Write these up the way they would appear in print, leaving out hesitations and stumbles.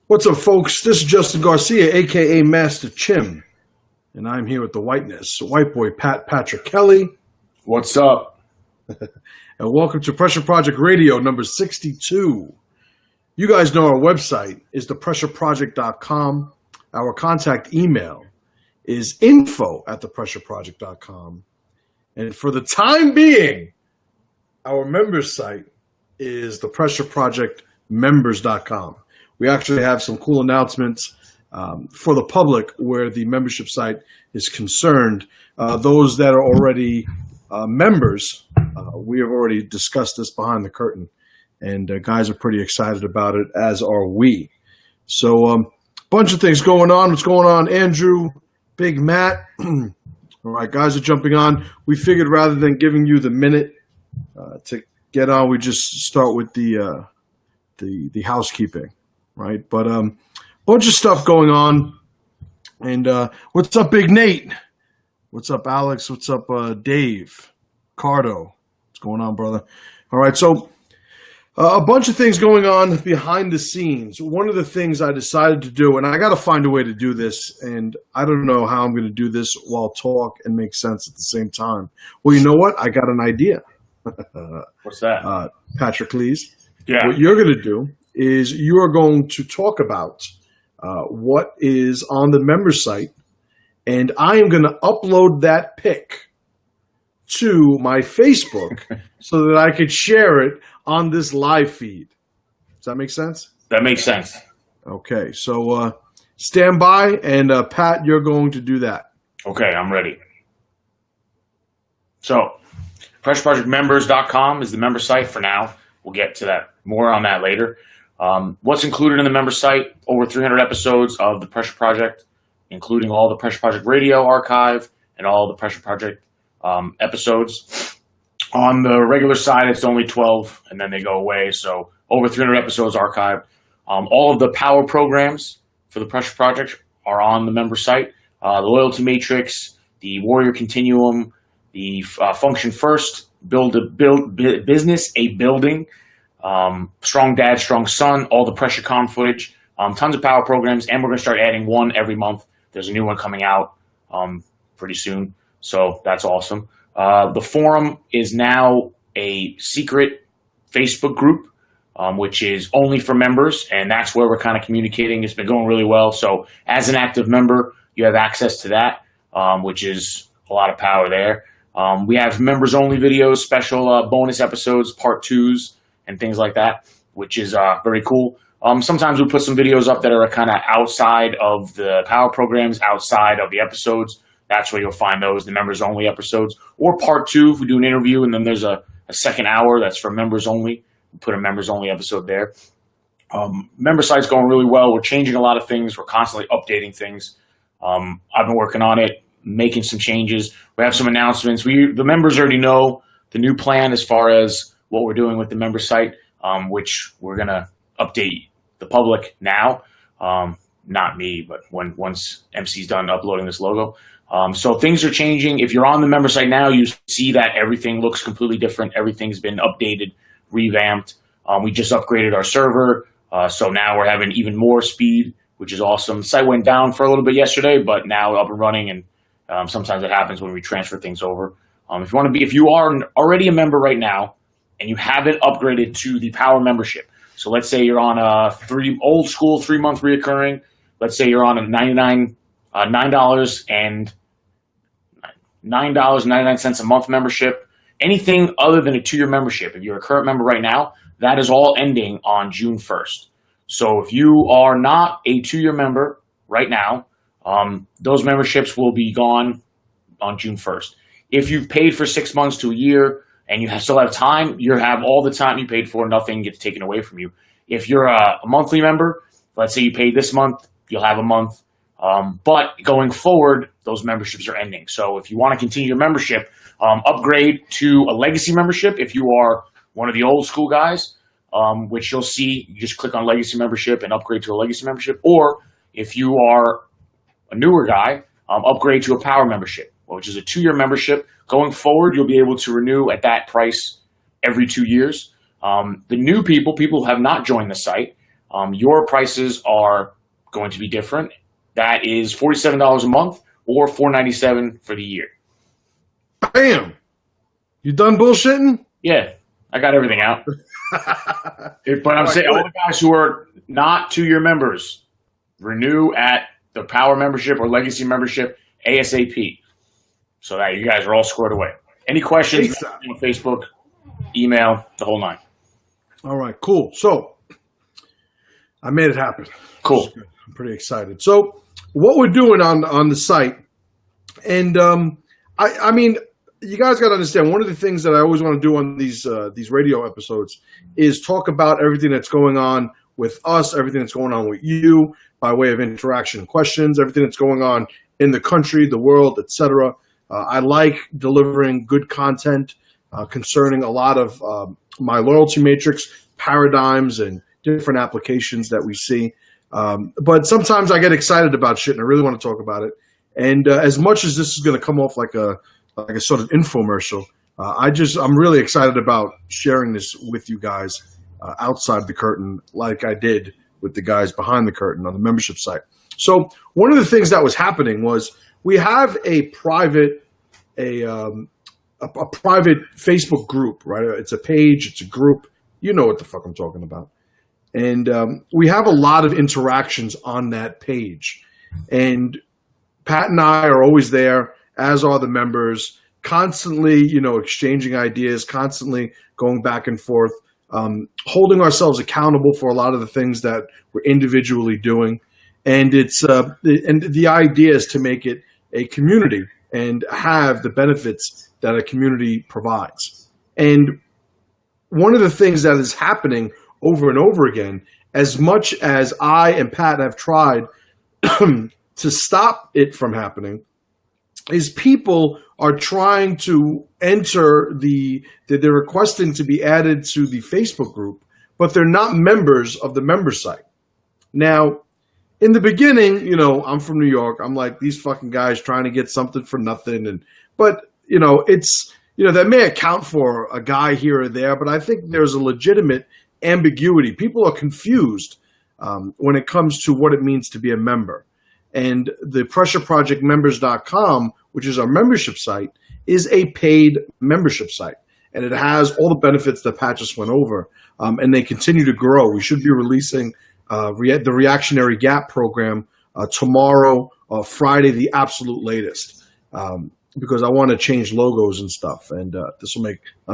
What's up, folks? This is Justin Garcia, a.k.a. Master Chim, and I'm here with the whiteness, white boy Patrick Kelly. What's up? And welcome to Pressure Project Radio number 62. You guys know our website is thepressureproject.com. Our contact email is info@thepressureproject.com. And for the time being, our members site is thepressureprojectmembers.com. We actually have some cool announcements for the public where the membership site is concerned. Those that are already members, we have already discussed this behind the curtain, and guys are pretty excited about it, as are we. So bunch of things going on. What's going on, Andrew, Big Matt? All right, guys are jumping on. We figured rather than giving you the minute to get on, we just start with the housekeeping. Right, but bunch of stuff going on. And what's up, Big Nate? What's up, Alex? What's up, Dave? Cardo? What's going on, brother? All right, so a bunch of things going on behind the scenes. One of the things I decided to do, and I got to find a way to do this, and I don't know how I'm going to do this while talk and make sense at the same time. Well, you know what? I got an idea. What's that? Patrick, please. Yeah. What you're going to do is you are going to talk about what is on the member site, and I am going to upload that pic to my Facebook so that I could share it on this live feed. Does that make sense? That makes sense. Okay, so stand by, and Pat, you're going to do that. Okay, I'm ready. So, pressureprojectmembers.com is the member site for now. We'll get to that, more on that later. What's included in the member site? Over 300 episodes of the Pressure Project, including all the Pressure Project Radio archive and all the Pressure Project episodes. On the regular side, it's only 12, and then they go away. So over 300 episodes archived. All of the power programs for the Pressure Project are on the member site. The Loyalty Matrix, the Warrior Continuum, the Function First, Business a Building, Strong Dad, Strong Son, all the Pressure Con footage, tons of power programs, and we're going to start adding one every month. There's a new one coming out pretty soon, so that's awesome. The forum is now a secret Facebook group, which is only for members, and that's where we're kind of communicating. It's been going really well, so as an active member, you have access to that, which is a lot of power there. We have members-only videos, special bonus episodes, part twos, and things like that, which is very cool. Sometimes we put some videos up that are kind of outside of the power programs, outside of the episodes. That's where you'll find those, the members-only episodes. Or part two, if we do an interview, and then there's a second hour that's for members-only. We put a members-only episode there. Member site's going really well. We're changing a lot of things. We're constantly updating things. I've been working on it, making some changes. We have some announcements. The members already know the new plan as far as what we're doing with the member site, which we're going to update the public now. Not me, but once MC's done uploading this logo. So things are changing. If you're on the member site now, you see that everything looks completely different. Everything's been updated, revamped. We just upgraded our server, so now we're having even more speed, which is awesome. The site went down for a little bit yesterday, but now up and running, and sometimes it happens when we transfer things over. If you are already a member right now, and you haven't upgraded to the Power membership. So let's say you're on a old school 3-month reoccurring. Let's say you're on a $9.99 a month membership. Anything other than a 2-year membership. If you're a current member right now, that is all ending on June 1st. So if you are not a 2-year member right now, those memberships will be gone on June 1st. If you've paid for 6 months to a year, and you still have time, you have all the time you paid for, nothing gets taken away from you. If you're a monthly member, let's say you paid this month, you'll have a month. But going forward, those memberships are ending. So if you want to continue your membership, upgrade to a legacy membership. If you are one of the old school guys, which you'll see, you just click on legacy membership and upgrade to a legacy membership. Or if you are a newer guy, upgrade to a power membership, which is a 2-year membership. Going forward, you'll be able to renew at that price every 2 years. The new people who have not joined the site, Your prices are going to be different. That is $47 a month or $497 for the year. Bam! You done bullshitting? Yeah, I got everything out. But I'm saying all the guys who are not 2-year members, renew at the Power membership or Legacy membership ASAP. So that you guys are all squared away. Any questions? On Facebook, email, the whole 9. All right, cool. So I made it happen. Cool. I'm pretty excited. So what we're doing on the site, and I mean, you guys got to understand, one of the things that I always want to do on these radio episodes is talk about everything that's going on with us, everything that's going on with you by way of interaction and questions, everything that's going on in the country, the world, etc. I like delivering good content concerning a lot of my loyalty matrix paradigms and different applications that we see. But sometimes I get excited about shit and I really want to talk about it. And as much as this is going to come off like a sort of infomercial, I'm really excited about sharing this with you guys outside the curtain, like I did with the guys behind the curtain on the membership site. So one of the things that was happening was we have a private Facebook group, right? It's a page, it's a group. You know what the fuck I'm talking about. And we have a lot of interactions on that page. And Pat and I are always there, as are the members, constantly, exchanging ideas, constantly going back and forth, holding ourselves accountable for a lot of the things that we're individually doing. And the idea is to make it a community and have the benefits that a community provides. And one of the things that is happening over and over again, as much as I and Pat have tried to stop it from happening, is people are trying to enter they're requesting to be added to the Facebook group, but they're not members of the member site. Now, in the beginning, I'm from New York. I'm like, these fucking guys trying to get something for nothing. But that may account for a guy here or there, but I think there's a legitimate ambiguity. People are confused when it comes to what it means to be a member. And the pressureprojectmembers.com, which is our membership site, is a paid membership site. And it has all the benefits that Pat just went over. And they continue to grow. We should be releasing the Reactionary Gap program tomorrow, Friday, the absolute latest, because I want to change logos and stuff. And this will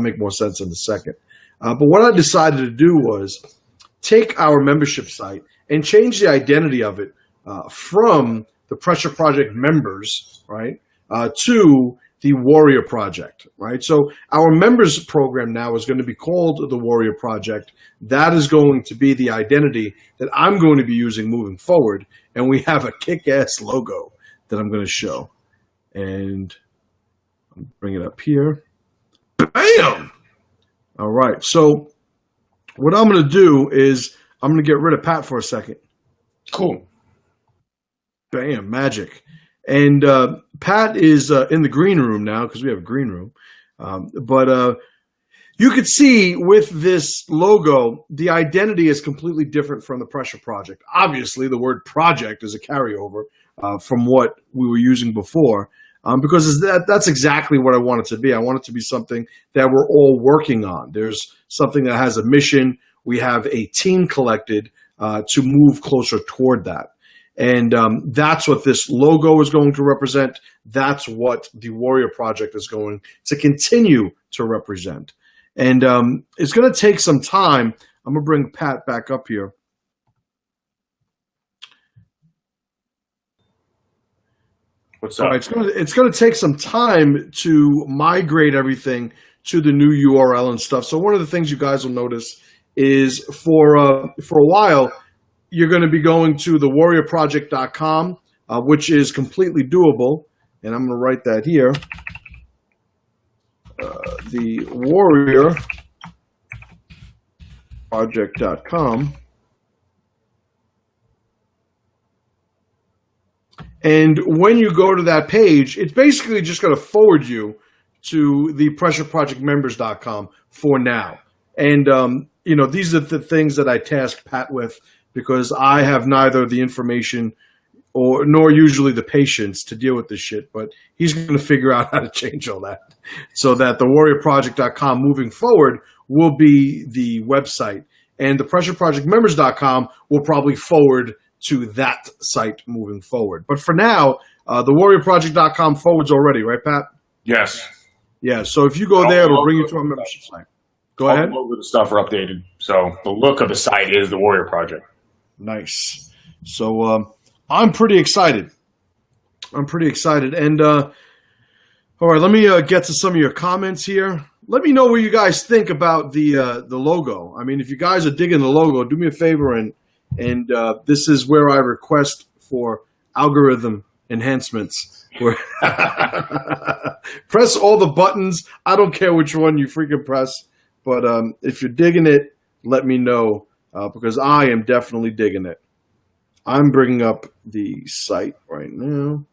make more sense in a second. But what I decided to do was take our membership site and change the identity of it from the Pressure Project members, right, to the Warrior Project, right? So our members program now is going to be called the Warrior Project. That is going to be the identity that I'm going to be using moving forward. And we have a kick-ass logo that I'm going to show. And I'll bring it up here. Bam! All right. So what I'm going to do is I'm going to get rid of Pat for a second. Cool. Bam, magic. And Pat is in the green room now because we have a green room. But you could see with this logo, the identity is completely different from the Pressure Project. Obviously, the word project is a carryover from what we were using before because that's exactly what I want it to be. I want it to be something that we're all working on. There's something that has a mission. We have a team collected to move closer toward that. And that's what this logo is going to represent. That's what the Warrior Project is going to continue to represent. And it's going to take some time. I'm going to bring Pat back up here. What's up? All right, it's going to take some time to migrate everything to the new URL and stuff. So one of the things you guys will notice is for a while, you're going to be going to the warriorproject.com, which is completely doable. And I'm going to write that here. The warriorproject.com. And when you go to that page, it's basically just going to forward you to the pressureprojectmembers.com for now. And, these are the things that I tasked Pat with because I have neither the information nor usually the patience to deal with this shit. But he's going to figure out how to change all that so that the warriorproject.com moving forward will be the website, and the pressureprojectmembers.com will probably forward to that site moving forward. But for now, the warriorproject.com forwards already, right, Pat? Yes. Yeah, so if you go there, it'll bring you to our membership site. Go ahead. All of the stuff are updated. So the look of the site is the Warrior Project. Nice. So I'm pretty excited. And all right, let me get to some of your comments here. Let me know what you guys think about the logo. I mean, if you guys are digging the logo, do me a favor and this is where I request for algorithm enhancements. Press all the buttons. I don't care which one you freaking press, but if you're digging it, let me know because I am definitely digging it. I'm bringing up the site right now.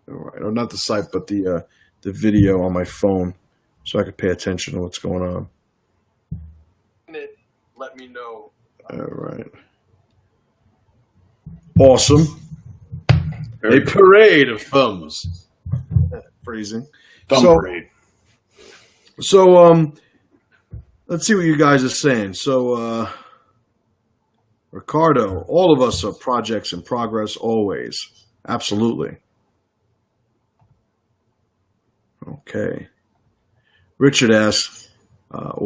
All right, or not the site, but the video on my phone, so I can pay attention to what's going on. Let me know. All right. Awesome. A parade of thumbs. Phrasing. Thumb parade. So, let's see what you guys are saying. So, Ricardo, all of us are projects in progress always. Absolutely. Okay. Richard asks,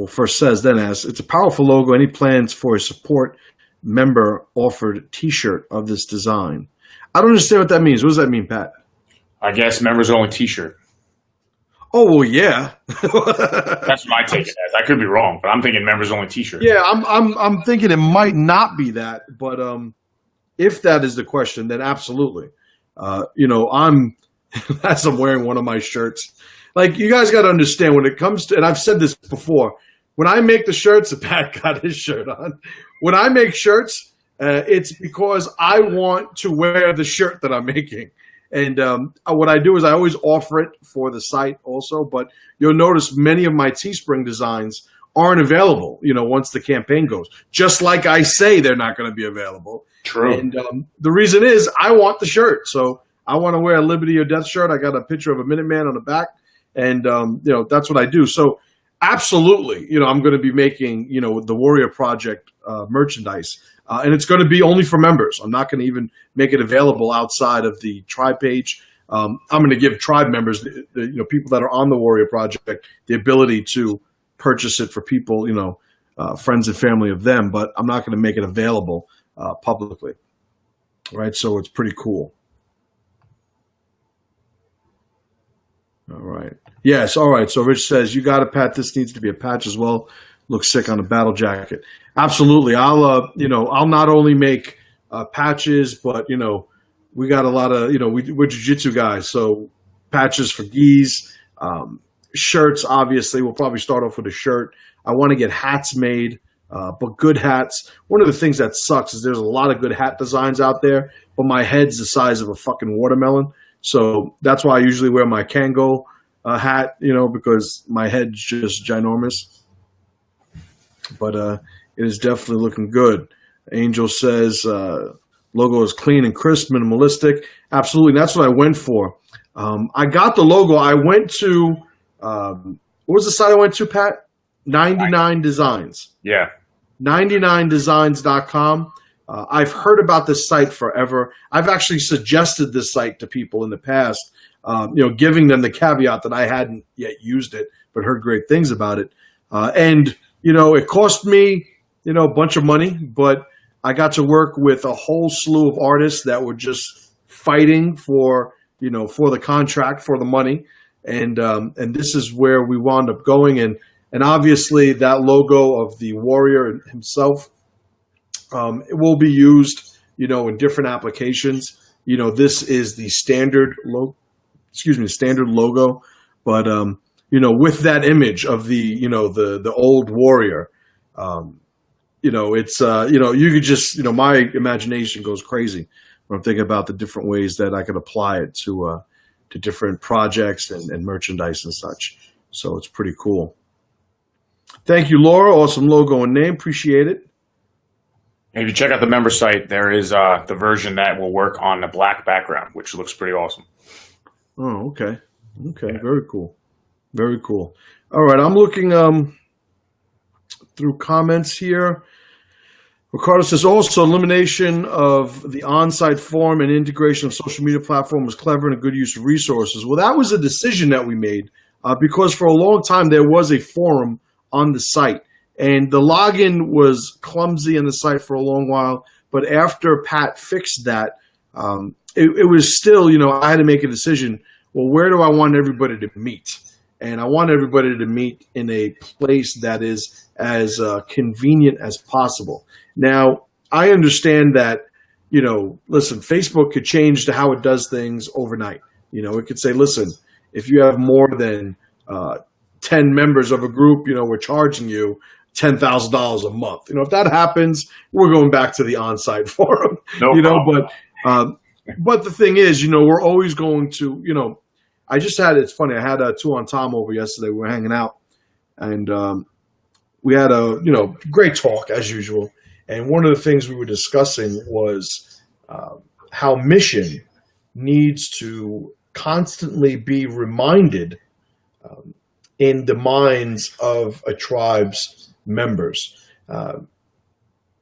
first says, then asks, it's a powerful logo. Any plans for a support member offered t-shirt of this design? I don't understand what that means. What does that mean, Pat? I guess members only t-shirt. Oh, well, yeah. That's what I take it as. I could be wrong, but I'm thinking members only t-shirt. Yeah, I'm thinking it might not be that, but if that is the question, then absolutely. As I'm wearing one of my shirts, like you guys got to understand when it comes to, and I've said this before, when I make the shirts, Pat got his shirt on. When I make shirts, it's because I want to wear the shirt that I'm making. And what I do is I always offer it for the site also, but you'll notice many of my Teespring designs aren't available, once the campaign goes. Just like I say they're not going to be available. True. And the reason is I want the shirt. So I want to wear a Liberty or Death shirt. I got a picture of a Minuteman on the back. And, that's what I do. So absolutely, I'm going to be making, the Warrior Project merchandise. And it's going to be only for members. I'm not going to even make it available outside of the tribe page. I'm going to give tribe members, people that are on the Warrior Project, the ability to purchase it for people, friends and family of them. But I'm not going to make it available publicly. Right? So it's pretty cool. All right. Yes. All right. So Rich says, you got it, Pat. This needs to be a patch as well. Looks sick on a battle jacket. Absolutely. I'll not only make patches, but, we got a lot of, we're jiu-jitsu guys. So patches for gis, shirts, obviously. We'll probably start off with a shirt. I want to get hats made, but good hats. One of the things that sucks is there's a lot of good hat designs out there, but my head's the size of a fucking watermelon. So that's why I usually wear my Kango hat, because my head's just ginormous. But it is definitely looking good. Angel says logo is clean and crisp, minimalistic. Absolutely. And that's what I went for. I got the logo. I went to, what was the site I went to, Pat? 99 Designs. Yeah. 99designs.com. I've heard about this site forever. I've actually suggested this site to people in the past, giving them the caveat that I hadn't yet used it, but heard great things about it. It cost me, a bunch of money, but I got to work with a whole slew of artists that were just fighting for the contract, for the money. And this is where we wound up going. And obviously that logo of the warrior himself, it will be used, in different applications. This is the standard logo, but, with that image of the old warrior, it's, you could just, my imagination goes crazy when I'm thinking about the different ways that I could apply it to different projects and merchandise and such. So it's pretty cool. Thank you, Laura. Awesome logo and name. Appreciate it. if you check out the member site, there is the version that will work on the black background, which looks pretty awesome. Oh, okay. Okay, yeah. Very cool. Very cool. All right, I'm looking through comments here. Ricardo says also elimination of the on-site forum and integration of social media platform was clever and a good use of resources. Well, that was a decision that we made because for a long time there was a forum on the site, and the login was clumsy on the site for a long while. But after Pat fixed that, it was still, I had to make a decision. Well, where do I want everybody to meet? And I want everybody to meet in a place that is as convenient as possible. Now, I understand that, listen, Facebook could change to how it does things overnight. It could say, listen, if you have more than 10 members of a group, we're charging you $10,000 a month. If that happens, we're going back to the on-site forum. But the thing is, we're always going to, it's funny. I had two on Tom over yesterday. We were hanging out, and we had a great talk as usual. And one of the things we were discussing was how mission needs to constantly be reminded in the minds of a tribe's members.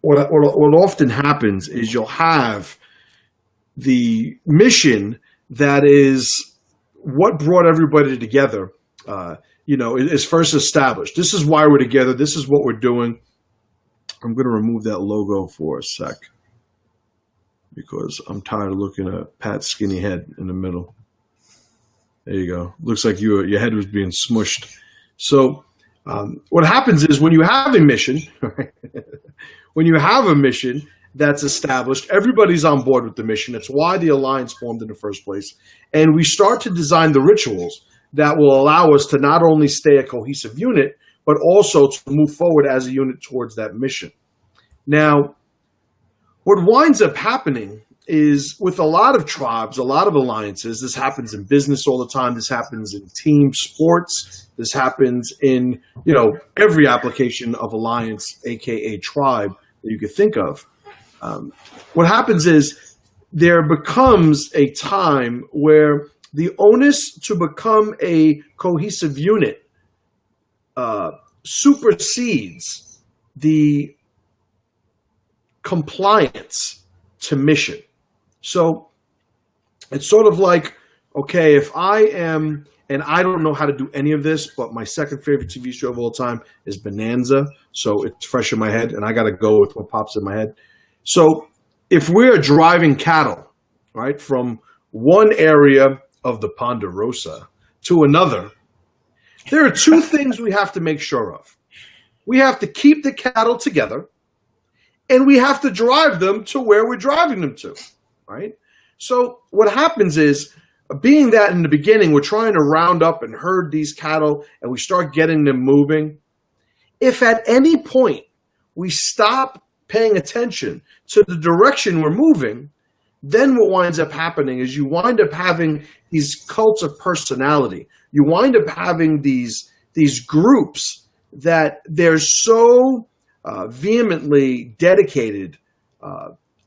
What often happens is you'll have the mission that is what brought everybody together, is first established. This is why we're together. This is what we're doing. I'm going to remove that logo for a sec because I'm tired of looking at Pat's skinny head in the middle. There you go. Looks like your head was being smushed. So what happens is when you have a mission, that's established, everybody's on board with the mission. It's why the alliance formed in the first place. And we start to design the rituals that will allow us to not only stay a cohesive unit, but also to move forward as a unit towards that mission. Now, what winds up happening is with a lot of tribes, a lot of alliances, this happens in business all the time, this happens in team sports, this happens in, every application of alliance, aka tribe, that you could think of. What happens is there becomes a time where the onus to become a cohesive unit supersedes the compliance to mission. So it's sort of like, okay, if I am, and I don't know how to do any of this, but my second favorite TV show of all time is Bonanza. So it's fresh in my head, and I got to go with what pops in my head. So if we're driving cattle, right, from one area of the Ponderosa to another, there are two things we have to make sure of. We have to keep the cattle together, and we have to drive them to where we're driving them to, right? So what happens is, being that in the beginning, we're trying to round up and herd these cattle, and we start getting them moving. If at any point we stop paying attention to the direction we're moving, then what winds up happening is you wind up having these cults of personality. You wind up having these groups that they're so vehemently dedicated,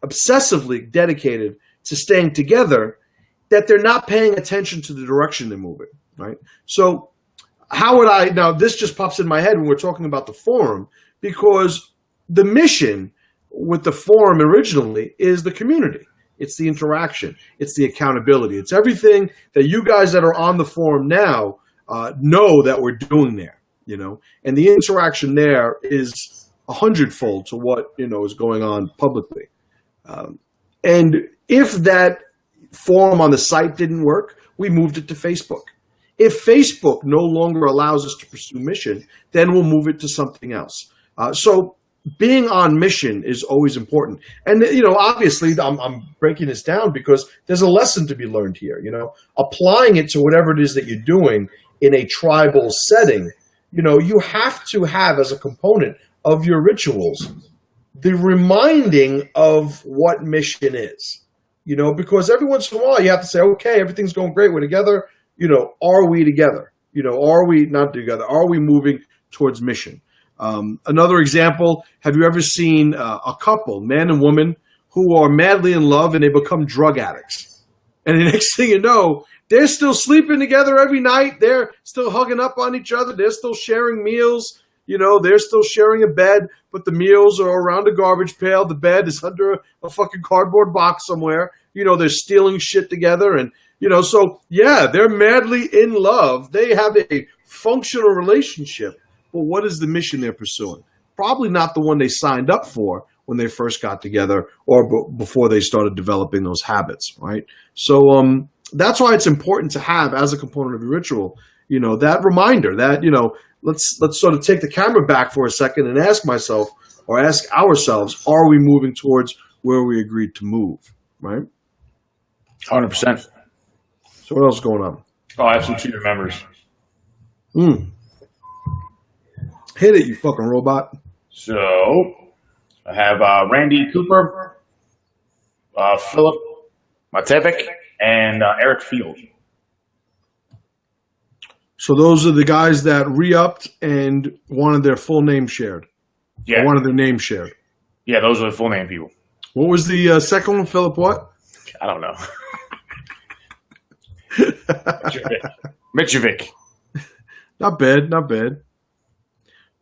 obsessively dedicated to staying together that they're not paying attention to the direction they're moving, right? So how would I, now this just pops in my head when we're talking about the forum, because the mission with the forum originally is the community. It's the interaction. It's the accountability. It's everything that you guys that are on the forum now know that we're doing there, and the interaction there is 100-fold to what, is going on publicly. And if that forum on the site didn't work, we moved it to Facebook. If Facebook no longer allows us to pursue mission, then we'll move it to something else. So being on mission is always important. And, obviously I'm breaking this down because there's a lesson to be learned here, applying it to whatever it is that you're doing in a tribal setting. You have to have as a component of your rituals the reminding of what mission is, because every once in a while you have to say, okay, everything's going great. We're together. Are we together? Are we not together? Are we moving towards mission? Another example, have you ever seen a couple, man and woman, who are madly in love and they become drug addicts? And the next thing you know, they're still sleeping together every night. They're still hugging up on each other. They're still sharing meals. They're still sharing a bed, but the meals are around a garbage pail. The bed is under a fucking cardboard box somewhere. They're stealing shit together. And, so yeah, they're madly in love. They have a functional relationship. But what is the mission they're pursuing? Probably not the one they signed up for when they first got together or before they started developing those habits, right? So that's why it's important to have, as a component of your ritual, that reminder that, let's sort of take the camera back for a second and ask myself or ask ourselves, are we moving towards where we agreed to move, right? 100%. So what else is going on? Oh, I have some cheater members. Hit it, you fucking robot. So I have Randy Cooper, Philip Matevic, and Eric Field. So those are the guys that re-upped and wanted their full name shared. Yeah. Or wanted their name shared. Yeah, those are the full name people. What was the second one, Philip what? I don't know. Mitrovic. Not bad, not bad.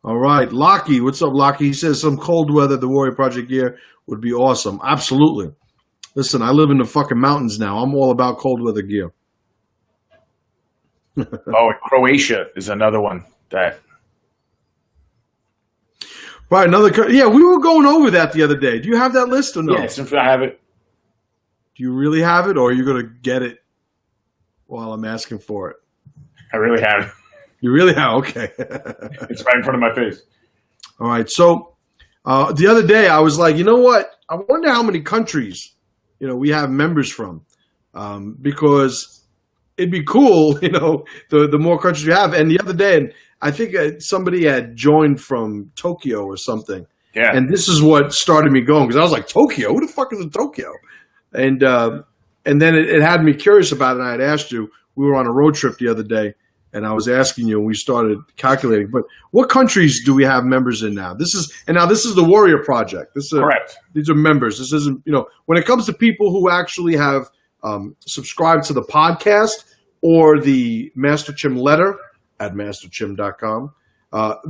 All right, Lockie, what's up, Lockie? He says some cold weather, the Warrior Project gear would be awesome. Absolutely. Listen, I live in the fucking mountains now. I'm all about cold weather gear. Oh, and Croatia is another one that. Right, yeah, we were going over that the other day. Do you have that list or no? Yes, I have it. Do you really have it, or are you going to get it while I'm asking for it? I really have it. You really have? Okay. It's right in front of my face. All right. So the other day I was like, you know what? I wonder how many countries, we have members from, because it'd be cool, the more countries we have. And the other day, and I think somebody had joined from Tokyo or something. Yeah. And this is what started me going, because I was like, Tokyo? Who the fuck is in Tokyo? And then it had me curious about it. And I had asked you, we were on a road trip the other day. And I was asking you, and we started calculating. But what countries do we have members in now? This is the Warrior Project. Correct. These are members. This isn't, when it comes to people who actually have subscribed to the podcast or the Master Chim letter at masterchim.com,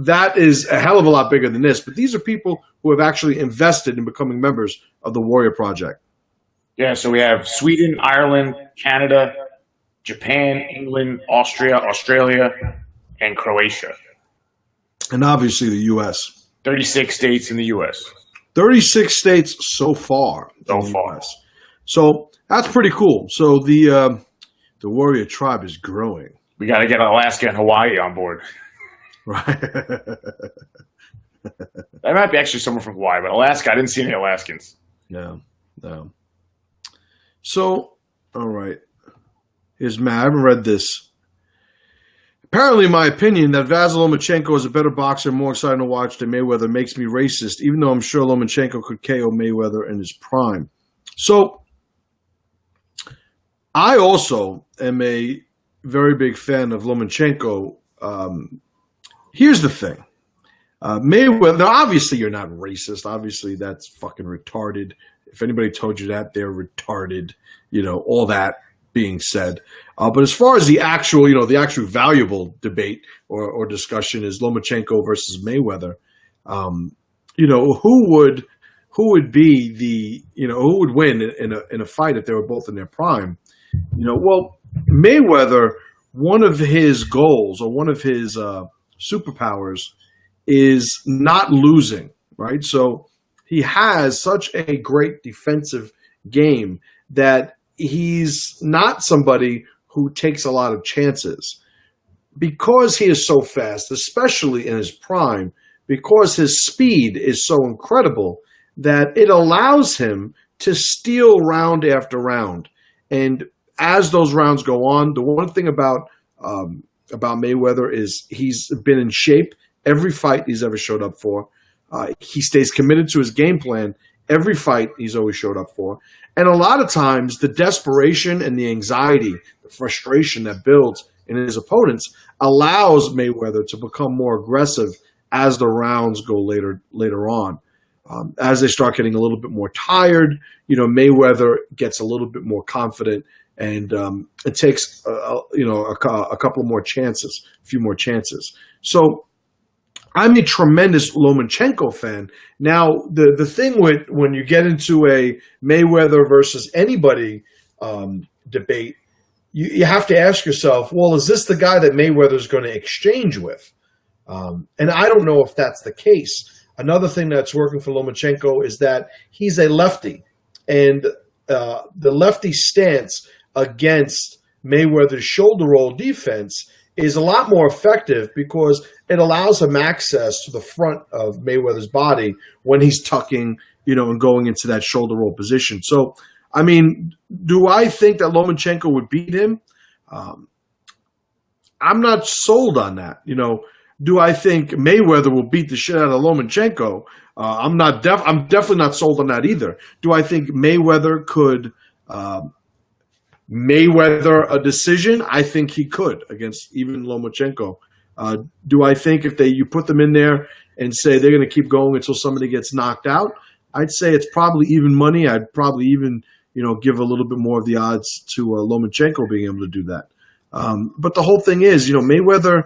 that is a hell of a lot bigger than this. But these are people who have actually invested in becoming members of the Warrior Project. Yeah, so we have Sweden, Ireland, Canada, Japan, England, Austria, Australia, and Croatia. And obviously the U.S. 36 states in the U.S. 36 states so far. So far. US. So that's pretty cool. So the Warrior Tribe is growing. We got to get Alaska and Hawaii on board. Right. That might be actually someone from Hawaii, but Alaska, I didn't see any Alaskans. No. So, all right. Here's Matt. I haven't read this. Apparently, my opinion that Vasyl Lomachenko is a better boxer and more exciting to watch than Mayweather makes me racist, even though I'm sure Lomachenko could KO Mayweather in his prime. So, I also am a very big fan of Lomachenko. Here's the thing. Mayweather, now obviously you're not racist. Obviously that's fucking retarded. If anybody told you that, they're retarded. All that being said. But as far as the actual valuable debate or discussion is Lomachenko versus Mayweather, who would be who would win in a fight if they were both in their prime? Well, Mayweather, one of his goals or one of his superpowers is not losing, right? So he has such a great defensive game that he's not somebody who takes a lot of chances. Because he is so fast, especially in his prime, because his speed is so incredible that it allows him to steal round after round. And as those rounds go on, the one thing about Mayweather is he's been in shape every fight he's ever showed up for. He stays committed to his game plan every fight he's always showed up for. And a lot of times the desperation and the anxiety, the frustration that builds in his opponents allows Mayweather to become more aggressive as the rounds go later on. As they start getting a little bit more tired, Mayweather gets a little bit more confident, and it takes a couple more chances, a few more chances. So I'm a tremendous Lomachenko fan. Now, the thing with when you get into a Mayweather versus anybody debate, you have to ask yourself, well, is this the guy that Mayweather's going to exchange with? And I don't know if that's the case. Another thing that's working for Lomachenko is that he's a lefty, and the lefty stance against Mayweather's shoulder roll defense is a lot more effective because it allows him access to the front of Mayweather's body when he's tucking, and going into that shoulder roll position. So, I mean, do I think that Lomachenko would beat him? I'm not sold on that. Do I think Mayweather will beat the shit out of Lomachenko? I'm definitely not sold on that either. Do I think Mayweather could Mayweather a decision? I think he could against even Lomachenko. Do I think if you put them in there and say they're going to keep going until somebody gets knocked out? I'd say it's probably even money. I'd probably even give a little bit more of the odds to Lomachenko being able to do that. But the whole thing is, Mayweather,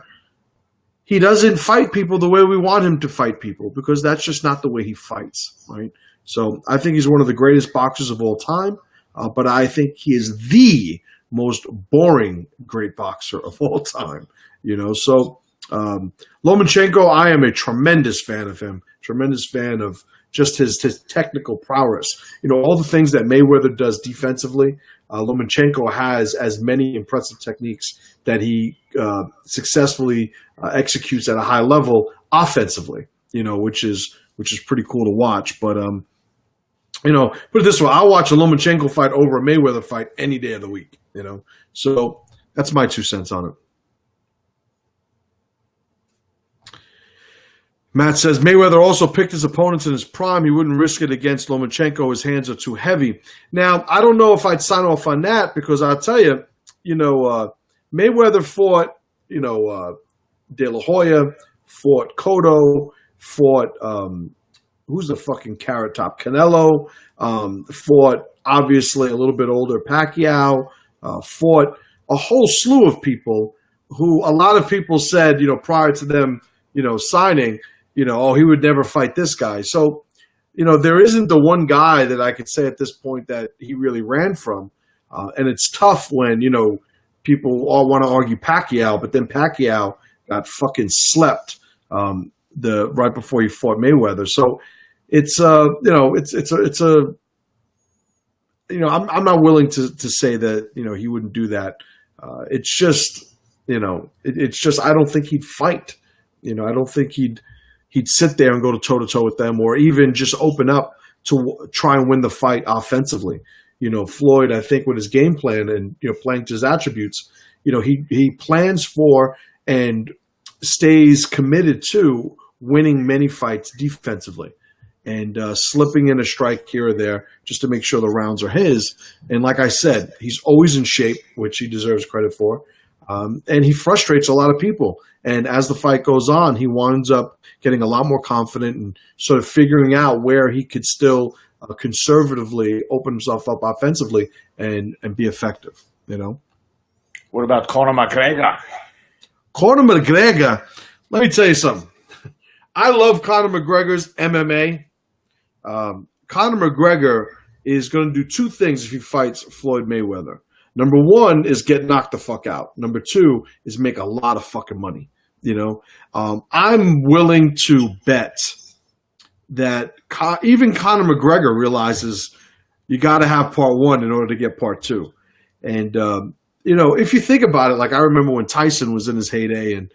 he doesn't fight people the way we want him to fight people because that's just not the way he fights, right? So I think he's one of the greatest boxers of all time, but I think he is the most boring great boxer of all time, So Lomachenko, I am a tremendous fan of him, tremendous fan of just his technical prowess. All the things that Mayweather does defensively, Lomachenko has as many impressive techniques that he successfully executes at a high level offensively, which is pretty cool to watch. But, put it this way, I'll watch a Lomachenko fight over a Mayweather fight any day of the week, So that's my 2 cents on it. Matt says, Mayweather also picked his opponents in his prime. He wouldn't risk it against Lomachenko. His hands are too heavy. Now, I don't know if I'd sign off on that because I'll tell you, Mayweather fought, De La Hoya, fought Cotto, fought, who's the fucking carrot top? Canelo, fought, obviously, a little bit older Pacquiao, fought a whole slew of people who a lot of people said, prior to them, signing, oh, he would never fight this guy. So, there isn't the one guy that I could say at this point that he really ran from. And it's tough when, people all want to argue Pacquiao, but then Pacquiao got fucking slept right before he fought Mayweather. So it's I'm not willing to say that, he wouldn't do that. It's just, it's just, I don't think he'd fight. I don't think he'd sit there and go toe-to-toe with them or even just open up to try and win the fight offensively. Floyd, I think with his game plan and, playing to his attributes, he plans for and stays committed to winning many fights defensively and slipping in a strike here or there just to make sure the rounds are his. And like I said, he's always in shape, which he deserves credit for. And he frustrates a lot of people. And as the fight goes on, he winds up getting a lot more confident and sort of figuring out where he could still conservatively open himself up offensively and be effective, What about Conor McGregor? Conor McGregor, let me tell you something. I love Conor McGregor's MMA. Conor McGregor is going to do 2 things if he fights Floyd Mayweather. Number 1 is get knocked the fuck out. Number 2 is make a lot of fucking money. I'm willing to bet that even Conor McGregor realizes you got to have part 1 in order to get part 2. And, if you think about it, like I remember when Tyson was in his heyday and,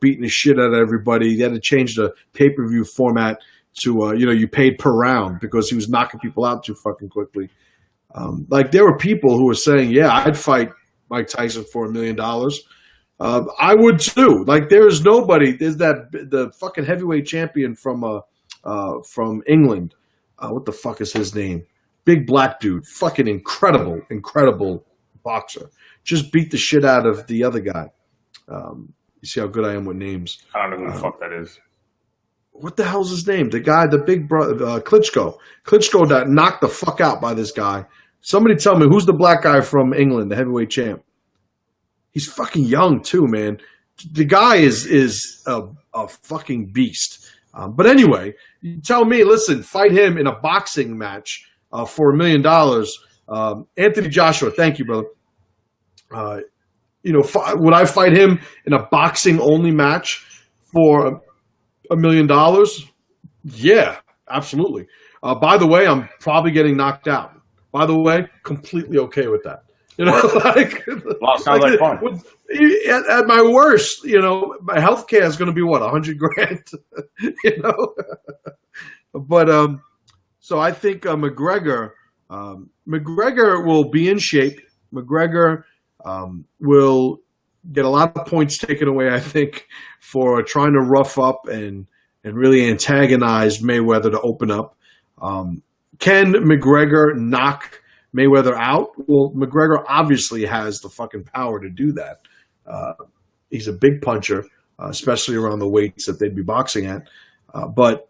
beating the shit out of everybody, they had to change the pay-per-view format to, you paid per round because he was knocking people out too fucking quickly. Like there were people who were saying, yeah, I'd fight Mike Tyson for $1 million. I would too. Like there's the fucking heavyweight champion from England. What the fuck is his name? Big black dude. Fucking incredible boxer. Just beat the shit out of the other guy. You see how good I am with names. I don't know who the fuck that is. what the hell's his name? The guy, the big brother, Klitschko. Klitschko got knocked the fuck out by this guy. Somebody tell me, who's the black guy from England, the heavyweight champ? He's fucking young too, man. The guy is a fucking beast. But anyway, you tell me, listen, fight him in a boxing match for $1 million. Anthony Joshua, thank you, brother. Would I fight him in a boxing-only match for $1 million? Yeah, absolutely. By the way, I'm probably getting knocked out. By the way, completely okay with that. Well, sounds like fun. At my worst, my health care is going to be what, $100,000, But so I think McGregor will be in shape. McGregor will get a lot of points taken away, I think, for trying to rough up and really antagonize Mayweather to open up. Can McGregor knock Mayweather out? Well, McGregor obviously has the fucking power to do that. He's a big puncher, especially around the weights that they'd be boxing at. But,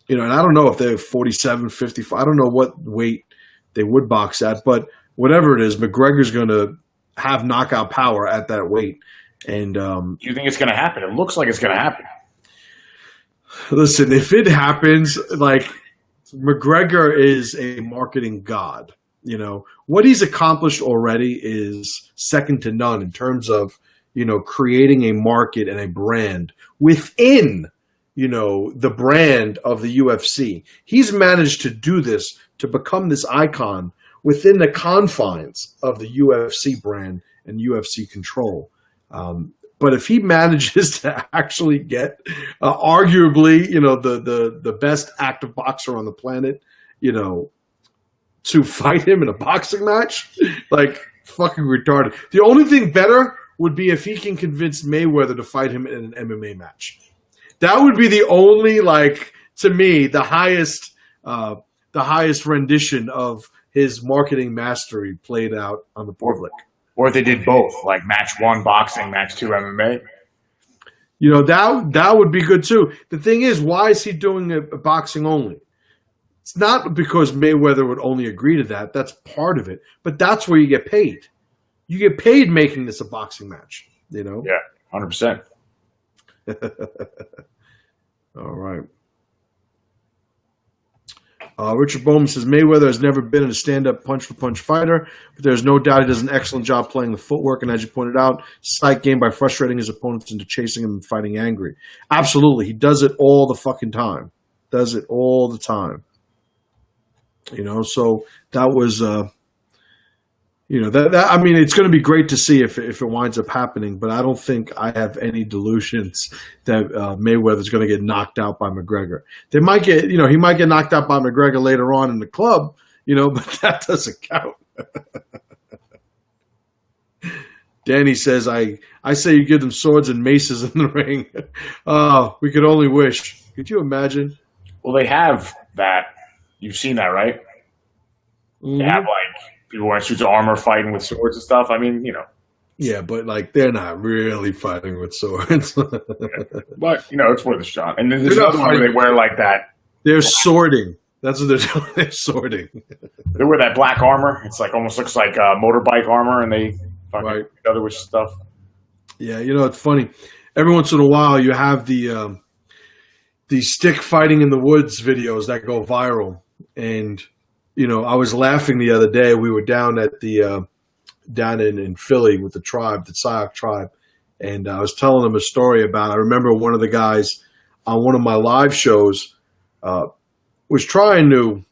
and I don't know if they're 47, 55. I don't know what weight they would box at. But whatever it is, McGregor's going to have knockout power at that weight. And do you think it's going to happen? It looks like it's going to happen. Listen, if it happens, McGregor is a marketing god. What he's accomplished already is second to none in terms of, creating a market and a brand within, the brand of the UFC. He's managed to do this, to become this icon within the confines of the UFC brand and UFC control. But if he manages to actually get arguably, the best active boxer on the planet, to fight him in a boxing match, fucking retarded. The only thing better would be if he can convince Mayweather to fight him in an MMA match. That would be the only, to me, the highest rendition of his marketing mastery played out on the public. Or if they did both, like match 1 boxing, match 2 MMA. That would be good too. The thing is, why is he doing a boxing only? It's not because Mayweather would only agree to that. That's part of it. But that's where you get paid. You get paid making this a boxing match, Yeah, 100%. All right. Richard Bowman says, Mayweather has never been a stand-up punch-for-punch fighter, but there's no doubt he does an excellent job playing the footwork, and as you pointed out, sight game by frustrating his opponents into chasing him and fighting angry. Absolutely. He does it all the fucking time. Does it all the time. So that was, it's going to be great to see if it winds up happening, but I don't think I have any delusions that Mayweather's going to get knocked out by McGregor. They might get, he might get knocked out by McGregor later on in the club, but that doesn't count. Danny says, I say you give them swords and maces in the ring. We could only wish. Could you imagine? Well, they have that. You've seen that, right? Mm-hmm. They have, people wearing suits of armor fighting with swords and stuff. I mean, Yeah, but, they're not really fighting with swords. But, it's worth a shot. And then there's another one where they wear, that. They're swording. That's what they're doing. They're swording. They wear that black armor. It's almost looks like motorbike armor, and they fucking other with stuff. Yeah, it's funny. Every once in a while, you have the stick fighting in the woods videos that go viral. And, I was laughing the other day. We were down at down in Philly with the tribe, the syaoc tribe. And I was telling them a story I remember one of the guys on one of my live shows was trying to,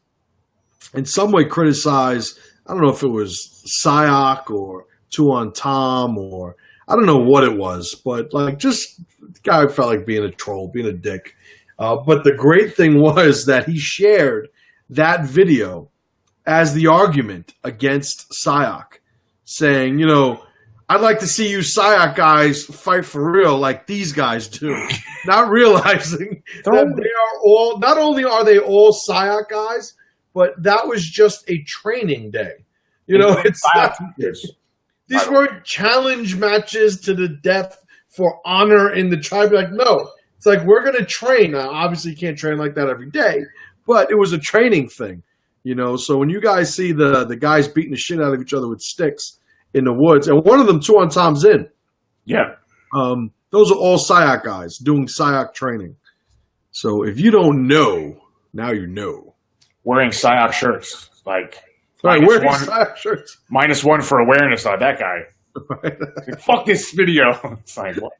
in some way, criticize, I don't know if it was syaoc or Two on Tom or I don't know what it was, but just the guy felt like being a troll, being a dick. But the great thing was that he shared that video as the argument against syaoc, saying, I'd like to see you syaoc guys fight for real like these guys do, not realizing that they are all, not only are they all syaoc guys, but that was just a training day. It's not, these weren't challenge matches to the death for honor in the tribe. No, It's like, we're going to train. Now, obviously, you can't train like that every day, but it was a training thing, So when you guys see the guys beating the shit out of each other with sticks in the woods, and one of them 2 on Tom's in. Yeah. Those are all syaoc guys doing syaoc training. So if you don't know, now you know. Wearing syaoc shirts. Like, right, wearing syaoc shirts. -1 for awareness on that guy. Right. Like, fuck this video. It's like, what?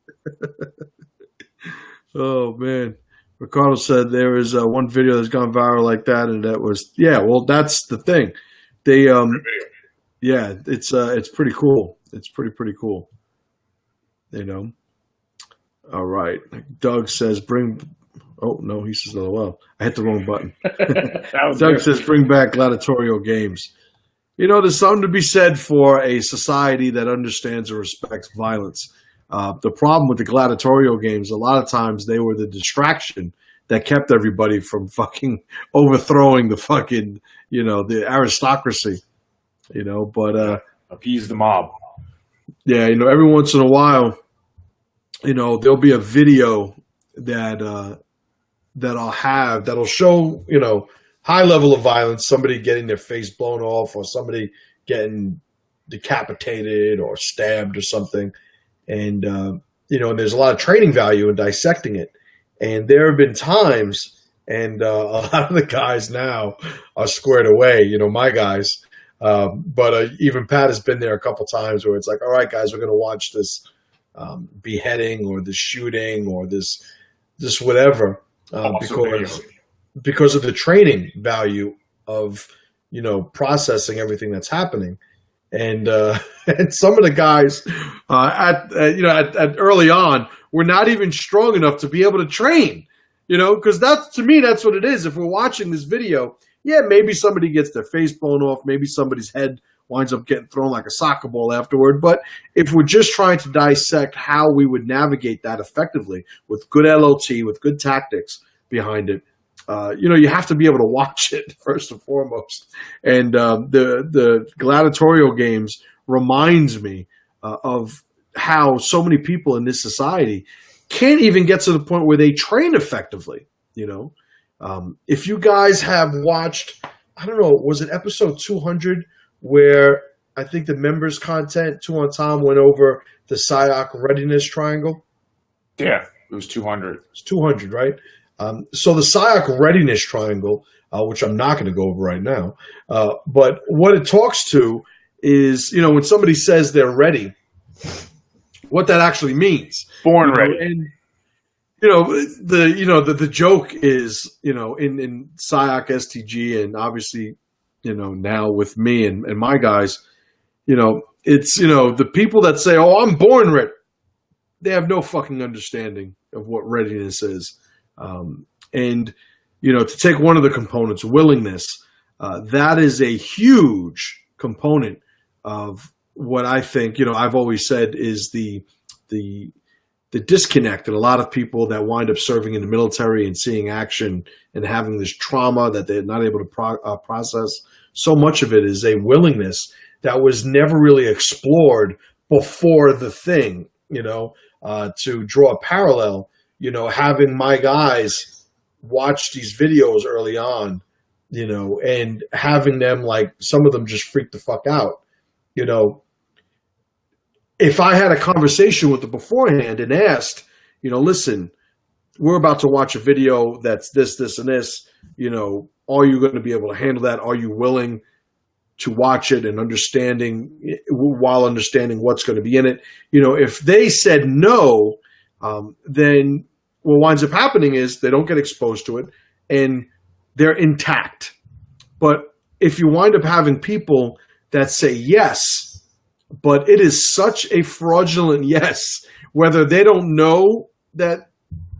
Oh, man. Ricardo said there is one video that's gone viral like that, and that was, yeah, well, that's the thing. They, yeah, it's pretty cool. It's pretty cool. All right. Doug says, oh, no, he says, LOL. I hit the wrong button. Doug says, bring back gladiatorial games. There's something to be said for a society that understands and respects violence. The problem with the gladiatorial games, a lot of times they were the distraction that kept everybody from fucking overthrowing the fucking, the aristocracy, but appease the mob. Yeah, every once in a while, there'll be a video that I'll have that'll show, high level of violence, somebody getting their face blown off or somebody getting decapitated or stabbed or something. And, and there's a lot of training value in dissecting it. And there have been times, and a lot of the guys now are squared away, my guys. But even Pat has been there a couple times where it's like, all right, guys, we're going to watch this beheading or this shooting or this whatever because of the training value of, processing everything that's happening. And and some of the guys at early on were not even strong enough to be able to train, because to me, that's what it is. If we're watching this video, yeah, maybe somebody gets their face blown off. Maybe somebody's head winds up getting thrown like a soccer ball afterward. But if we're just trying to dissect how we would navigate that effectively with good LOT, with good tactics behind it, you have to be able to watch it first and foremost. And the gladiatorial games reminds me of how so many people in this society can't even get to the point where they train effectively. If you guys have watched, I don't know, was it episode 200 where I think the members content, 2 on Tom, went over the syaoc readiness triangle? Yeah, it was 200. It's 200, right? So the syaoc readiness triangle, which I'm not going to go over right now, but what it talks to is, when somebody says they're ready, what that actually means. Born ready. And, the joke is, in syaoc STG and obviously, now with me and my guys, it's, the people that say, oh, I'm born ready. They have no fucking understanding of what readiness is. And, to take one of the components, willingness, that is a huge component of what I think, I've always said is the disconnect that a lot of people that wind up serving in the military and seeing action and having this trauma that they're not able to process. So much of it is a willingness that was never really explored before the thing, to draw a parallel, having my guys watch these videos early on, and having them, like, some of them just freak the fuck out, If I had a conversation with them beforehand and asked, listen, we're about to watch a video that's this, this, and this, are you going to be able to handle that? Are you willing to watch it and while understanding what's going to be in it? If they said no, then what winds up happening is they don't get exposed to it and they're intact. But if you wind up having people that say yes, but it is such a fraudulent yes, whether they don't know that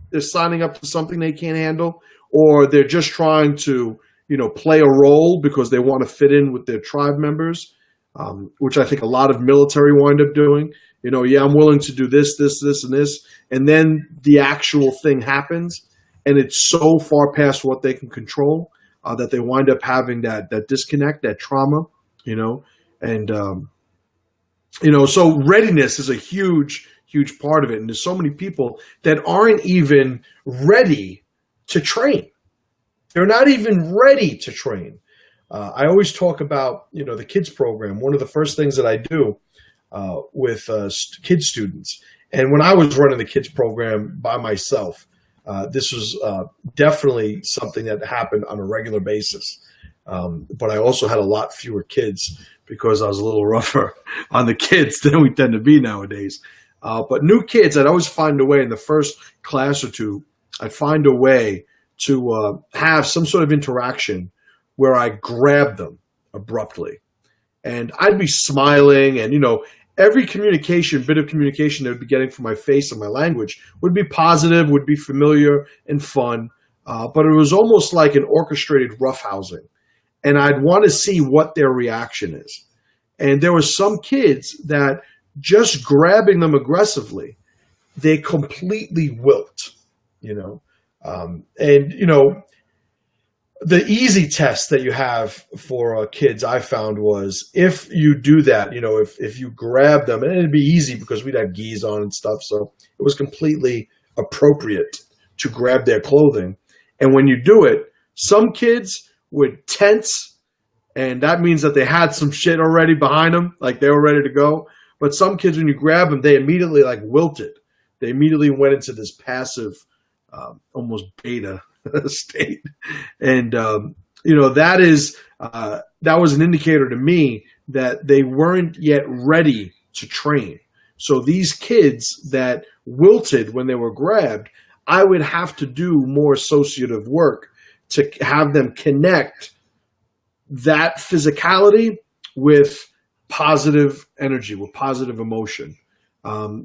they're signing up to something they can't handle, or they're just trying to, play a role because they want to fit in with their tribe members, which I think a lot of military wind up doing. Yeah, I'm willing to do this, this, this, and this. And then the actual thing happens, and it's so far past what they can control that they wind up having that disconnect, that trauma, and, so readiness is a huge, huge part of it. And there's so many people that aren't even ready to train. They're not even ready to train. I always talk about, the kids program. One of the first things that I do with kids students, and when I was running the kids program by myself, this was definitely something that happened on a regular basis. But I also had a lot fewer kids because I was a little rougher on the kids than we tend to be nowadays. But new kids, I'd always find a way in the first class or two, I'd find a way to have some sort of interaction where I grab them abruptly. And I'd be smiling and, every bit of communication they would be getting from my face and my language would be positive, would be familiar and fun. But it was almost like an orchestrated roughhousing. And I'd want to see what their reaction is. And there were some kids that just grabbing them aggressively, they completely wilt, the easy test that you have for kids I found was if you do that, if you grab them, and it'd be easy because we'd have gis on and stuff. So it was completely appropriate to grab their clothing. And when you do it, some kids would tense, and that means that they had some shit already behind them, like they were ready to go. But some kids, when you grab them, they immediately wilted. They immediately went into this passive, almost beta state. And, that was an indicator to me that they weren't yet ready to train. So these kids that wilted when they were grabbed, I would have to do more associative work to have them connect that physicality with positive energy, with positive emotion.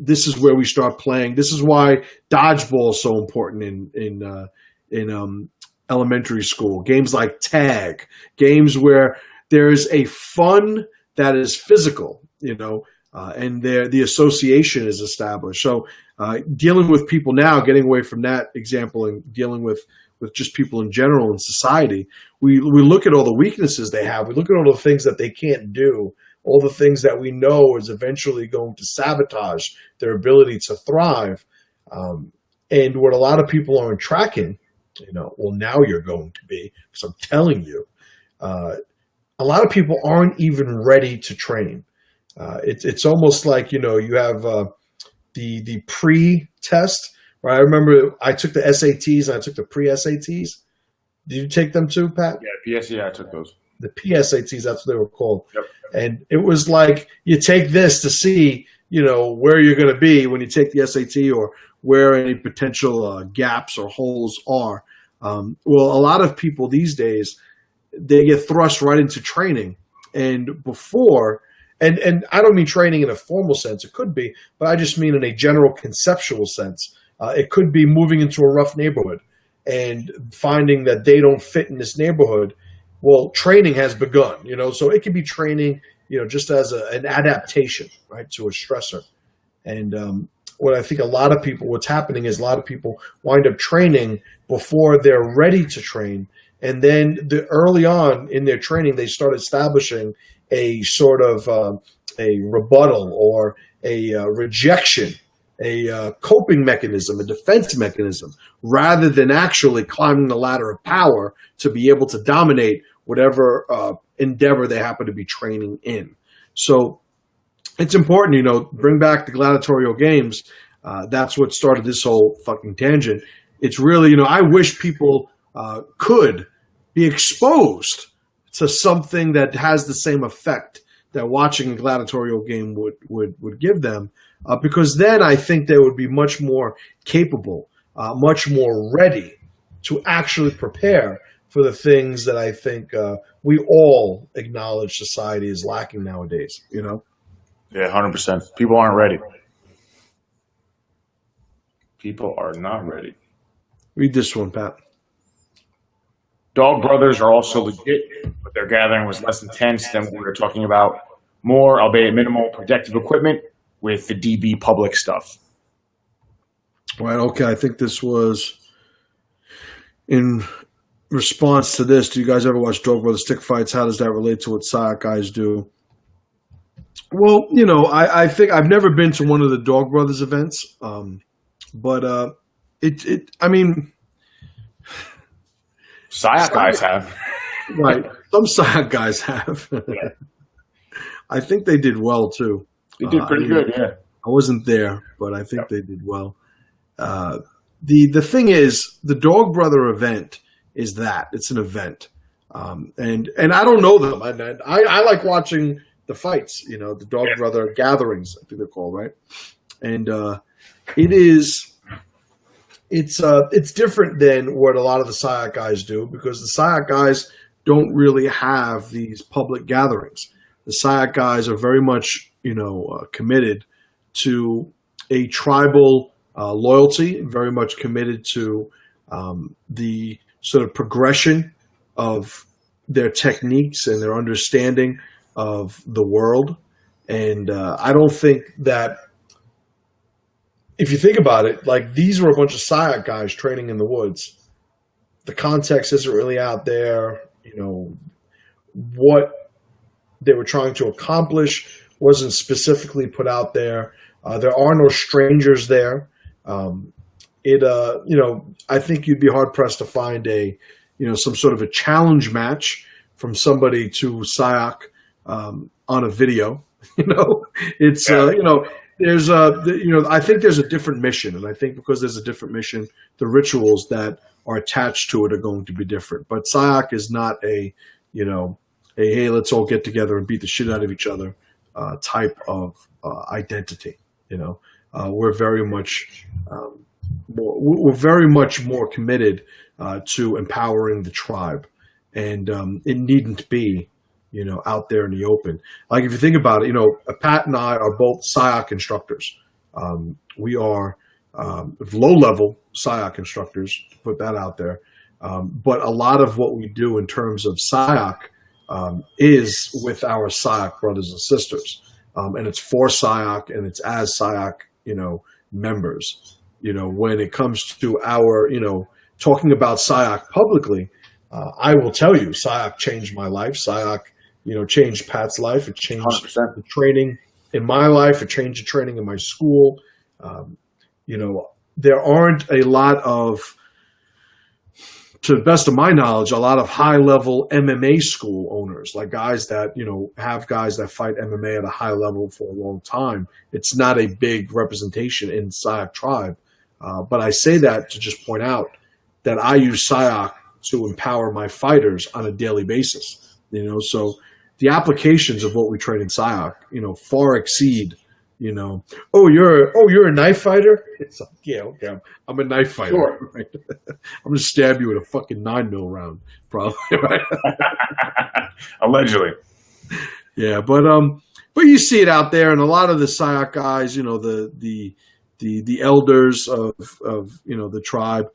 This is where we start playing. This is why dodgeball is so important in elementary school. Games like tag, games where there is a fun that is physical, and the association is established. So dealing with people now, getting away from that example and dealing with just people in general in society, we look at all the weaknesses they have. We look at all the things that they can't do, all the things that we know is eventually going to sabotage their ability to thrive. And what a lot of people aren't tracking, now you're going to be, because I'm telling you, a lot of people aren't even ready to train. It's almost like, you have the pre-test, right? I remember I took the SATs and I took the pre-SATs. Did you take them too, Pat? Yeah, I took those. The PSATs, that's what they were called. Yep. And it was like you take this to see, where you're going to be when you take the SAT or where any potential gaps or holes are. Well, a lot of people these days, they get thrust right into training. And before, and I don't mean training in a formal sense, it could be, but I just mean in a general conceptual sense. It could be moving into a rough neighborhood and finding that they don't fit in this neighborhood. Well, training has begun, so it could be training, just as an adaptation, right, to a stressor. And what I think what's happening is a lot of people wind up training before they're ready to train. And then early on in their training, they start establishing a sort of a rebuttal or a rejection, a coping mechanism, a defense mechanism, rather than actually climbing the ladder of power to be able to dominate whatever endeavor they happen to be training in. So it's important, bring back the gladiatorial games. That's what started this whole fucking tangent. It's really, I wish people could be exposed to something that has the same effect that watching a gladiatorial game would give them, because then I think they would be much more capable, much more ready to actually prepare for the things that I think we all acknowledge society is lacking nowadays, Yeah, 100%. People aren't ready. People are not ready. Read this one, Pat. Dog Brothers are also legit, but their gathering was less intense than what we were talking about. More, albeit minimal, protective equipment with the DB public stuff. Right, okay. I think this was in response to this. Do you guys ever watch Dog Brothers stick fights? How does that relate to what syaoc guys do? Well, I think I've never been to one of the Dog Brothers events, but I mean, syac guys have. Right. Some syac guys have. Yeah. I think they did well too. They did pretty good, yeah. I wasn't there, but I think they did well. The thing is, the Dog Brother event is that it's an event, and I don't know them. I like watching the fights. The Dog Brother gatherings, I think they're called, right? And it's different than what a lot of the syac guys do, because the syac guys don't really have these public gatherings. The syac guys are very much committed to a tribal loyalty, very much committed to the sort of progression of their techniques and their understanding of the world. And I don't think that, if you think about it, like, these were a bunch of syac guys training in the woods. The context isn't really out there. What they were trying to accomplish wasn't specifically put out there. There are no strangers there. I think you'd be hard pressed to find some sort of a challenge match from somebody to syac on a video. I think there's a different mission, and I think because there's a different mission, the rituals that are attached to it are going to be different. But syac is not a hey, let's all get together and beat the shit out of each other type of identity. We're very much more committed to empowering the tribe, and it needn't be out there in the open. Like, if you think about it, Pat and I are both syac instructors. We are low-level syac instructors, to put that out there. But a lot of what we do in terms of syac is with our syac brothers and sisters. And it's for syac, and it's as syac, members. When it comes to our, talking about syac publicly, I will tell you, syac changed my life. Syac, changed Pat's life. It changed 100%. the training in my life. It changed the training in my school. There aren't a lot of, to the best of my knowledge, a lot of high-level MMA school owners, like guys that, have guys that fight MMA at a high level for a long time. It's not a big representation in syac tribe. But I say that to just point out that I use syac to empower my fighters on a daily basis. So the applications of what we train in syac, far exceed, you're a knife fighter? It's like, yeah, okay, I'm a knife fighter. Sure. Right? I'm going to stab you with a fucking 9mm round, probably, right? Allegedly. Yeah, but you see it out there, and a lot of the syac guys, the elders of the tribe,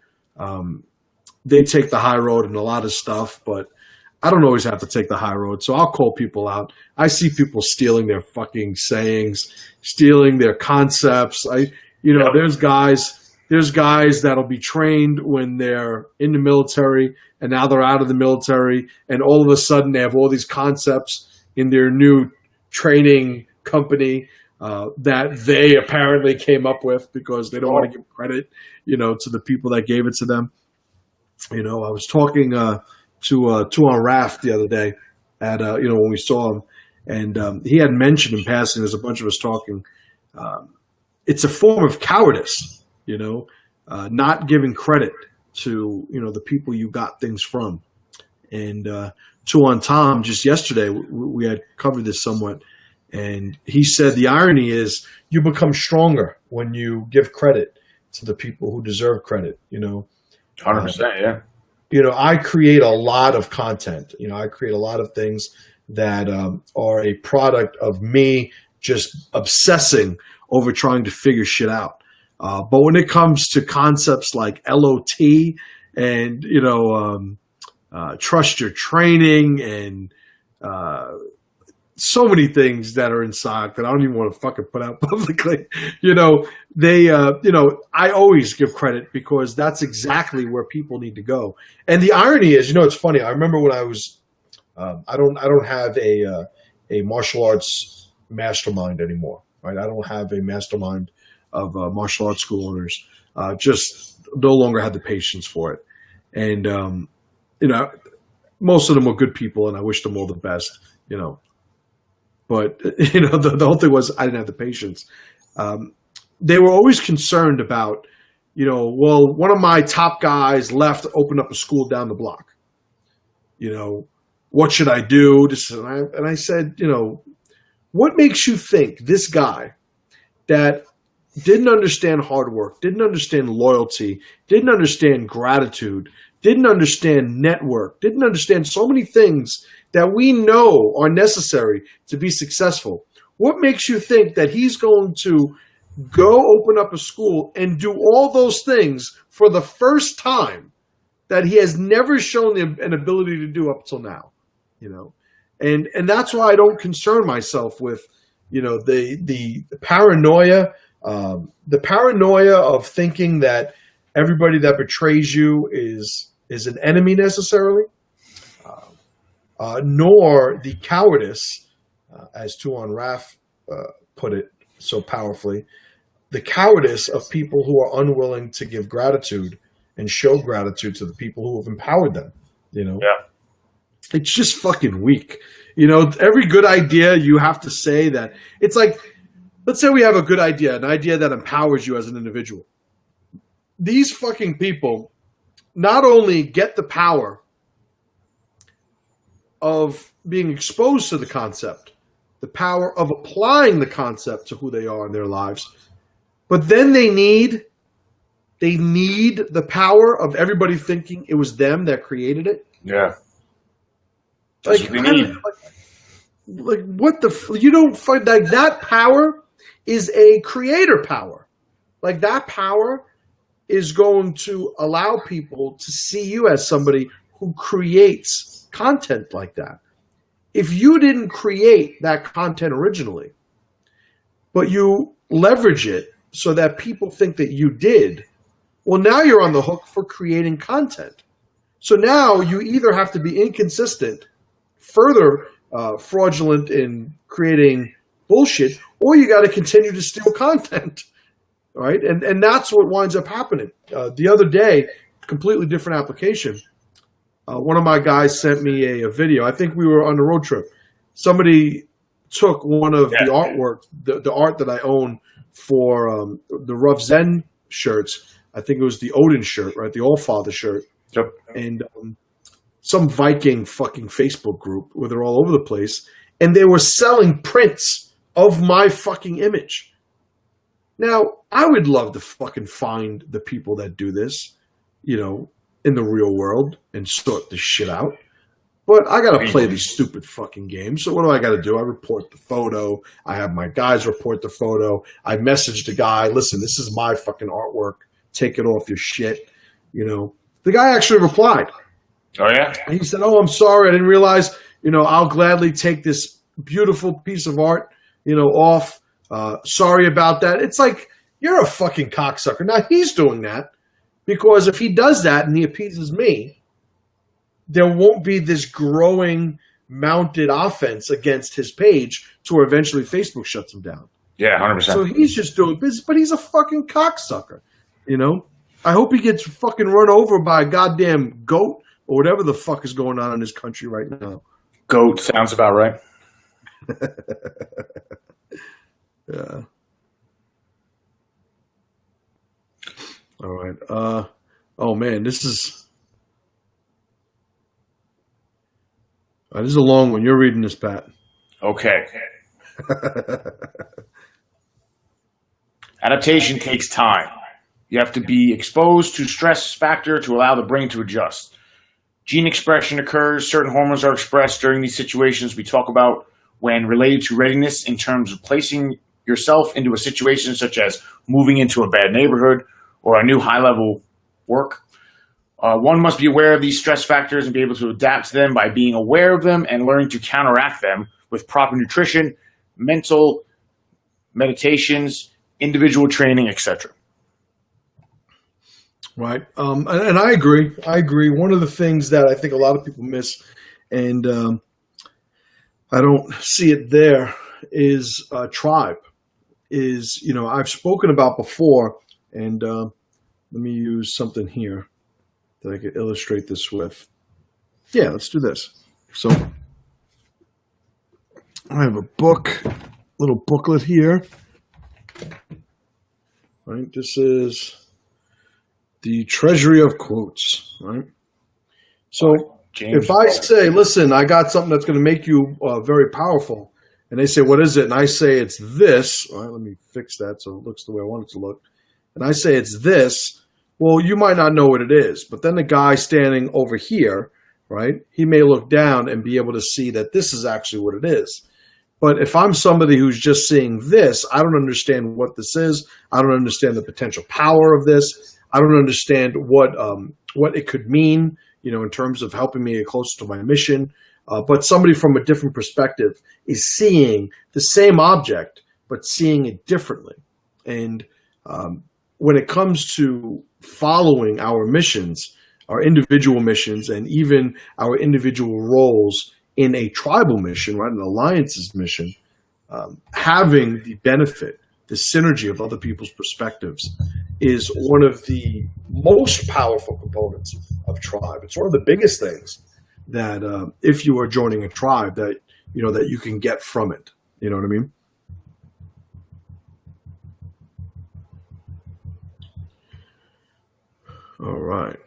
they take the high road in a lot of stuff, but I don't always have to take the high road, so I'll call people out. I see people stealing their fucking sayings, stealing their concepts. There's guys that'll be trained when they're in the military, and now they're out of the military, and all of a sudden they have all these concepts in their new training company that they apparently came up with because they don't want to give credit, to the people that gave it to them. I was talking to on Raft the other day at when we saw him, and he had mentioned in passing, there's a bunch of us talking, it's a form of cowardice, not giving credit to the people you got things from. And to on Tom, just yesterday we had covered this somewhat, and he said the irony is you become stronger when you give credit to the people who deserve credit. 100%, yeah. I create a lot of content. I create a lot of things that are a product of me just obsessing over trying to figure shit out. But when it comes to concepts like LOT and, trust your training and so many things that are in syac that I don't even want to fucking put out publicly, I always give credit because that's exactly where people need to go. And the irony is, it's funny. I remember when I was, I don't have a martial arts mastermind anymore. Right? I don't have a mastermind of martial arts school owners. Just no longer had the patience for it. And most of them were good people, and I wish them all the best. But the whole thing was I didn't have the patience. They were always concerned about, well, one of my top guys left to open up a school down the block. What should I do? And I said, what makes you think this guy that didn't understand hard work, didn't understand loyalty, didn't understand gratitude, didn't understand network, didn't understand so many things that we know are necessary to be successful, what makes you think that he's going to go open up a school and do all those things for the first time that he has never shown an ability to do up till now? And that's why I don't concern myself with the paranoia, the paranoia of thinking that everybody that betrays you is an enemy necessarily, nor the cowardice, as Tuan Raf put it so powerfully, the cowardice of people who are unwilling to give gratitude and show gratitude to the people who have empowered them. Yeah. It's just fucking weak. Every good idea you have to say that it's like, let's say we have a good idea, an idea that empowers you as an individual. These fucking people not only get the power of being exposed to the concept, the power of applying the concept to who they are in their lives, but then they need the power of everybody thinking it was them that created it. Yeah. That's what we need. Like what you don't find like that power is a creator power. Like that power is going to allow people to see you as somebody who creates content like that. If you didn't create that content originally, but you leverage it so that people think that you did, well, now you're on the hook for creating content. So now you either have to be inconsistent, further fraudulent in creating bullshit, or you got to continue to steal content, right? And that's what winds up happening. The other day, completely different application. One of my guys sent me a video. I think we were on a road trip. Somebody took one of the artwork, the art that I own for the Rough Zen shirts. I think it was the Odin shirt, right? The Allfather shirt. Yep. And some Viking fucking Facebook group where they're all over the place. And they were selling prints of my fucking image. Now, I would love to fucking find the people that do this, in the real world and sort this shit out. But I got to play these stupid fucking games. So what do I got to do? I report the photo. I have my guys report the photo. I message the guy, listen, this is my fucking artwork. Take it off your shit. The guy actually replied. Oh, yeah? He said, oh, I'm sorry. I didn't realize, I'll gladly take this beautiful piece of art, off. Sorry about that. It's like, you're a fucking cocksucker. Now, he's doing that because if he does that and he appeases me, there won't be this growing mounted offense against his page to where eventually Facebook shuts him down. Yeah, 100%. So he's just doing business, but he's a fucking cocksucker, I hope he gets fucking run over by a goddamn goat or whatever the fuck is going on in this country right now. Goat sounds about right. Yeah. All right. Oh man, this is a long one. You're reading this, Pat. Okay. Adaptation takes time. You have to be exposed to stress factor to allow the brain to adjust. Gene expression occurs. Certain hormones are expressed during these situations we talk about when related to readiness in terms of placing yourself into a situation such as moving into a bad neighborhood or a new high-level work. One must be aware of these stress factors and be able to adapt to them by being aware of them and learning to counteract them with proper nutrition, mental meditations, individual training, etc. Right. And I agree. One of the things that I think a lot of people miss, and I don't see it there is tribe. Is, I've spoken about before, and let me use something here that I could illustrate this with. Yeah, let's do this. So I have a little booklet here. Right, this is the treasury of quotes. Right. So if I say, "Listen, I got something that's going to make you very powerful," and they say, "What is it?" and I say, "It's this." All right, let me fix that so it looks the way I want it to look. And I say, "It's this." Well, you might not know what it is, but then the guy standing over here, right? He may look down and be able to see that this is actually what it is. But if I'm somebody who's just seeing this, I don't understand what this is. I don't understand the potential power of this. I don't understand what it could mean, in terms of helping me get closer to my mission. But somebody from a different perspective is seeing the same object, but seeing it differently. And when it comes to following our missions, our individual missions, and even our individual roles in a tribal mission, right, an alliance's mission, having the benefit, the synergy of other people's perspectives is one of the most powerful components of tribe. It's one of the biggest things that if you are joining a tribe that you can get from it. You know what I mean? All right.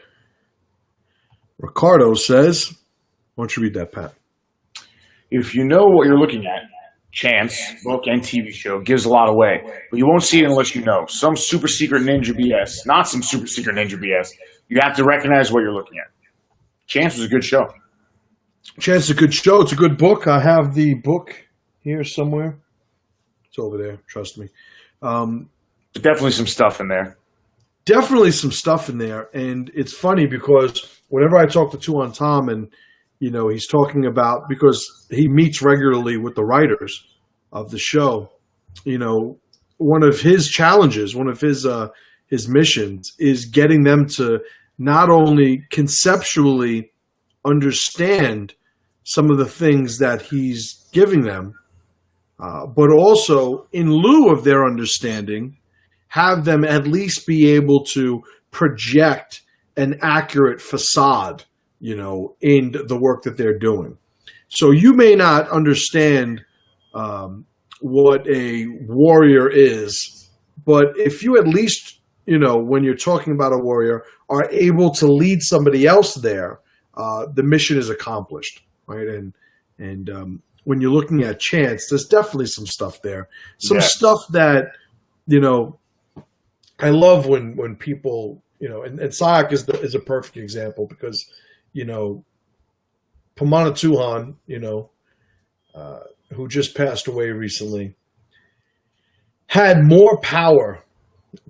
Ricardo says, why don't you read that, Pat? If you know what you're looking at, Chance, book and TV show, gives a lot away, but you won't see it unless you know. Some super secret ninja BS, not some super secret ninja BS. You have to recognize what you're looking at. Chance was a good show. Chance is a good show. It's a good book. I have the book here somewhere. It's over there. Trust me. Definitely some stuff in there. Definitely some stuff in there. And it's funny because whenever I talk to Tuan Tom and he's talking about, because he meets regularly with the writers of the show, one of his challenges, one of his missions is getting them to not only conceptually understand some of the things that he's giving them, but also in lieu of their understanding, have them at least be able to project an accurate facade in the work that they're doing. So you may not understand what a warrior is, but if you at least, when you're talking about a warrior, are able to lead somebody else there, the mission is accomplished, right? And when you're looking at Chance, there's definitely some stuff there. Some stuff that, I love when people, and syaoc is a perfect example because, Pamana Tuhan, who just passed away recently, had more power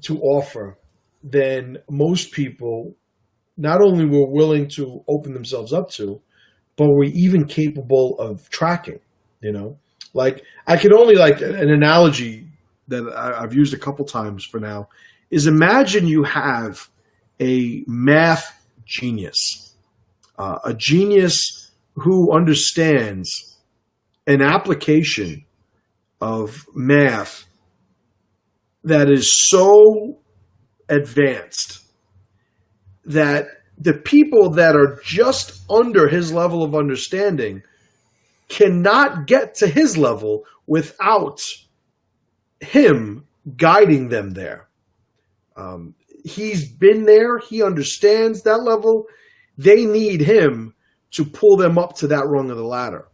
to offer than most people not only were willing to open themselves up to, but were even capable of tracking, Like, I could only, an analogy that I've used a couple times for now is imagine you have a math genius, a genius who understands an application of math that is so advanced that the people that are just under his level of understanding cannot get to his level without him guiding them there. He's been there. He understands that level. They need him to pull them up to that rung of the ladder.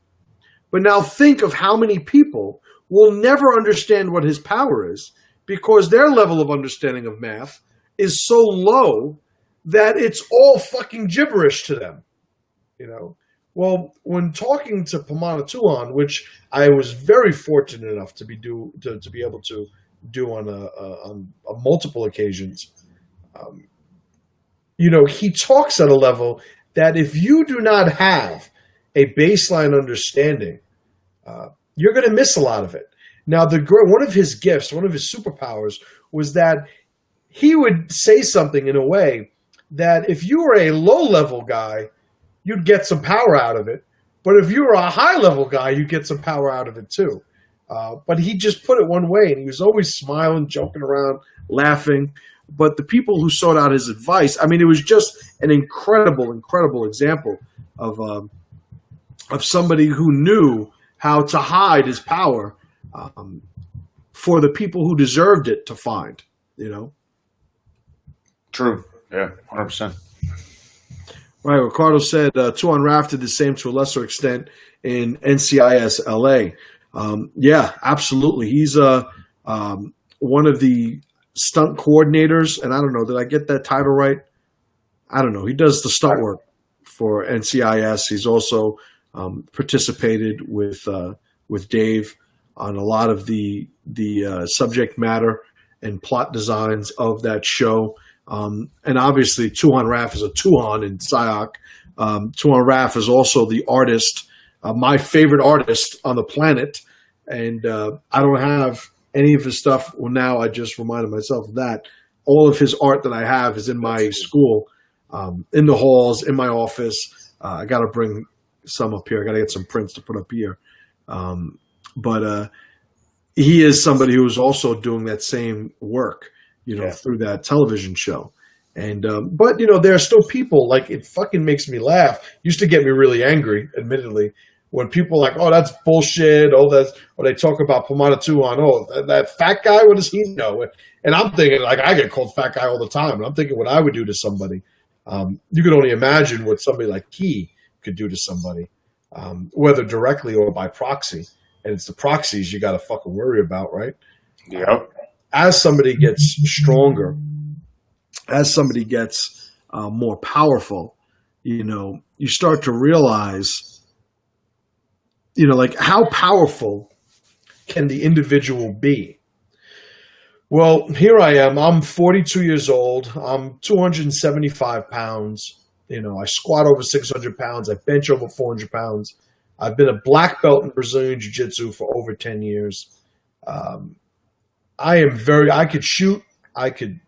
But now think of how many people will never understand what his power is because their level of understanding of math is so low that it's all fucking gibberish to them. Well, when talking to Pamana Tuhan, which I was very fortunate enough to be able to do on multiple occasions, he talks at a level that if you do not have a baseline understanding, you're going to miss a lot of it. Now, one of his gifts, one of his superpowers, was that he would say something in a way that if you were a low-level guy, you'd get some power out of it. But if you were a high-level guy, you'd get some power out of it too. But he just put it one way, and he was always smiling, joking around, laughing. But the people who sought out his advice, I mean, it was just an incredible, incredible example of somebody who knew how to hide his power for the people who deserved it to find, you know? True. Yeah, 100%. Right. Ricardo said 2 on Raft did the same to a lesser extent in NCIS LA. Yeah, absolutely. He's one of the stunt coordinators, and I don't know, did I get that title right? I don't know. He does the stunt work for NCIS. He's also participated with Dave on a lot of the subject matter and plot designs of that show. And obviously, Tuhon Raff is a Tuhon in syaoc. Tuhon Raff is also the artist, my favorite artist on the planet. And I don't have any of his stuff. Well, now I just reminded myself of that. All of his art that I have is in my school, in the halls, in my office. I got to bring some up here. I got to get some prints to put up here. But he is somebody who is also doing that same work, through that television show. And but there are still people, like, it fucking makes me laugh. Used to get me really angry, admittedly, when people are like, oh, that's bullshit. Oh, or they talk about Pomona Tuhon. Oh, that fat guy, what does he know? And I'm thinking, like, I get called fat guy all the time. And I'm thinking what I would do to somebody. You could only imagine what somebody like Key could do to somebody, whether directly or by proxy. And it's the proxies you got to fucking worry about, right? Yep. As somebody gets stronger, as somebody gets more powerful, you start to realize, like, how powerful can the individual be? Well, here I am. I'm 42 years old. I'm 275 pounds. I squat over 600 pounds. I bench over 400 pounds. I've been a black belt in Brazilian Jiu-Jitsu for over 10 years. I could shoot. I could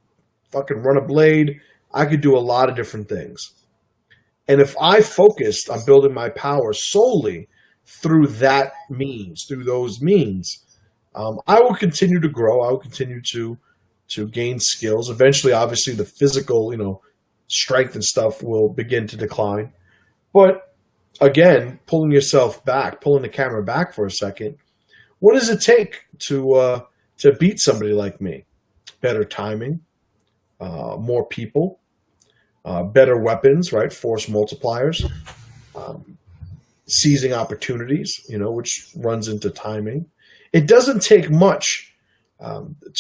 fucking run a blade. I could do a lot of different things. And if I focused on building my power solely through those means, I will continue to grow. I will continue to gain skills. Eventually, obviously, the physical, strength and stuff will begin to decline. But again, pulling the camera back for a second, what does it take to beat somebody like me? Better timing, more people, better weapons, right? Force multipliers, seizing opportunities, which runs into timing. It doesn't take much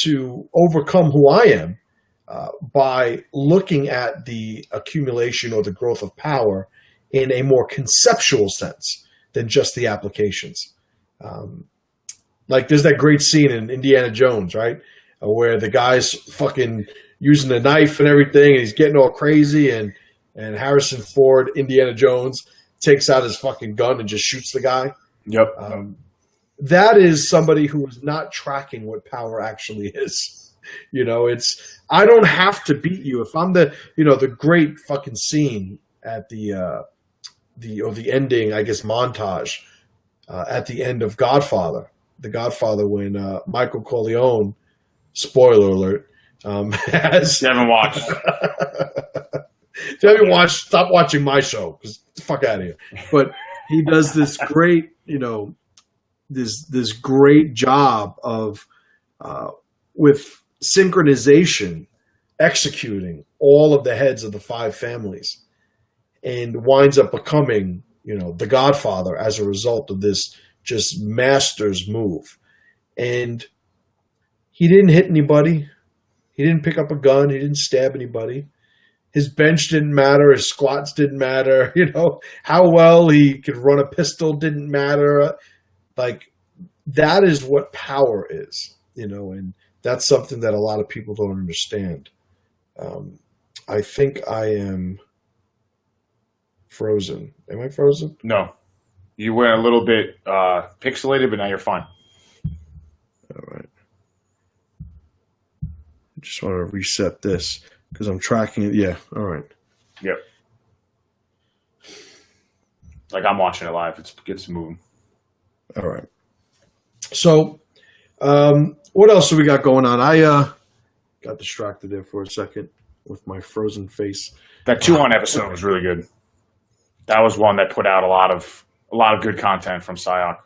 to overcome who I am by looking at the accumulation or the growth of power in a more conceptual sense than just the applications. Like, there's that great scene in Indiana Jones, right? Where the guy's fucking using a knife and everything, and he's getting all crazy, and Harrison Ford, Indiana Jones, takes out his fucking gun and just shoots the guy. Yep. That is somebody who is not tracking what power actually is. I don't have to beat you. If I'm the great fucking scene at the ending, I guess, montage at the end of Godfather, when Michael Corleone, spoiler alert, has... You haven't watched. If you haven't watched, stop watching my show, because fuck out of here. But he does this great, this great job of, with synchronization, executing all of the heads of the 5 families, and winds up becoming, the Godfather as a result of this just master's move. And he didn't hit anybody. He didn't pick up a gun. He didn't stab anybody. His bench didn't matter. His squats didn't matter. How well he could run a pistol didn't matter. Like, that is what power is, and that's something that a lot of people don't understand. I think I am frozen. Am I frozen? No. You went a little bit pixelated, but now you're fine. All right. I just want to reset this because I'm tracking it. Yeah. All right. Yep. Like, I'm watching it live. It gets moving. All right. So, what else do we got going on? I got distracted there for a second with my frozen face. That 2-on episode was really good. That was one that put out a lot of good content from syaoc.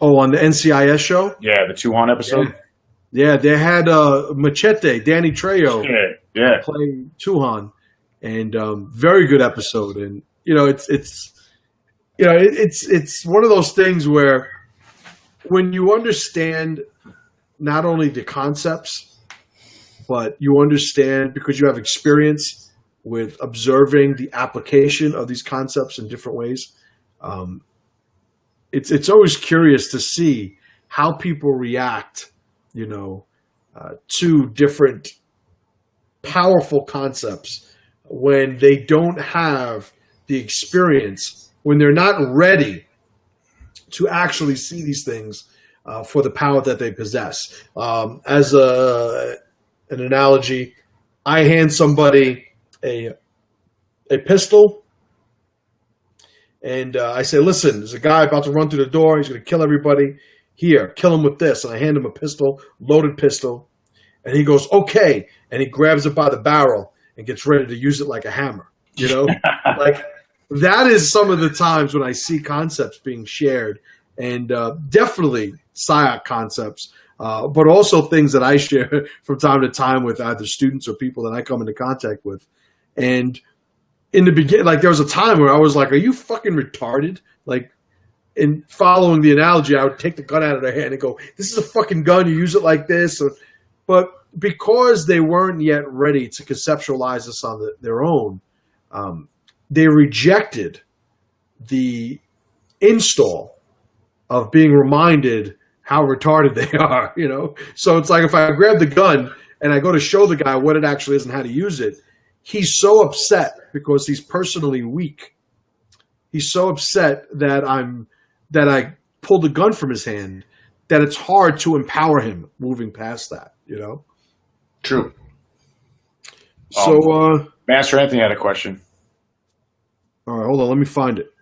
Oh, on the NCIS show? Yeah, the 2-on episode. Yeah, they had Machete, Danny Trejo, yeah, playing Tuhan, and very good episode. And it's one of those things where when you understand not only the concepts, but you understand because you have experience with observing the application of these concepts in different ways. It's always curious to see how people react, to different powerful concepts when they don't have the experience, when they're not ready to actually see these things for the power that they possess. As an analogy, I hand somebody a pistol, and I say, listen, there's a guy about to run through the door. He's going to kill everybody. Here, kill him with this. And I hand him a pistol, loaded pistol. And he goes, okay. And he grabs it by the barrel and gets ready to use it like a hammer. Like that is some of the times when I see concepts being shared, and definitely syaoc concepts, but also things that I share from time to time with either students or people that I come into contact with. And in the beginning, like there was a time where I was like, are you fucking retarded? Like, in following the analogy, I would take the gun out of their hand and go, this is a fucking gun, you use it like this. But because they weren't yet ready to conceptualize this on their own, they rejected the install of being reminded how retarded they are, So it's like if I grab the gun and I go to show the guy what it actually is and how to use it, he's so upset because he's personally weak. He's so upset that I pulled the gun from his hand that it's hard to empower him moving past that, True. So, Master Anthony had a question. All right, hold on. Let me find it.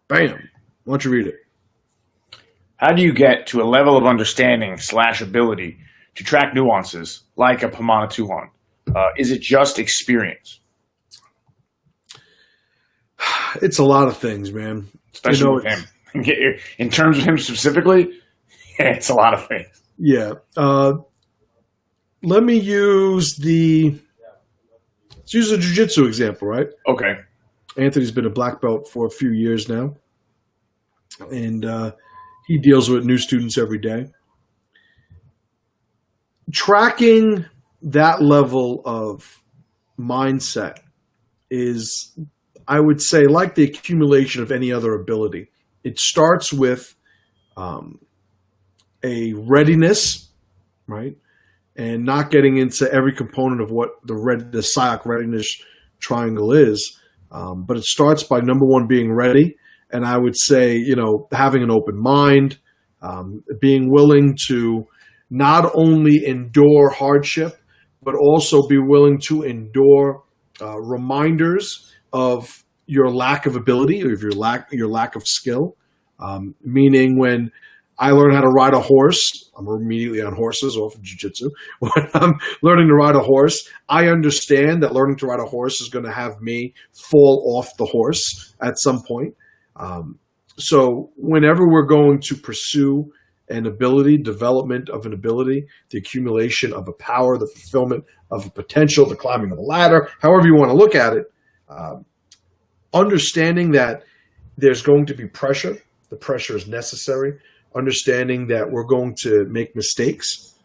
Bam. Why don't you read it? How do you get to a level of understanding / ability to track nuances like a Pamana 2-on? Is it just experience? It's a lot of things, man. Especially with him. In terms of him specifically, it's a lot of things. Yeah. Let me use let's use a jiu-jitsu example, right? Okay. Anthony's been a black belt for a few years now, and he deals with new students every day. Tracking that level of mindset is, I would say, like the accumulation of any other ability. It starts with a readiness, right? And not getting into every component of what the syaoc readiness triangle is. But it starts by, number one, being ready. And I would say, having an open mind, being willing to not only endure hardship, but also be willing to endure reminders of your lack of ability or your lack of skill. Meaning when I learn how to ride a horse, I'm immediately on horses off of jiu-jitsu. When I'm learning to ride a horse, I understand that learning to ride a horse is going to have me fall off the horse at some point. So whenever we're going to pursue an ability, development of an ability, the accumulation of a power, the fulfillment of a potential, the climbing of a ladder, however you want to look at it, understanding that there's going to be pressure. The pressure is necessary. Understanding that we're going to make mistakes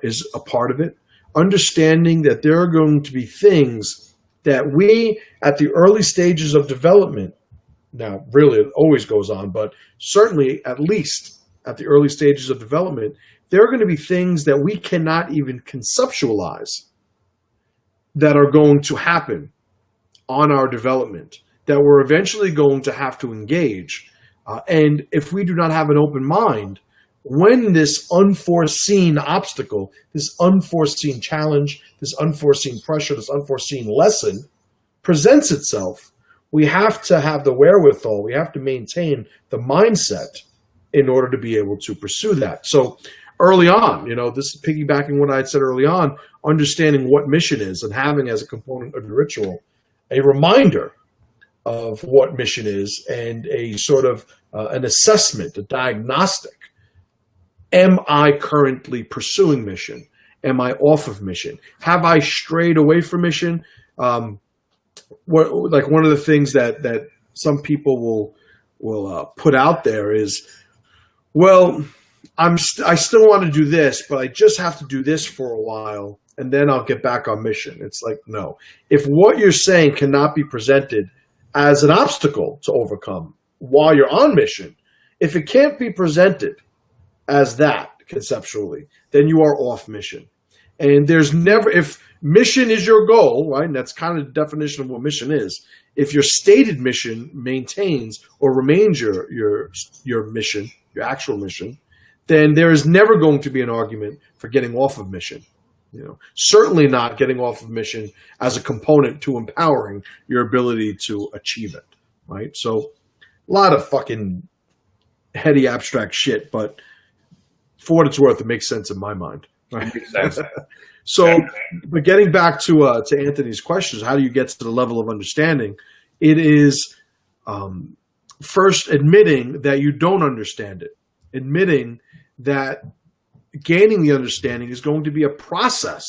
is a part of it. Understanding that there are going to be things that we, at the early stages of development, now really it always goes on, but certainly at least at the early stages of development, there are going to be things that we cannot even conceptualize that are going to happen on our development, that we're eventually going to have to engage. And if we do not have an open mind, when this unforeseen obstacle, this unforeseen challenge, this unforeseen pressure, this unforeseen lesson presents itself, we have to have the wherewithal, we have to maintain the mindset in order to be able to pursue that. So early on, this is piggybacking what I had said early on, understanding what mission is and having as a component of your ritual a reminder of what mission is and a sort of an assessment, a diagnostic. Am I currently pursuing mission? Am I off of mission? Have I strayed away from mission? Like one of the things that some people will put out there is, well, I still want to do this, but I just have to do this for a while, and then I'll get back on mission. It's like, no. If what you're saying cannot be presented as an obstacle to overcome while you're on mission, if it can't be presented as that conceptually, then you are off mission. And there's never, if mission is your goal, right, and that's kind of the definition of what mission is, if your stated mission maintains or remains your mission, your actual mission, then there is never going to be an argument for getting off of mission. Certainly not getting off of mission as a component to empowering your ability to achieve it, right? So a lot of fucking heady abstract shit, but for what it's worth, it makes sense in my mind. Right? Makes sense. So, but getting back to Anthony's questions, how do you get to the level of understanding? It is first admitting that you don't understand it, admitting that gaining the understanding is going to be a process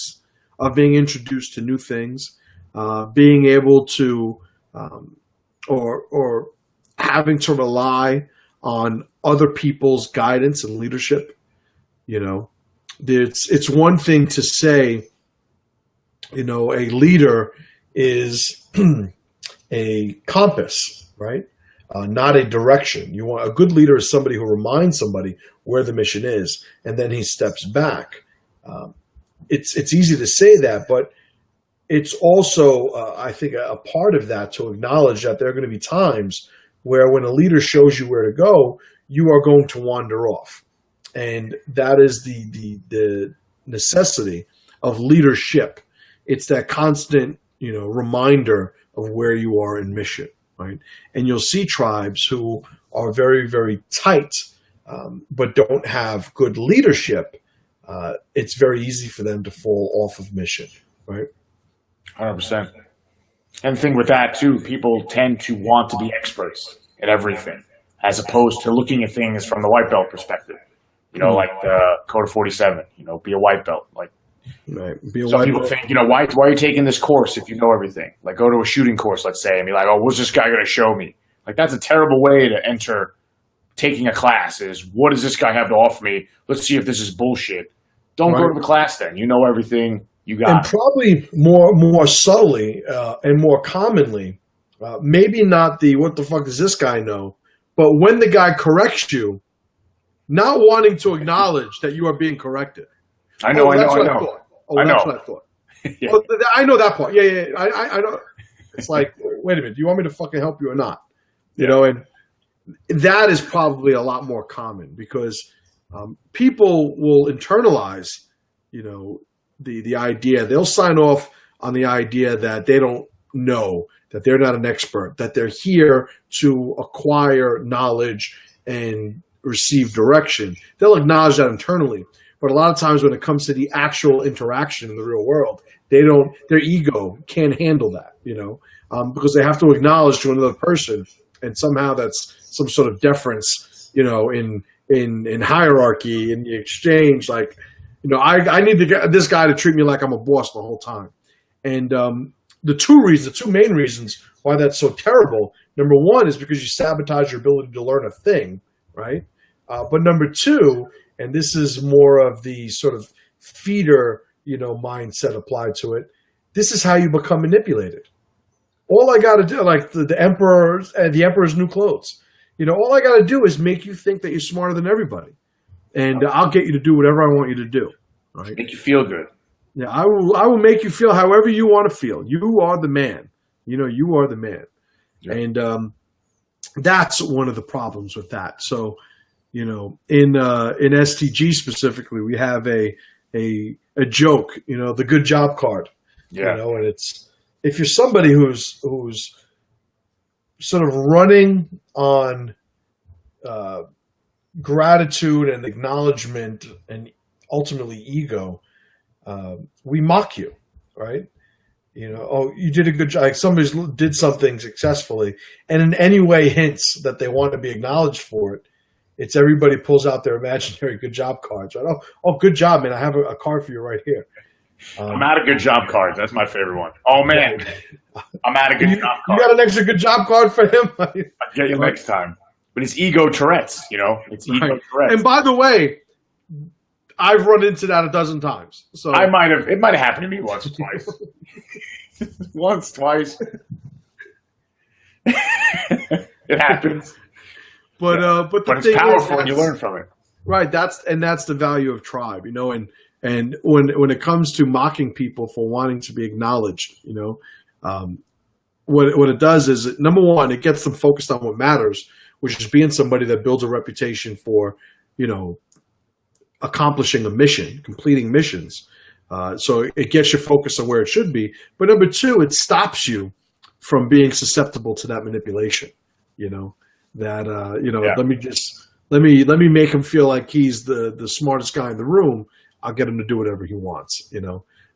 of being introduced to new things, being able to, or having to rely on other people's guidance and leadership. It's one thing to say, a leader is a compass, right? Not a direction. A good leader is somebody who reminds somebody where the mission is, and then he steps back. It's easy to say that, but it's also, I think, a part of that to acknowledge that there are going to be times where when a leader shows you where to go, you are going to wander off. And that is the necessity of leadership. It's that constant, reminder of where you are in mission, right? And you'll see tribes who are very, very tight, but don't have good leadership. It's very easy for them to fall off of mission, right? 100%. And the thing with that, too, people tend to want to be experts at everything, as opposed to looking at things from the white belt perspective. Like the Code of 47, be a white belt. Like, right. Some people think, why are you taking this course if you know everything? Like, go to a shooting course, let's say, and be like, oh, what's this guy going to show me? Like, that's a terrible way to enter taking a class is, what does this guy have to offer me? Let's see if this is bullshit. Don't go to the class then. You know everything. You got and probably more subtly and more commonly, maybe not the what the fuck does this guy know, but when the guy corrects you, not wanting to acknowledge that you are being corrected. I know. That's what I thought. Yeah. Oh, I know that part. Yeah. I know. It's like, wait a minute. Do you want me to fucking help you or not? And that is probably a lot more common because people will internalize, the idea. They'll sign off on the idea that they don't know, that they're not an expert, that they're here to acquire knowledge and receive direction. They'll acknowledge that internally. But a lot of times when it comes to the actual interaction in the real world, their ego can't handle that, because they have to acknowledge to another person. And somehow that's some sort of deference, in hierarchy, in the exchange. Like, I need to get this guy to treat me like I'm a boss the whole time. And the two main reasons why that's so terrible, number one is because you sabotage your ability to learn a thing, right? But number two, and this is more of the sort of feeder, mindset applied to it, this is how you become manipulated. All I got to do, like the emperor's new clothes, all I got to do is make you think that you're smarter than everybody, and I'll get you to do whatever I want you to do. Right? Make you feel good. Yeah, I will make you feel however you want to feel. You are the man. You are the man, yeah. And that's one of the problems with that. So, in STG specifically, we have a joke. The good job card. Yeah. And it's, if you're somebody who's sort of running on gratitude and acknowledgement and ultimately ego, we mock you, right? Oh, you did a good job. Like somebody did something successfully, and in any way hints that they want to be acknowledged for it. It's everybody pulls out their imaginary good job cards. Right? Oh, good job, man! I have a card for you right here. I'm out of good job cards. That's my favorite one. Oh man, I'm out of good job cards. You got an extra good job card for him? I'll get you next time. But it's ego Tourette's, It's ego Tourette's. And by the way, I've run into that a dozen times. So it might have happened to me once or twice. Once, twice. It happens. But it's powerful and you learn from it. Right. That's the value of tribe, and when it comes to mocking people for wanting to be acknowledged, what it does is, number one, it gets them focused on what matters, which is being somebody that builds a reputation for, accomplishing a mission, completing missions. So it gets you focused on where it should be. But number two, it stops you from being susceptible to that manipulation. Let me make him feel like he's the smartest guy in the room. I'll get him to do whatever he wants.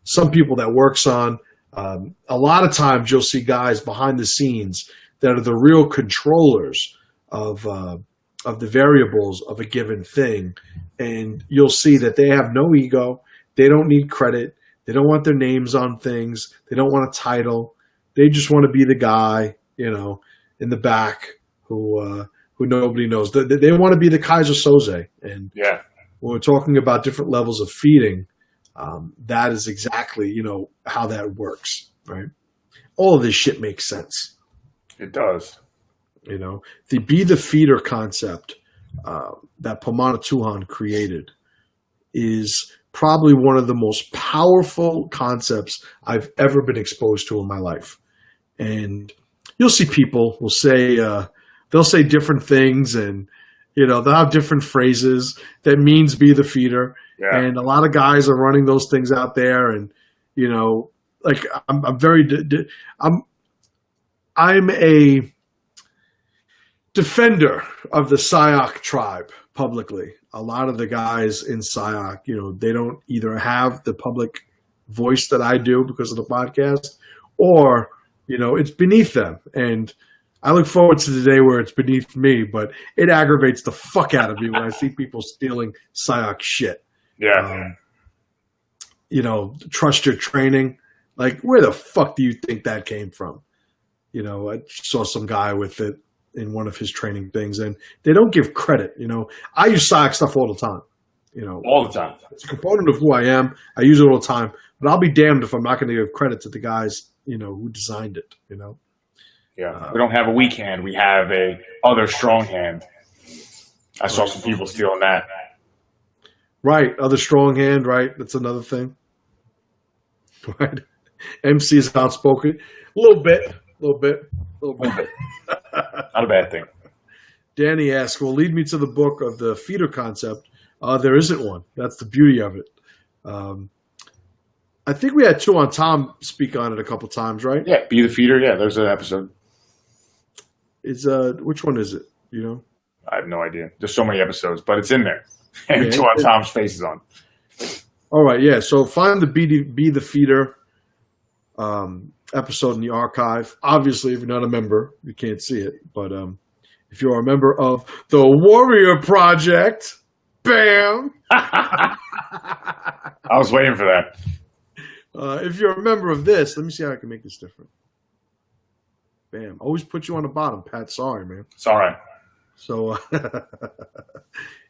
Some people that works on, a lot of times you'll see guys behind the scenes that are the real controllers of the variables of a given thing. And you'll see that they have no ego. They don't need credit. They don't want their names on things. They don't want a title. They just want to be the guy, in the back who nobody knows. They want to be the Kaiser Soze. And when we're talking about different levels of feeding, that is exactly, how that works, right? All of this shit makes sense. It does. The be the feeder concept that Pomana Tuhan created is probably one of the most powerful concepts I've ever been exposed to in my life. And you'll see people will say, they'll say different things, and, they'll have different phrases that means be the feeder. Yeah. And a lot of guys are running those things out there. And, I'm a defender of the syaoc tribe publicly. A lot of the guys in syaoc, they don't either have the public voice that I do because of the podcast, or, it's beneath them. And I look forward to the day where it's beneath me, but it aggravates the fuck out of me when I see people stealing syaoc shit. Yeah. Trust your training. Like, where the fuck do you think that came from? I saw some guy with it in one of his training things, and they don't give credit. I use syaoc stuff all the time. All the time. It's a component of who I am. I use it all the time, but I'll be damned if I'm not going to give credit to the guys, who designed it. Yeah, we don't have a weak hand. We have a other strong hand. I saw some people stealing that. Right, other strong hand. Right, that's another thing. Right, MC is outspoken. A little bit. Not a bad thing. Danny asks, well, lead me to the book of the feeder concept. There isn't one. That's the beauty of it. I think we had two on Tom speak on it a couple times, right? Yeah, Be the Feeder. Yeah, there's an episode. Which one is it? I have no idea. There's so many episodes, but it's in there. And two on Tom's face is on. All right, yeah. So find the Be the Feeder episode in the archive. Obviously, if you're not a member, you can't see it. But if you're a member of the Warrior Project, bam! I was waiting for that. If you're a member of this, let me see how I can make this different. Bam. Always put you on the bottom, Pat. Sorry, man. It's all right. So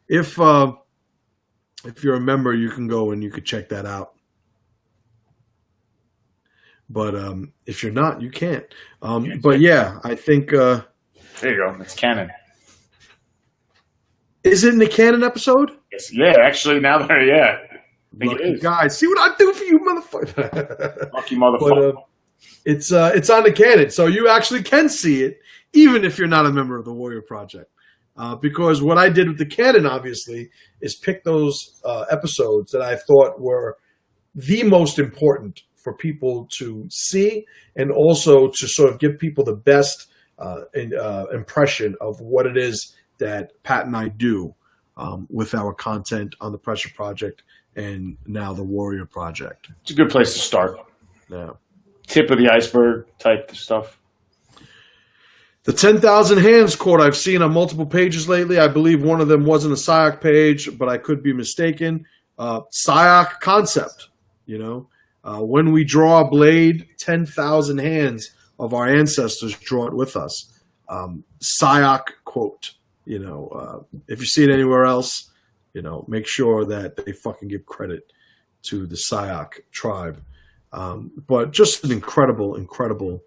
if you're a member, you can go and you can check that out. But if you're not, you can't. But yeah, I think there you go. It's canon. Is it in the canon episode? Yes. Yeah, actually, now that I think it is. Guys, see what I do for you, motherfucker. Lucky motherfucker. But, it's on the canon, so you actually can see it, even if you're not a member of the Warrior Project. Because what I did with the canon, obviously, is pick those episodes that I thought were the most important for people to see, and also to sort of give people the best impression of what it is that Pat and I do with our content on the Pressure Project and now the Warrior Project. It's a good place to start. Yeah. Tip of the iceberg type stuff. The 10,000 hands quote I've seen on multiple pages lately. I believe one of them wasn't a syaoc page, but I could be mistaken. Syaoc concept, when we draw a blade, 10,000 hands of our ancestors draw it with us. Syaoc quote, if you see it anywhere else, make sure that they fucking give credit to the syaoc tribe. But just an incredible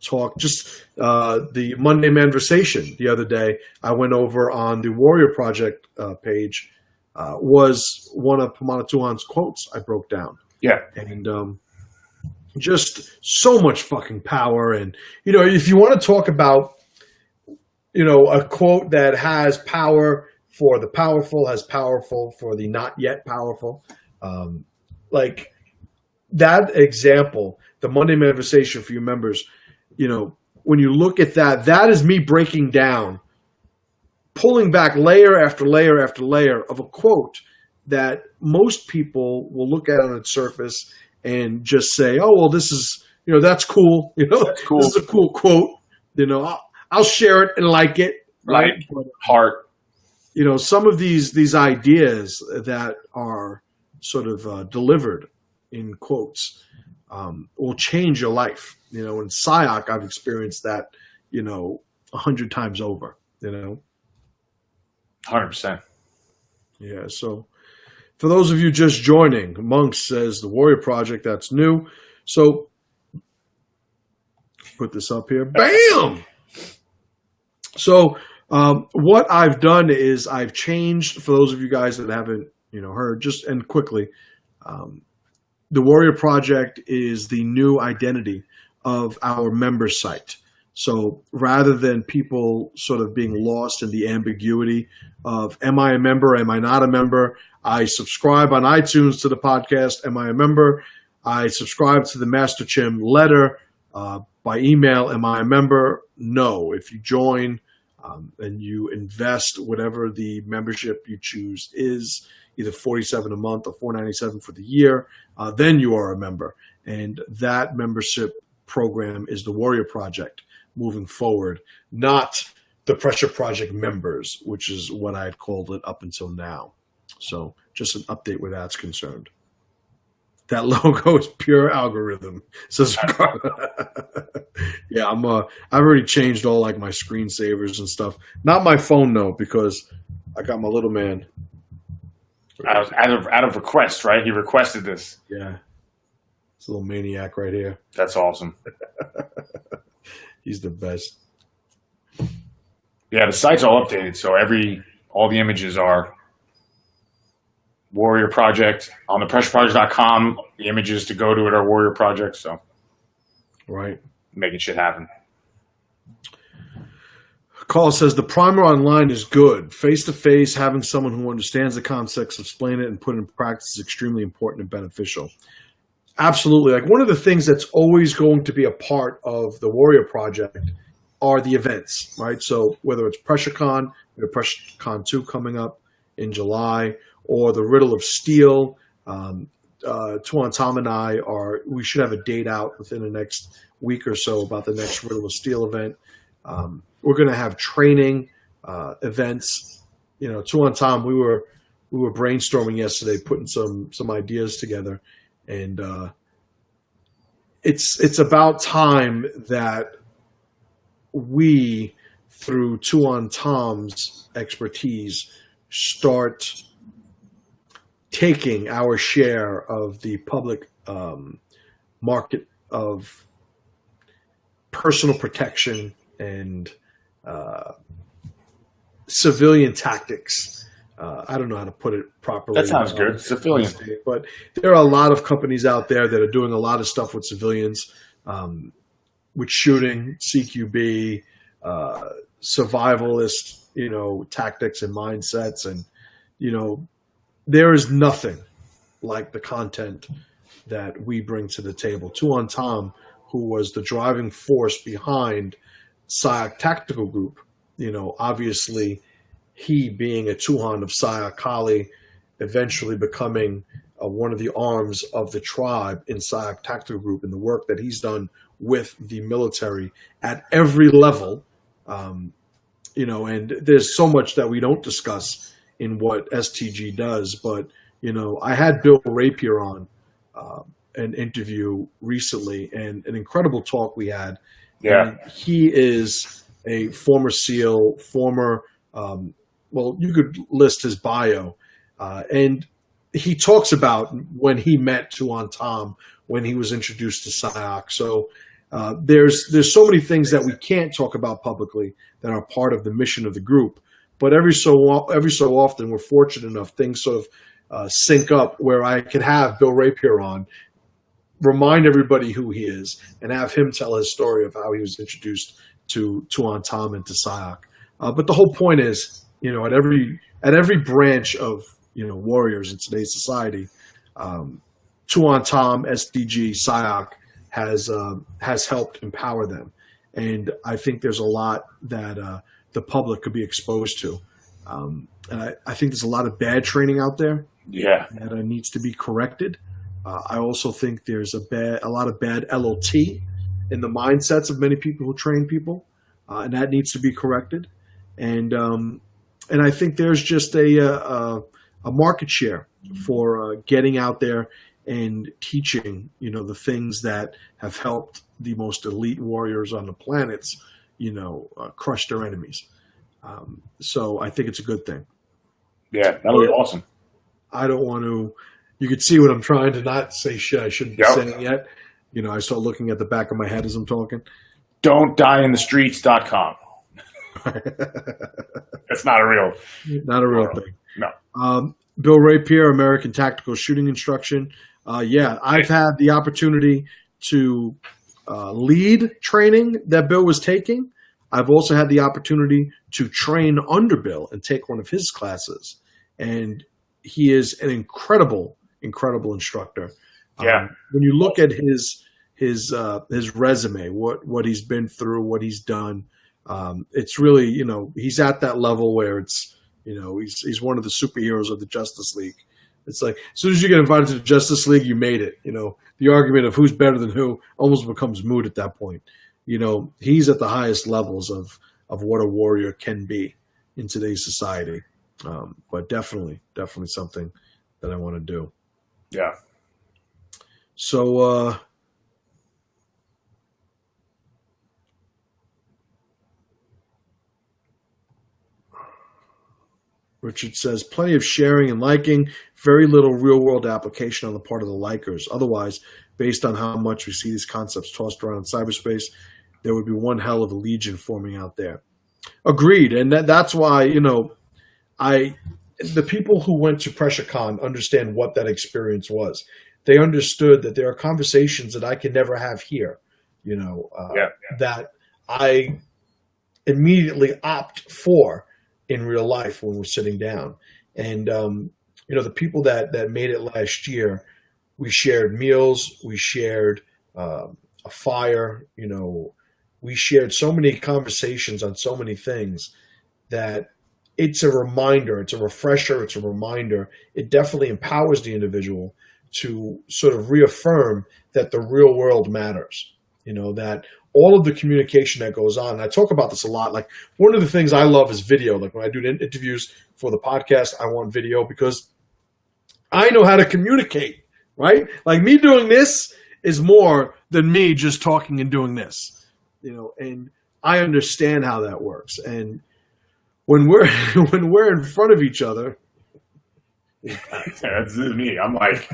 talk. Just the Monday Manversation the other day, I went over on the Warrior Project page, was one of Pamana Tuhan's quotes I broke down. Yeah. And just so much fucking power. And, if you want to talk about, a quote that has power for the powerful, has powerful for the not yet powerful, like that example, the Monday Manversation for you members, when you look at that, that is me breaking down, pulling back layer after layer after layer of a quote that most people will look at on its surface and just say, oh, well, this is, that's cool. That's cool. This is a cool quote. I'll share it and like it. Right. Heart. Some of these ideas that are sort of delivered in quotes will change your life. In syaoc, I've experienced that, 100 times over, 100%. Yeah. So for those of you just joining, Monk says the Warrior Project, that's new. So put this up here. Bam! So what I've done is I've changed, for those of you guys that haven't, heard, just and quickly, the Warrior Project is the new identity of our member site. So rather than people sort of being lost in the ambiguity of, am I a member, am I not a member? I subscribe on iTunes to the podcast, am I a member? I subscribe to the Master Chim letter by email, am I a member? No. If you join and you invest whatever the membership you choose is, either $47 a month or $4.97 for the year, then you are a member. And that membership program is the Warrior Project moving forward, not the Pressure Project members, which is what I had called it up until now. So just an update where that's concerned. That logo is pure algorithm. Says, yeah, I've already changed all like my screensavers and stuff. Not my phone though, because I got my little man. Out of request, right? He requested this. Yeah. It's a little maniac right here. That's awesome. He's the best. Yeah, the site's all updated, so all the images are Warrior Project. On the pressureproject.com, the images to go to it are Warrior Project, so right. Making shit happen. Carl says the primer online is good. Face-to-face, having someone who understands the concepts, explain it, and put it in practice is extremely important and beneficial. Absolutely. Like one of the things that's always going to be a part of the Warrior Project are the events, right? So whether it's PressureCon, we have PressureCon 2 coming up in July, or the Riddle of Steel, Tuan Tom and we should have a date out within the next week or so about the next Riddle of Steel event. We're going to have training events. Tuan Tom, we were brainstorming yesterday, putting some ideas together, and it's about time that we, through Tuan Tom's expertise, start taking our share of the public market of personal protection and civilian tactics. I don't know how to put it properly. That sounds good. Civilian. But there are a lot of companies out there that are doing a lot of stuff with civilians, with shooting, CQB, survivalist, tactics and mindsets. And, there is nothing like the content that we bring to the table. Tuan Tom, who was the driving force behind syaoc Tactical Group, obviously he being a Tuhan of syaoc Kali, eventually becoming one of the arms of the tribe in syaoc Tactical Group, and the work that he's done with the military at every level. And there's so much that we don't discuss in what STG does, but I had Bill Rapier on an interview recently, and an incredible talk we had. Yeah, and he is a former SEAL, former. You could list his bio, and he talks about when he met Tuan Tom, when he was introduced to syaoc. So there's so many things that we can't talk about publicly that are part of the mission of the group. But every so often, we're fortunate enough, things sort of sync up where I can have Bill Rapier on, remind everybody who he is, and have him tell his story of how he was introduced to Tuan Tom and to syaoc. But the whole point is, at every branch of warriors in today's society, Tuan Tom, SDG, syaoc has helped empower them, and I think there's a lot that the public could be exposed to, and I think there's a lot of bad training out there. Yeah, that needs to be corrected. I also think there's a lot of bad LOT in the mindsets of many people who train people, and that needs to be corrected. And I think there's just a market share for getting out there and teaching, the things that have helped the most elite warriors on the planets, crush their enemies. So I think it's a good thing. Yeah, that'll be awesome. I don't want to. You could see what I'm trying to not say shit I shouldn't be saying yet. I start looking at the back of my head as I'm talking. Don'tDieInTheStreets.com. It's not a real thing. No. Bill Rapier, American Tactical Shooting Instruction. I've had the opportunity to lead training that Bill was taking. I've also had the opportunity to train under Bill and take one of his classes. And he is an incredible instructor. Yeah. When you look at his resume, what he's been through, what he's done, it's really, he's at that level where it's, he's one of the superheroes of the Justice League. It's like, as soon as you get invited to the Justice League, you made it. The argument of who's better than who almost becomes moot at that point. He's at the highest levels of what a warrior can be in today's society. But definitely something that I want to do. Yeah. So, Richard says, plenty of sharing and liking, very little real-world application on the part of the likers. Otherwise, based on how much we see these concepts tossed around in cyberspace, there would be one hell of a legion forming out there. Agreed. And that's why, the people who went to PressureCon understand what that experience was. They understood that there are conversations that I can never have here, that I immediately opt for in real life when we're sitting down. And, the people that made it last year, we shared meals, we shared a fire, we shared so many conversations on so many things that it's a reminder, it's a refresher, it's a reminder. It definitely empowers the individual to sort of reaffirm that the real world matters, that all of the communication that goes on. And I talk about this a lot. Like, one of the things I love is video. Like, when I do interviews for the podcast, I want video because I know how to communicate, right? Like, me doing this is more than me just talking and doing this, and I understand how that works. And when we're in front of each other, that's me. I'm like,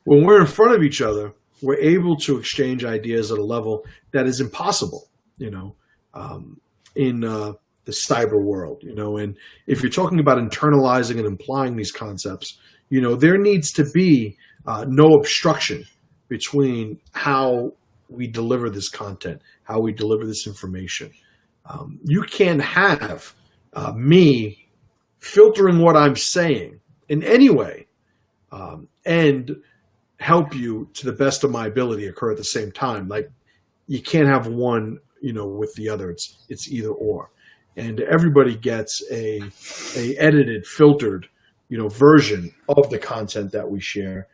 when we're in front of each other, we're able to exchange ideas at a level that is impossible, in the cyber world, and if you're talking about internalizing and implying these concepts, there needs to be no obstruction between how we deliver this content, how we deliver this information. You can't have me filtering what I'm saying in any way and help you to the best of my ability occur at the same time. Like, you can't have one, with the other. It's either or. and everybody gets a edited, filtered, version of the content that we share,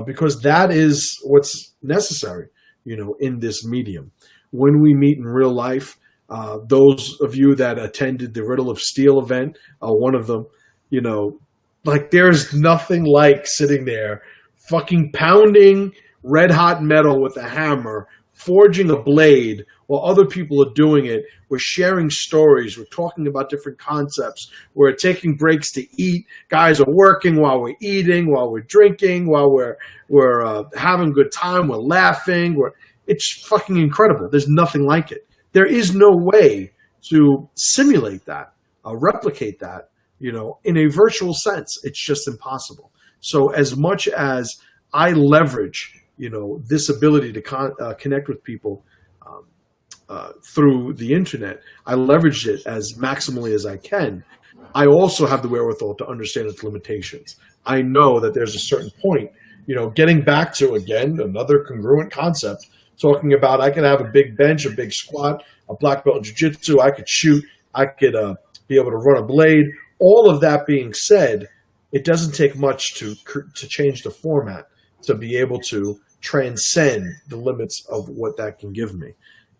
because that is what's necessary, in this medium. When we meet in real life, those of you that attended the Riddle of Steel event, one of them, there's nothing like sitting there fucking pounding red hot metal with a hammer, forging a blade while other people are doing it. We're sharing stories. We're talking about different concepts. We're taking breaks to eat. Guys are working while we're eating, while we're drinking, while we're having a good time. We're laughing. It's fucking incredible. There's nothing like it. There is no way to simulate that, replicate that, in a virtual sense. It's just impossible. So as much as I leverage, this ability to connect with people through the internet, I leverage it as maximally as I can. I also have the wherewithal to understand its limitations. I know that there's a certain point, getting back to, again, another congruent concept, talking about I could have a big bench, a big squat, a black belt in jiu-jitsu, I could shoot, I could be able to run a blade. All of that being said, it doesn't take much to change the format to be able to transcend the limits of what that can give me.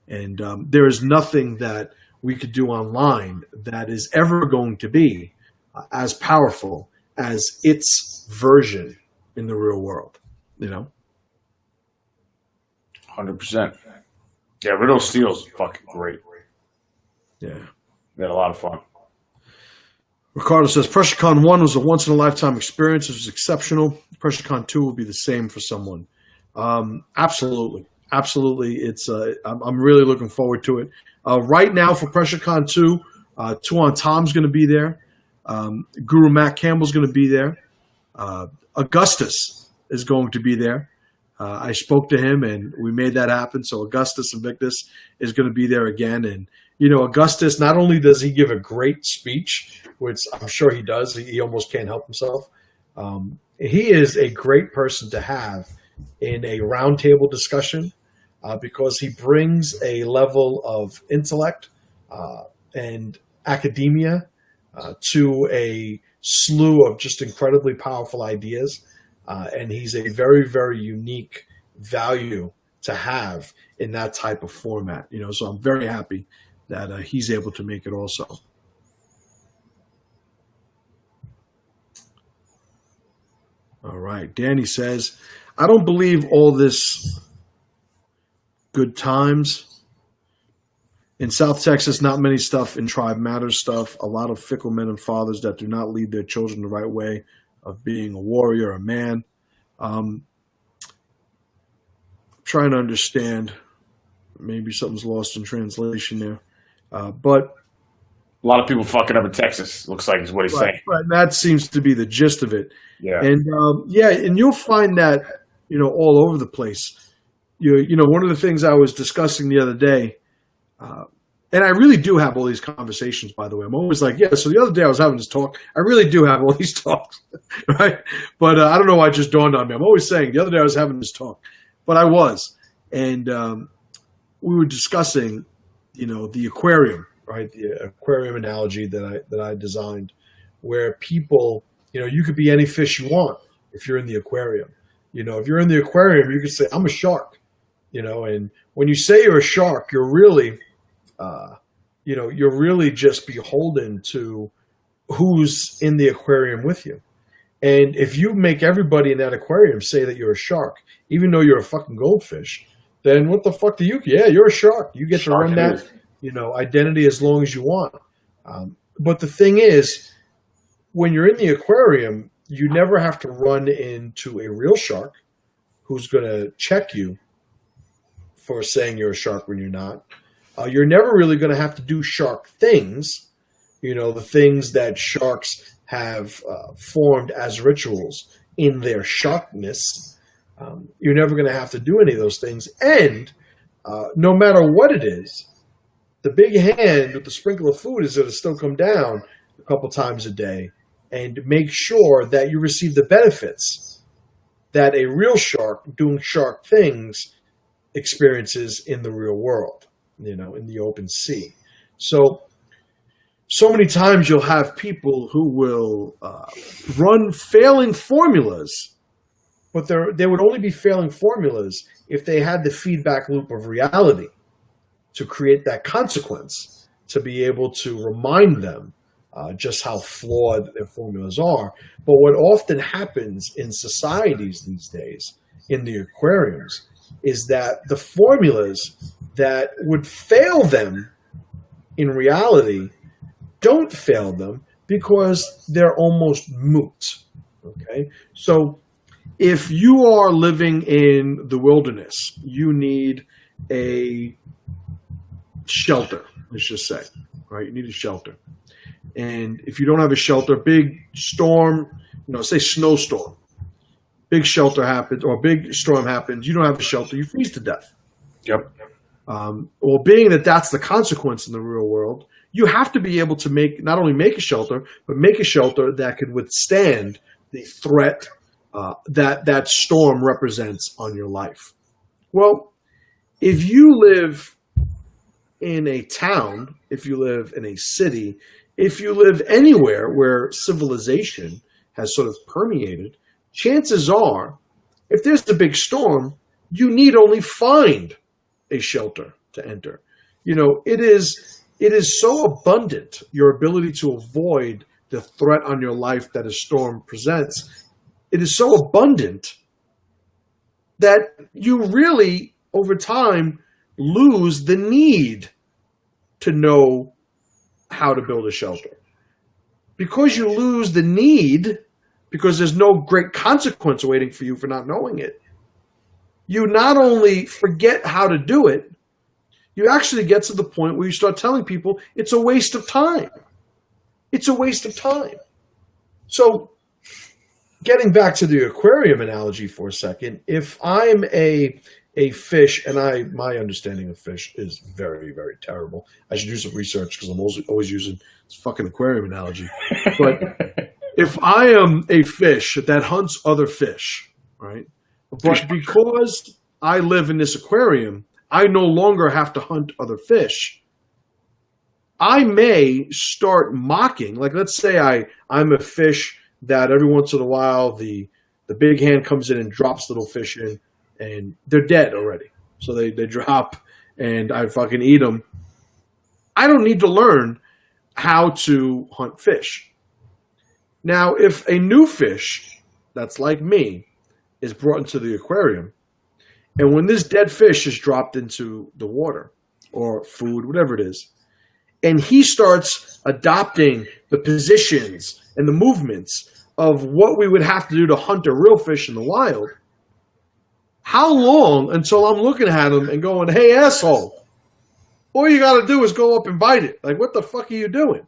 And there is nothing that we could do online that is ever going to be as powerful as its version in the real world, 100%. Yeah, Riddle of Steel's fucking great. Yeah. We had a lot of fun. Ricardo says, PressureCon 1 was a once-in-a-lifetime experience. It was exceptional. PressureCon 2 will be the same for someone. Absolutely. Absolutely. I'm really looking forward to it. Right now for PressureCon 2, Tuan Tom's going to be there. Guru Matt Campbell's going to be there. Augustus is going to be there. I spoke to him, and we made that happen. So Augustus Invictus is going to be there again. And, Augustus, not only does he give a great speech, which I'm sure he does, he almost can't help himself. He is a great person to have in a roundtable discussion because he brings a level of intellect and academia to a slew of just incredibly powerful ideas. And he's a very, very unique value to have in that type of format. So I'm very happy that he's able to make it also. All right. Danny says, I don't believe all this good times. In South Texas, not many stuff in Tribe Matters stuff. A lot of fickle men and fathers that do not lead their children the right way of being a warrior, a man. Trying to understand. Maybe something's lost in translation there. But a lot of people fucking up in Texas, looks like is what he's saying. Right. That seems to be the gist of it. Yeah. And and you'll find that, all over the place. One of the things I was discussing the other day, and I really do have all these conversations, by the way. I'm always like, so the other day I was having this talk. I really do have all these talks, right? But I don't know why it just dawned on me. I'm always saying the other day I was having this talk, but I was. And we were discussing, the aquarium, right? The aquarium analogy that I designed, where people, you could be any fish you want if you're in the aquarium. If you're in the aquarium, you could say, I'm a shark, and when you say you're a shark, you're really, you're really just beholden to who's in the aquarium with you. And if you make everybody in that aquarium say that you're a shark, even though you're a fucking goldfish, then what the fuck do you? Yeah, you're a shark. You get to run that, identity as long as you want. But the thing is, when you're in the aquarium, you never have to run into a real shark who's going to check you for saying you're a shark when you're not. You're never really going to have to do shark things, the things that sharks have formed as rituals in their sharkness. You're never going to have to do any of those things. And no matter what it is, the big hand with the sprinkle of food is going to still come down a couple times a day and make sure that you receive the benefits that a real shark doing shark things experiences in the real world, in the open sea. So so many times you'll have people who will run failing formulas, but they would only be failing formulas if they had the feedback loop of reality to create that consequence, to be able to remind them just how flawed their formulas are. But what often happens in societies these days, in the aquariums, is that the formulas that would fail them in reality don't fail them because they're almost moot. Okay? So if you are living in the wilderness, you need a shelter, let's just say, right? You need a shelter. And if you don't have a shelter, big storm, say snowstorm, big shelter happens or big storm happens, you don't have a shelter, you freeze to death. Yep. Well, being that that's the consequence in the real world, you have to be able to not only make a shelter, but make a shelter that could withstand the threat that storm represents on your life. Well, if you live in a town, if you live in a city, if you live anywhere where civilization has sort of permeated, chances are, if there's a big storm, you need only find a shelter to enter. It is so abundant, your ability to avoid the threat on your life that a storm presents. It is so abundant that you really, over time, lose the need to know how to build a shelter. Because you lose the need, because there's no great consequence waiting for you for not knowing it, you not only forget how to do it, you actually get to the point where you start telling people it's a waste of time. It's a waste of time. So getting back to the aquarium analogy for a second, if I'm a fish, and my understanding of fish is very, very terrible. I should do some research because I'm always using this fucking aquarium analogy. But if I am a fish that hunts other fish, right? But because I live in this aquarium, I no longer have to hunt other fish. I may start mocking, like let's say I'm a fish that every once in a while the big hand comes in and drops little fish in, and they're dead already. So they drop, and I fucking eat them. I don't need to learn how to hunt fish. Now, if a new fish that's like me is brought into the aquarium, and when this dead fish is dropped into the water or food, whatever it is, and he starts adopting the positions and the movements of what we would have to do to hunt a real fish in the wild, how long until I'm looking at him and going, hey, asshole, all you got to do is go up and bite it. Like, what the fuck are you doing?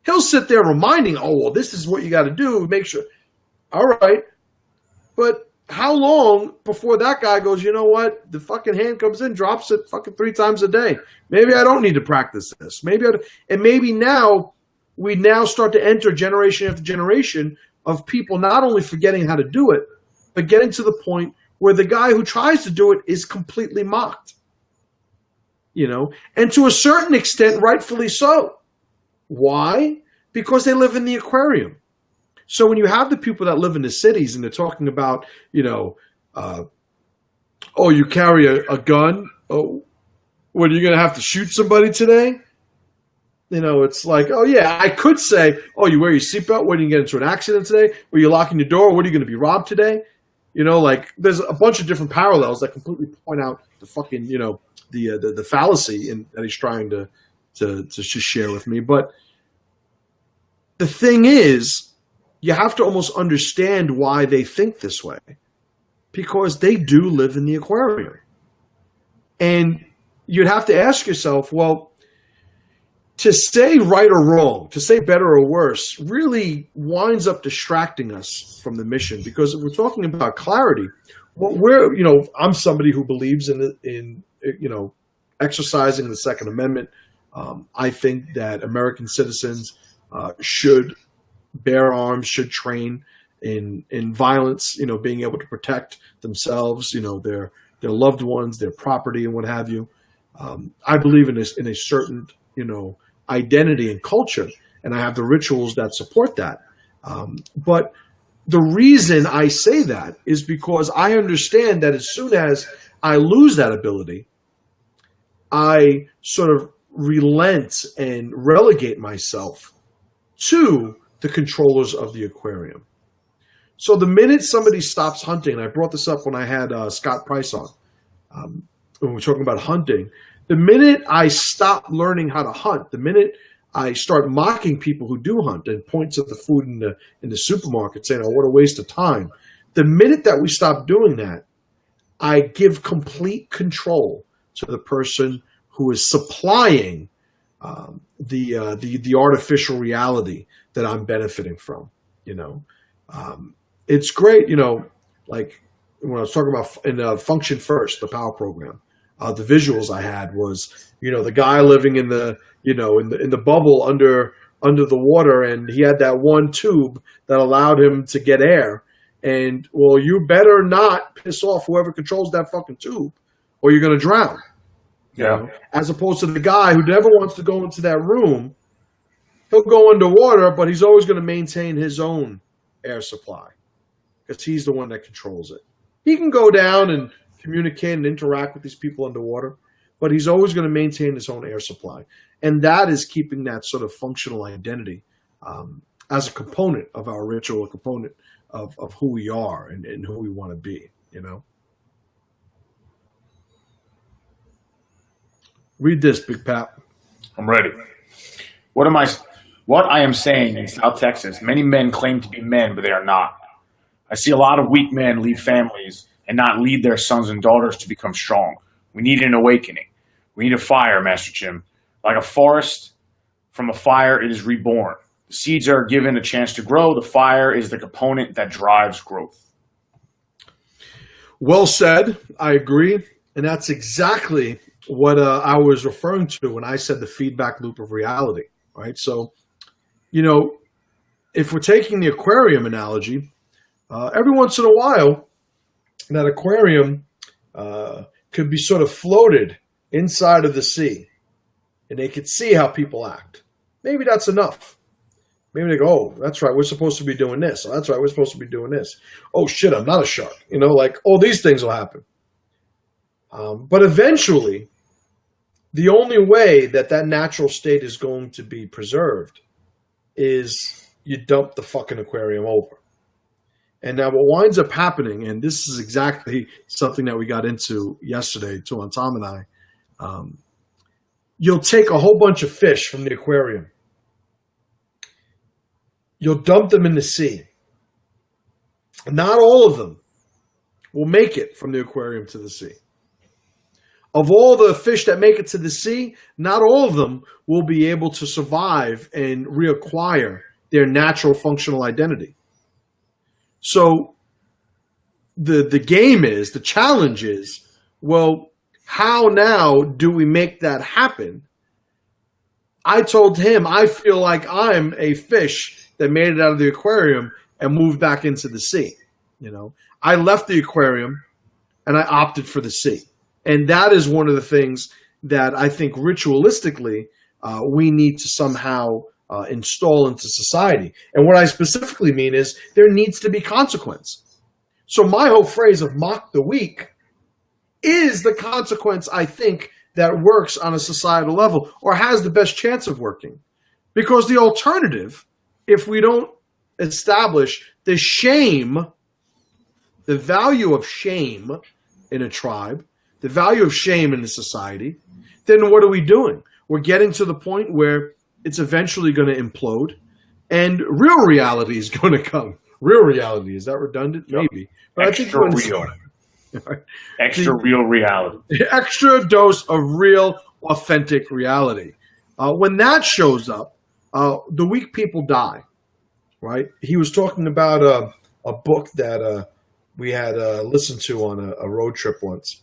He'll sit there reminding, oh, well, this is what you got to do. Make sure. All right. But how long before that guy goes, you know what? The fucking hand comes in, drops it fucking 3 times a day. Maybe I don't need to practice this. Maybe now we start to enter generation after generation of people not only forgetting how to do it, but getting to the point where the guy who tries to do it is completely mocked. And to a certain extent, rightfully so. Why? Because they live in the aquarium. So when you have the people that live in the cities and they're talking about, oh, you carry a gun? Oh, what, are you going to have to shoot somebody today? It's like, oh, yeah, I could say, oh, you wear your seatbelt? What, are you get into an accident today? Were you locking your door? What, are you going to be robbed today? There's a bunch of different parallels that completely point out the fucking, the fallacy that he's trying to just share with me. But the thing is, you have to almost understand why they think this way, because they do live in the aquarium. And you'd have to ask yourself, well, to say right or wrong, to say better or worse, really winds up distracting us from the mission, because if we're talking about clarity, I'm somebody who believes in exercising the Second Amendment. I think that American citizens should bear arms, should train in violence, being able to protect themselves, their loved ones, their property, and what have you. I believe in a certain, identity and culture, and I have the rituals that support that. But the reason I say that is because I understand that as soon as I lose that ability, I sort of relent and relegate myself to the controllers of the aquarium. So the minute somebody stops hunting, and I brought this up when I had Scott Price on, when we were talking about hunting, the minute I stop learning how to hunt, the minute I start mocking people who do hunt and point to the food in the supermarket saying, oh, what a waste of time. The minute that we stop doing that, I give complete control to the person who is supplying the artificial reality that I'm benefiting from. It's great, like when I was talking about in Function First, the power program, the visuals I had was, the guy living in the in the bubble under the water, and he had that one tube that allowed him to get air. And well, you better not piss off whoever controls that fucking tube, or you're going to drown. Yeah. As opposed to the guy who never wants to go into that room, he'll go underwater, but he's always going to maintain his own air supply because he's the one that controls it. He can go down and communicate and interact with these people underwater, but he's always going to maintain his own air supply. And that is keeping that sort of functional identity as a component of our ritual, a component of who we are and who we want to be, Read this, Big Pat. I'm ready. What I am saying in South Texas, many men claim to be men, but they are not. I see a lot of weak men lead families and not lead their sons and daughters to become strong. We need an awakening. We need a fire, Master Chim. Like a forest, from a fire it is reborn. The seeds are given a chance to grow. The fire is the component that drives growth. Well said. I agree. And that's exactly what I was referring to when I said the feedback loop of reality, right? So, if we're taking the aquarium analogy, every once in a while, that aquarium could be sort of floated inside of the sea, and they could see how people act. Maybe that's enough. Maybe they go, oh, that's right, we're supposed to be doing this. Oh, that's right, we're supposed to be doing this. Oh, shit, I'm not a shark. Like all these things will happen. But eventually, the only way that natural state is going to be preserved is you dump the fucking aquarium over. And now what winds up happening, and this is exactly something that we got into yesterday, Tom and I, you'll take a whole bunch of fish from the aquarium. You'll dump them in the sea. Not all of them will make it from the aquarium to the sea. Of all the fish that make it to the sea, not all of them will be able to survive and reacquire their natural functional identity. So the challenge is, well, how now do we make that happen? I told him I feel like I'm a fish that made it out of the aquarium and moved back into the sea. I left the aquarium and I opted for the sea. And that is one of the things that I think ritualistically we need to somehow install into society. And what I specifically mean is there needs to be consequence. So my whole phrase of mock the weak is the consequence, I think, that works on a societal level or has the best chance of working. Because the alternative, if we don't establish the shame, the value of shame in a tribe, the value of shame in the society, then what are we doing? We're getting to the point where it's eventually going to implode and real reality is going to come. Real reality. Is that redundant? Maybe. But Extra real. Extra real reality. Extra dose of real, authentic reality. When that shows up, the weak people die, right? He was talking about a book that we had listened to on a road trip once.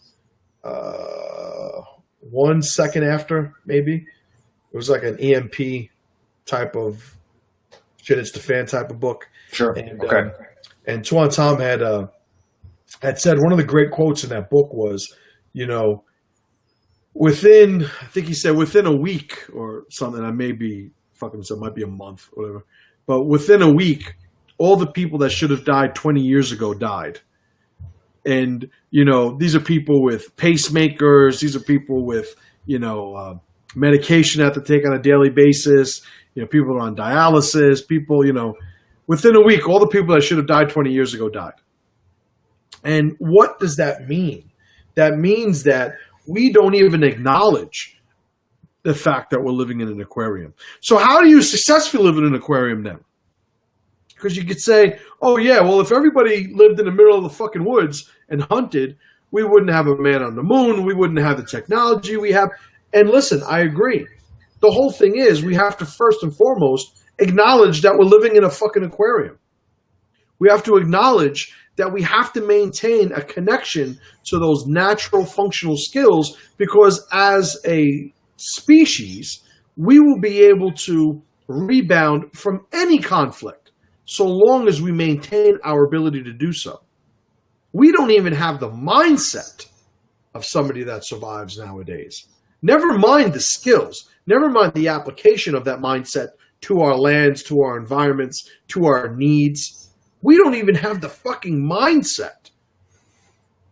1 second after, maybe. It was like an EMP type of shit. It's the fan type of book. Sure. And, okay. And Tom had said one of the great quotes in that book was, within, I think he said within a week or something. I may be fucking, so it might be a month, or whatever. But within a week, all the people that should have died 20 years ago died. And, these are people with pacemakers. These are people with, medication they have to take on a daily basis. People are on dialysis. People, within a week, all the people that should have died 20 years ago died. And what does that mean? That means that we don't even acknowledge the fact that we're living in an aquarium. So how do you successfully live in an aquarium then? Because you could say, oh yeah, well, if everybody lived in the middle of the fucking woods and hunted, we wouldn't have a man on the moon. We wouldn't have the technology we have. And listen, I agree. The whole thing is we have to first and foremost acknowledge that we're living in a fucking aquarium. We have to acknowledge that we have to maintain a connection to those natural functional skills, because as a species, we will be able to rebound from any conflict so long as we maintain our ability to do so. We don't even have the mindset of somebody that survives nowadays. Never mind the skills, never mind the application of that mindset to our lands, to our environments, to our needs. We don't even have the fucking mindset.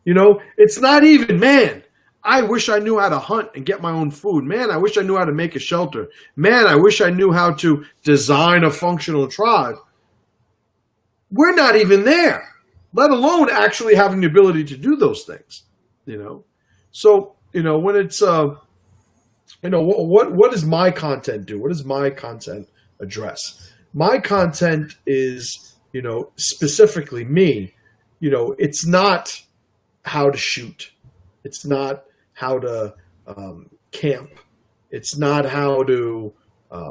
It's not even, man, I wish I knew how to hunt and get my own food. Man, I wish I knew how to make a shelter. Man, I wish I knew how to design a functional tribe. We're not even there, let alone actually having the ability to do those things, So, when it's, what does my content do? What does my content address? My content is, specifically me, it's not how to shoot. It's not how to camp. It's not how to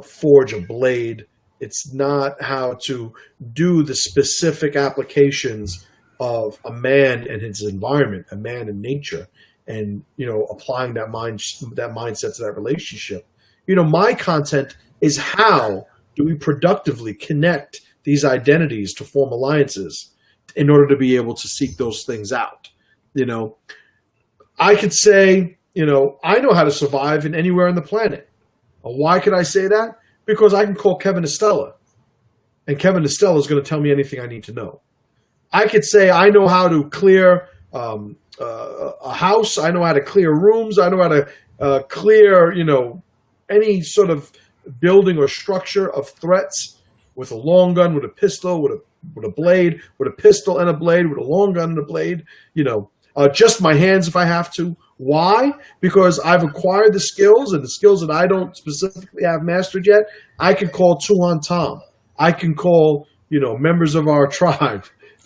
forge a blade. It's not how to do the specific applications of a man and his environment, a man in nature, and applying that mindset to that relationship. My content is how do we productively connect these identities to form alliances in order to be able to seek those things out. I could say, I know how to survive in anywhere on the planet. Why could I say that? Because I can call Kevin Estella, and Kevin Estella is going to tell me anything I need to know. I could say I know how to clear a house. I know how to clear rooms. I know how to clear, any sort of building or structure of threats with a long gun, with a pistol, with a blade, with a pistol and a blade, with a long gun and a blade. Just my hands if I have to. Why? Because I've acquired the skills, and the skills that I don't specifically have mastered yet, I can call Tuan Tom. I can call, members of our tribe.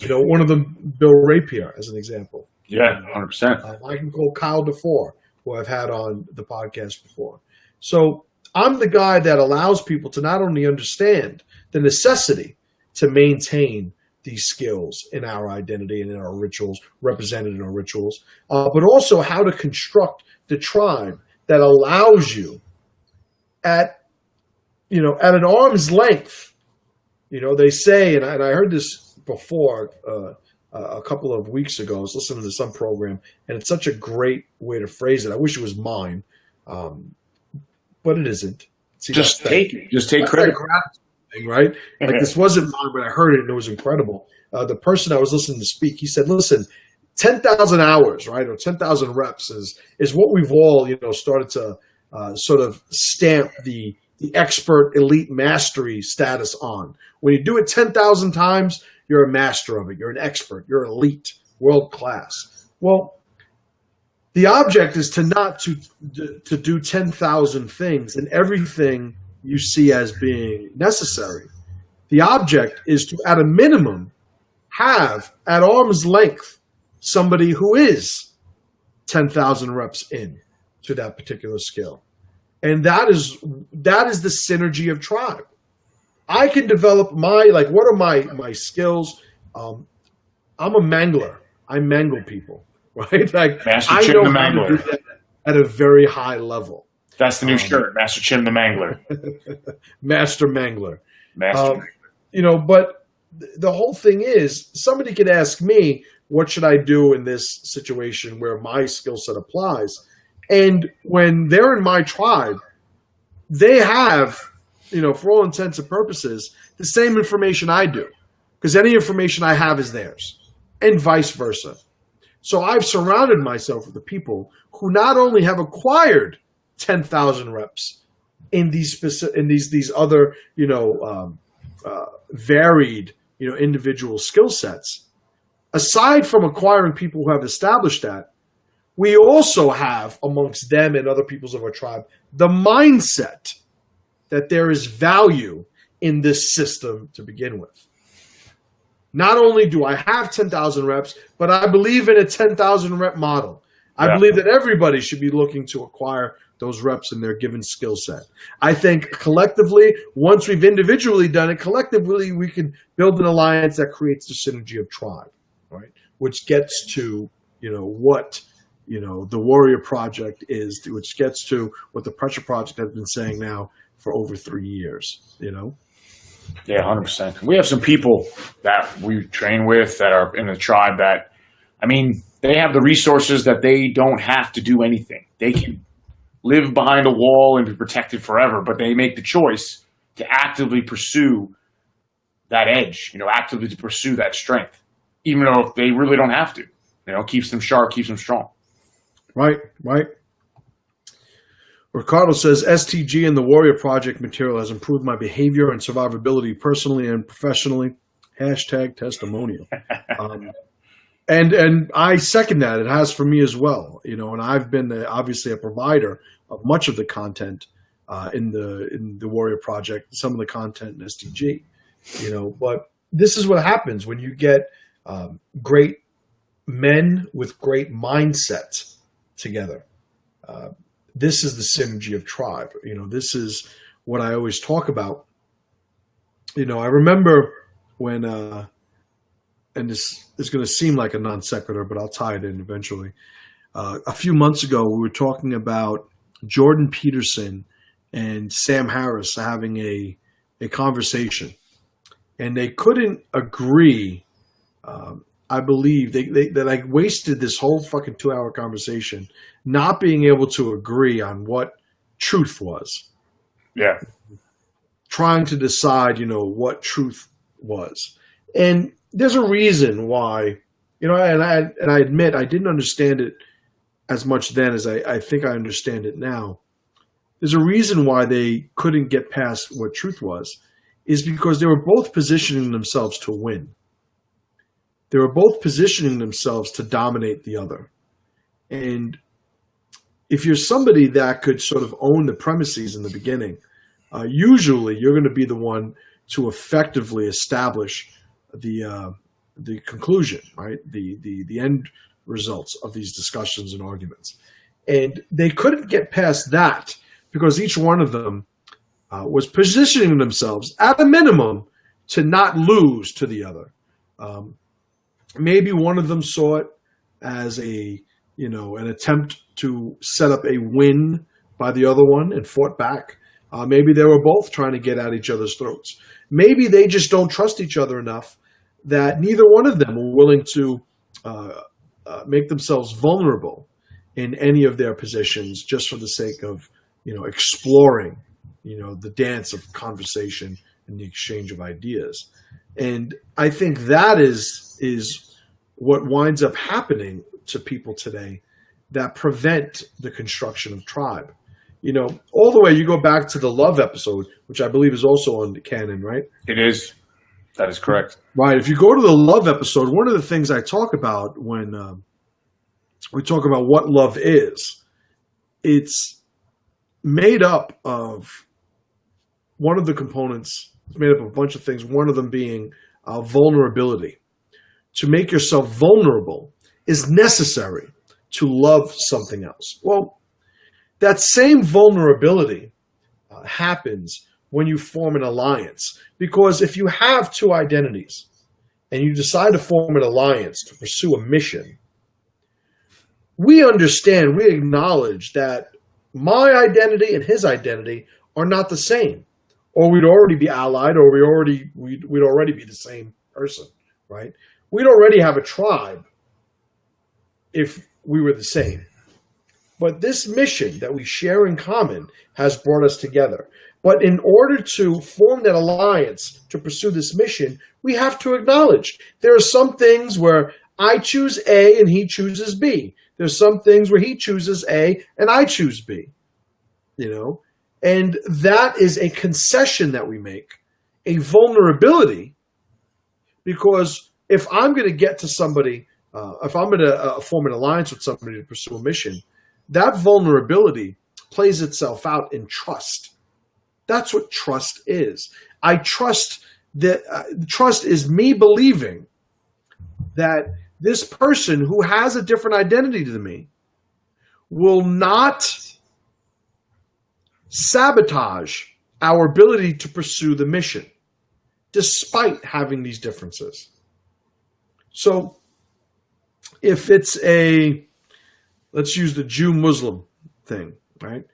One of them, Bill Rapier, as an example. Yeah, 100%. I can call Kyle DeFore, who I've had on the podcast before. So I'm the guy that allows people to not only understand the necessity to maintain these skills in our identity and in our rituals, represented in our rituals, but also how to construct the tribe that allows you at an arm's length. They say, and I heard this before a couple of weeks ago. I was listening to some program, and it's such a great way to phrase it. I wish it was mine, but it isn't. See, just take credit. Thing, right? Like this wasn't mine, but I heard it and it was incredible. The person I was listening to speak, he said, listen, 10,000 hours, right? Or 10,000 reps is what we've all, started to sort of stamp the expert elite mastery status on. When you do it 10,000 times, you're a master of it. You're an expert. You're elite, world class. Well, the object is to do 10,000 things and everything you see as being necessary. The object is to, at a minimum, have at arm's length somebody who is 10,000 reps in to that particular skill. And that is the synergy of tribe. I can develop what are my skills? I'm a mangler. I mangle people, right? Like Master I Chim know the how to Mangler. do that at a very high level. That's the new shirt, Master Chim the Mangler. Master Mangler. Master But the whole thing is, somebody could ask me, what should I do in this situation where my skill set applies? And when they're in my tribe, they have, for all intents and purposes, the same information I do, because any information I have is theirs, and vice versa. So I've surrounded myself with the people who not only have acquired 10,000 reps in these other, varied, individual skill sets. Aside from acquiring people who have established that, we also have amongst them and other peoples of our tribe the mindset that there is value in this system to begin with. Not only do I have 10,000 reps, but I believe in a 10,000 rep model. I believe that everybody should be looking to acquire those reps in their given skill set. I think collectively, once we've individually done it, collectively we can build an alliance that creates the synergy of tribe, right? Which gets to, what, the Warrior Project is, which gets to what the Pressure Project has been saying now for over 3 years, Yeah, 100%. We have some people that we train with that are in the tribe that, they have the resources that they don't have to do anything. They can live behind a wall and be protected forever, but they make the choice to actively pursue that edge, actively to pursue that strength, even though they really don't have to. Keeps them sharp, keeps them strong. Right. Ricardo says, STG and the Warrior Project material has improved my behavior and survivability personally and professionally. # testimonial. And I second that. It has for me as well. And I've been obviously a provider of much of the content in the Warrior Project, some of the content in STG. But this is what happens when you get great men with great mindsets together. This is the synergy of tribe. This is what I always talk about. I remember when, and this is going to seem like a non sequitur, but I'll tie it in eventually. A few months ago, we were talking about Jordan Peterson and Sam Harris having a conversation, and they couldn't agree. I believe they wasted this whole fucking 2-hour conversation not being able to agree on what truth was. Yeah. Trying to decide, what truth was. And there's a reason why, and I admit I didn't understand it as much then as I think I understand it now. There's a reason why they couldn't get past what truth was, is because they were both positioning themselves to win. They were both positioning themselves to dominate the other. And if you're somebody that could sort of own the premises in the beginning, usually you're going to be the one to effectively establish the conclusion, right? The end results of these discussions and arguments. And they couldn't get past that because each one of them was positioning themselves at a minimum to not lose to the other. Maybe one of them saw it as an attempt to set up a win by the other one and fought back. Maybe they were both trying to get at each other's throats. Maybe they just don't trust each other enough that neither one of them were willing to make themselves vulnerable in any of their positions just for the sake of, exploring, the dance of conversation and the exchange of ideas. And I think that is what winds up happening to people today that prevent the construction of tribe. All the way you go back to the love episode, which I believe is also on the canon, right? It is. That is correct. Right. If you go to the love episode, one of the things I talk about when we talk about what love is, it's made up of one of the components. It's made up of a bunch of things, one of them being vulnerability. To make yourself vulnerable is necessary to love something else. Well, that same vulnerability happens when you form an alliance. Because if you have two identities and you decide to form an alliance to pursue a mission, we understand, we acknowledge that my identity and his identity are not the same. Or we'd already be allied, or we'd already be the same person, right? We'd already have a tribe if we were the same. But this mission that we share in common has brought us together. But in order to form that alliance to pursue this mission, we have to acknowledge there are some things where I choose A and he chooses B. There's some things where he chooses A and I choose B. And that is a concession that we make, a vulnerability, because if I'm going to get to somebody, if I'm going to form an alliance with somebody to pursue a mission, that vulnerability plays itself out in trust. That's what trust is. I trust that trust is me believing that this person who has a different identity than me will not sabotage our ability to pursue the mission, despite having these differences. So if it's let's use the Jew-Muslim thing, right?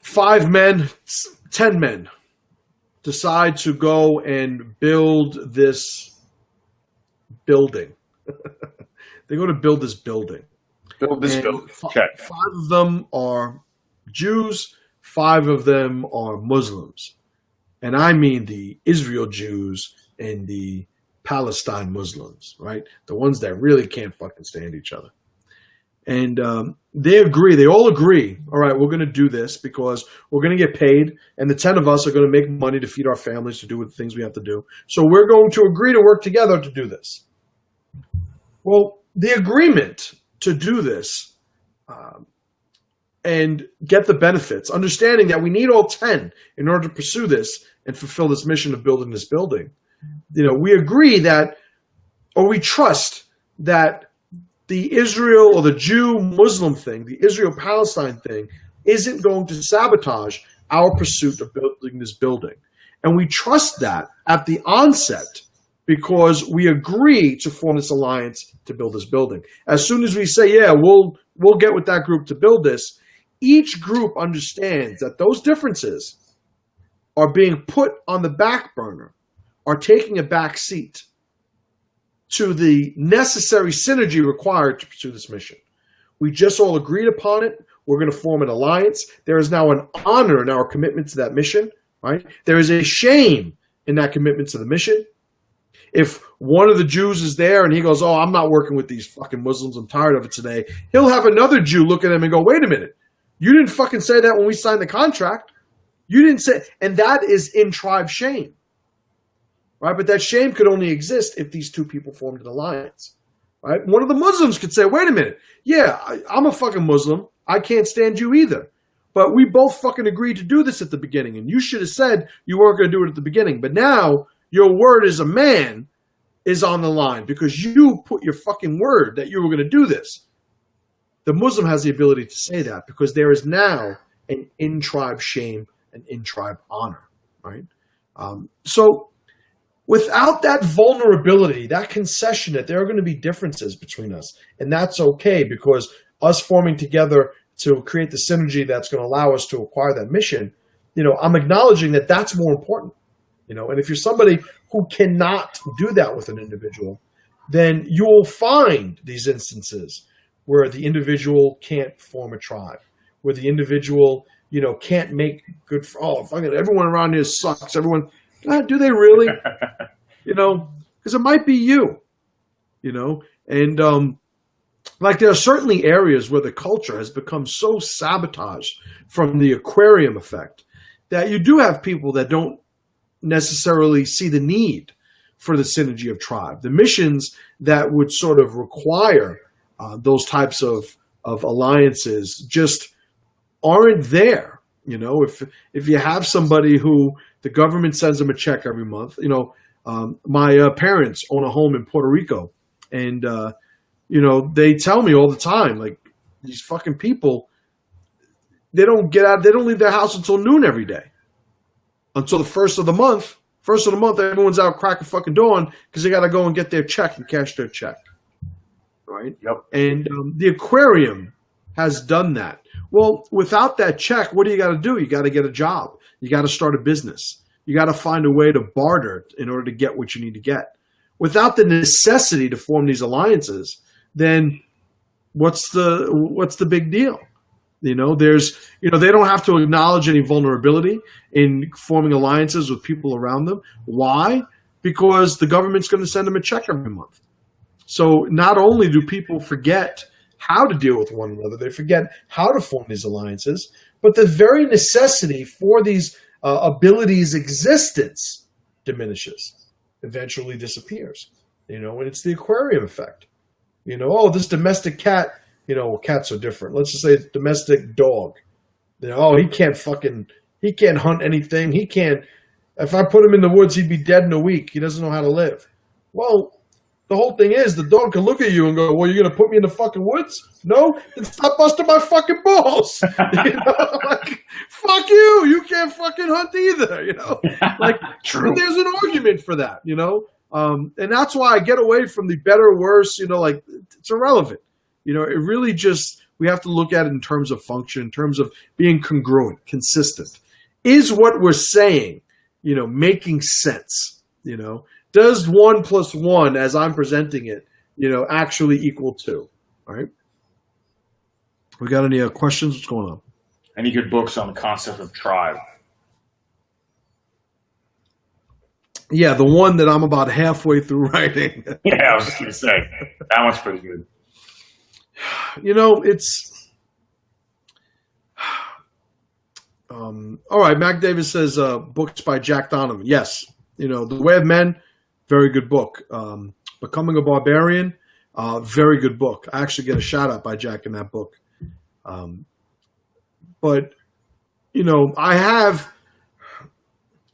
5 men, 10 men decide to go and build this building. They go to build this building. Check. 5 of them are Jews, 5 of them are Muslims. And I mean the Israel Jews and the Palestine Muslims, right? The ones that really can't fucking stand each other. And they all agree, all right, we're going to do this because we're going to get paid, and the 10 of us are going to make money to feed our families, to do the things we have to do. So we're going to agree to work together to do this. Well, the agreement to do this and get the benefits, understanding that we need all 10 in order to pursue this and fulfill this mission of building this building. We agree that, or we trust that the Israel or the Jew-Muslim thing, the Israel-Palestine thing, isn't going to sabotage our pursuit of building this building. And we trust that at the onset because we agree to form this alliance to build this building. As soon as we say, yeah, we'll get with that group to build this, each group understands that those differences are being put on the back burner, are taking a back seat to the necessary synergy required to pursue this mission. We just all agreed upon it. We're going to form an alliance. There is now an honor in our commitment to that mission, right? There is a shame in that commitment to the mission. If one of the Jews is there and he goes, oh, I'm not working with these fucking Muslims, I'm tired of it today, he'll have another Jew look at him and go, wait a minute, you didn't fucking say that when we signed the contract. You didn't say, and that is in-tribe shame. Right? But that shame could only exist if these 2 people formed an alliance. Right? One of the Muslims could say, wait a minute, yeah, I'm a fucking Muslim. I can't stand you either. But we both fucking agreed to do this at the beginning, and you should have said you weren't going to do it at the beginning. But now your word as a man is on the line because you put your fucking word that you were going to do this. The Muslim has the ability to say that because there is now an in-tribe shame and in-tribe honor. Right? So without that vulnerability, that concession that there are going to be differences between us, and that's okay because us forming together to create the synergy that's going to allow us to acquire that mission, I'm acknowledging that that's more important. And if you're somebody who cannot do that with an individual, then you will find these instances where the individual can't form a tribe, where the individual, can't make good, fucking everyone around here sucks. Everyone, do they really? Because it might be you, and there are certainly areas where the culture has become so sabotaged from the aquarium effect that you do have people that don't necessarily see the need for the synergy of tribe. The missions that would sort of require those types of alliances just aren't there. If you have somebody who the government sends them a check every month, my parents own a home in Puerto Rico, and they tell me all the time, like, these fucking people, they don't leave their house until noon every day. Until the first of the month, everyone's out cracking fucking dawn because they got to go and get their check and cash their check. Right? Yep. And the aquarium has done that. Well, without that check, what do you got to do? You got to get a job. You got to start a business. You got to find a way to barter in order to get what you need to get. Without the necessity to form these alliances, then what's the big deal? You know, they don't have to acknowledge any vulnerability in forming alliances with people around them. Why? Because the government's going to send them a check every month. So not only do people forget how to deal with one another, they forget how to form these alliances, but the very necessity for these abilities' existence diminishes, eventually disappears. You know, and it's the aquarium effect. You know, oh, this domestic cat, you know, cats are different. Let's just say domestic dog. You know, oh, he can't hunt anything. He can't, if I put him in the woods, he'd be dead in a week. He doesn't know how to live. Well, the whole thing is the dog can look at you and go, well, you're going to put me in the fucking woods? No? Then stop busting my fucking balls. You know, like, fuck you. You can't fucking hunt either, you know? Like, True. There's an argument for that, you know? And that's why I get away from the better, worse, you know, like, it's irrelevant. You know, it really just, we have to look at it in terms of function, in terms of being congruent, consistent. Is what we're saying, you know, making sense, you know? Does 1 + 1, as I'm presenting it, you know, actually equal 2? All right. We got any questions? What's going on? Any good books on the concept of tribe? Yeah, the one that I'm about halfway through writing. Yeah, I was just going to say, that one's pretty good. You know, it's... all right, Mac Davis says books by Jack Donovan. Yes. You know, The Way of Men, very good book. Becoming a Barbarian, very good book. I actually get a shout out by Jack in that book. But, you know, I have,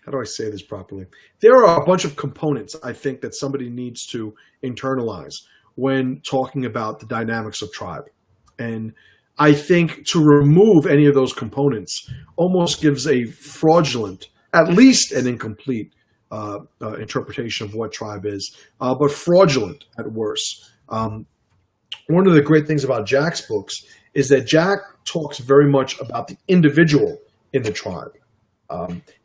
how do I say this properly? There are a bunch of components I think that somebody needs to internalize when talking about the dynamics of tribe. And I think to remove any of those components almost gives a fraudulent, at least an incomplete interpretation of what tribe is, but fraudulent at worst. One of the great things about Jack's books is that Jack talks very much about the individual in the tribe.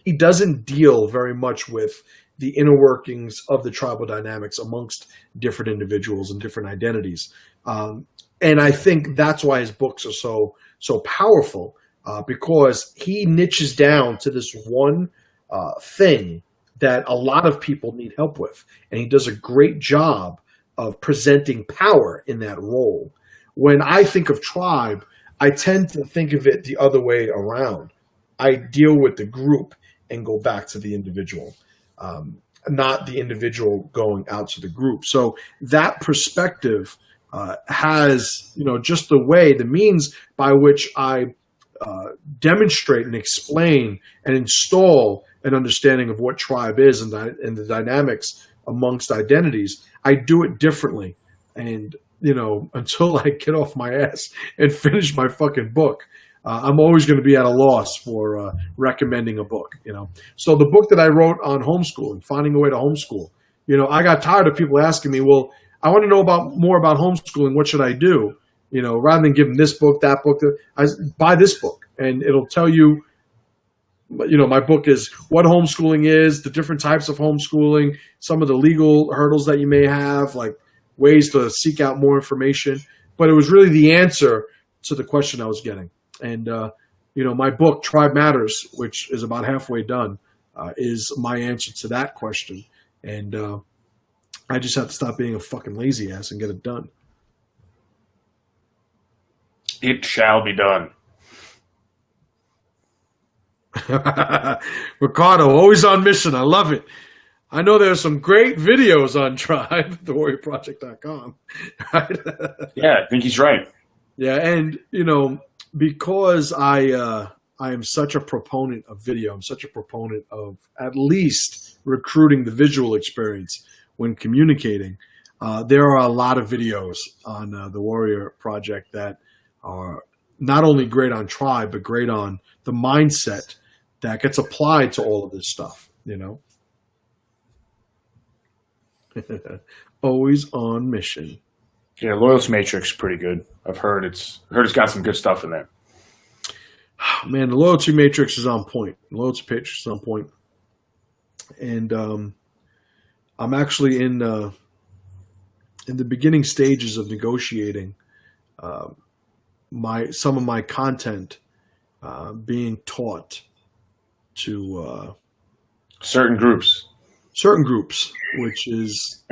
He doesn't deal very much with the inner workings of the tribal dynamics amongst different individuals and different identities. And I think that's why his books are so powerful, because he niches down to this one thing that a lot of people need help with. And he does a great job of presenting power in that role. When I think of tribe, I tend to think of it the other way around. I deal with the group and go back to the individual, not the individual going out to the group. So that perspective has, you know, just the means by which I demonstrate and explain and install an understanding of what tribe is and the dynamics amongst identities. I do it differently. And, you know, until I get off my ass and finish my fucking book, I'm always going to be at a loss for recommending a book, you know. So the book that I wrote on homeschooling, finding a way to homeschool, you know, I got tired of people asking me, well, I want to know more about homeschooling. What should I do? You know, rather than give them this book, that book, I buy this book, and it'll tell you, you know, my book is what homeschooling is, the different types of homeschooling, some of the legal hurdles that you may have, like ways to seek out more information. But it was really the answer to the question I was getting. And, you know, my book, Tribe Matters, which is about halfway done, is my answer to that question. And I just have to stop being a fucking lazy ass and get it done. It shall be done. Ricardo, always on mission. I love it. I know there's some great videos on Tribe, thewarriorproject.com. Right? Yeah, I think he's right. Yeah, and, you know, because I am such a proponent of video, I'm such a proponent of at least recruiting the visual experience when communicating, there are a lot of videos on the Warrior Project that are not only great on Tribe, but great on the mindset that gets applied to all of this stuff, you know? Always on mission. Yeah, Loyalty Matrix is pretty good. I've heard it's got some good stuff in there. Man, the Loyalty Matrix is on point. And I'm actually in the beginning stages of negotiating some of my content being taught to certain groups, which is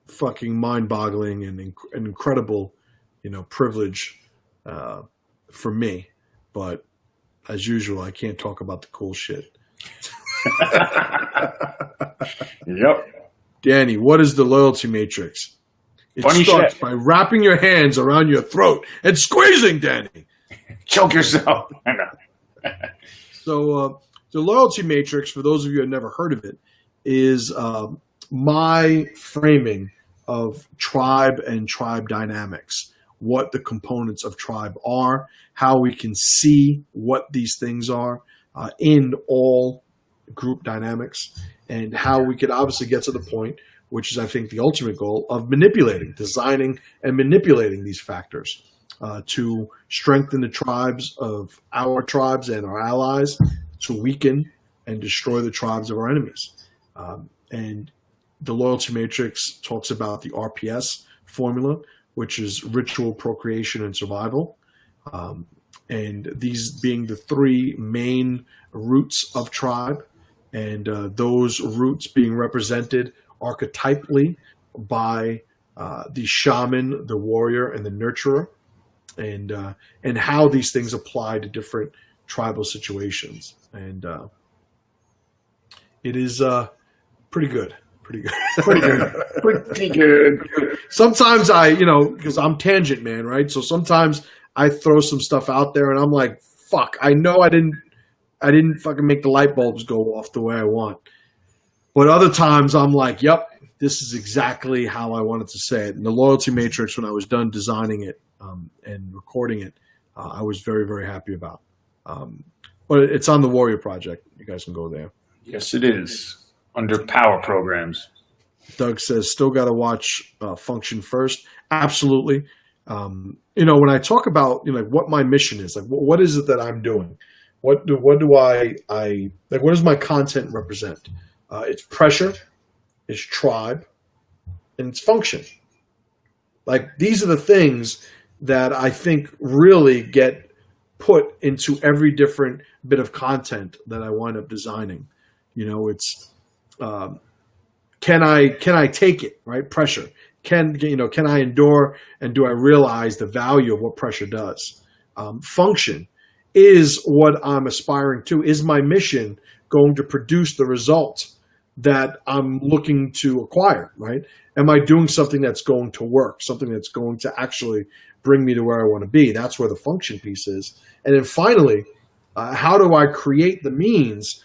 fucking mind-boggling and an incredible, privilege for me. But as usual, I can't talk about the cool shit. Yep. Danny, what is the loyalty matrix? It Funny starts shit. by wrapping your hands around your throat and squeezing, Danny. Choke yourself. I know. So the loyalty matrix, for those of you who have never heard of it, is my framing of tribe and tribe dynamics, what the components of tribe are, how we can see what these things are in all group dynamics, and how we could obviously get to the point, which is, I think, the ultimate goal of designing and manipulating these factors to strengthen the tribes of our tribes and our allies, to weaken and destroy the tribes of our enemies. And the loyalty matrix talks about the RPS formula, which is ritual, procreation, and survival. And these being the three main roots of tribe, and those roots being represented archetypally by the shaman, the warrior, and the nurturer, and how these things apply to different tribal situations. And it is pretty good. Pretty good. Sometimes because I'm tangent man, right? So sometimes I throw some stuff out there and I'm like, fuck, I know I didn't fucking make the light bulbs go off the way I want. But other times I'm like, yep, this is exactly how I wanted to say it. And the loyalty matrix, when I was done designing it and recording it, I was very, very happy about. But it's on the Warrior Project. You guys can go there. Yes, it is. Under power programs. Doug says, still got to watch Function first. Absolutely. When I talk about what my mission is, like what is it that I'm doing? What does my content represent? It's pressure, it's tribe, and it's function. Like these are the things that I think really get put into every different bit of content that I wind up designing. It's can I take it, right? Pressure. Can I endure, and do I realize the value of what pressure does? Function is what I'm aspiring to. Is my mission going to produce the result that I'm looking to acquire, right? Am I doing something that's going to work, something that's going to actually bring me to where I want to be? That's where the function piece is. And then finally, how do I create the means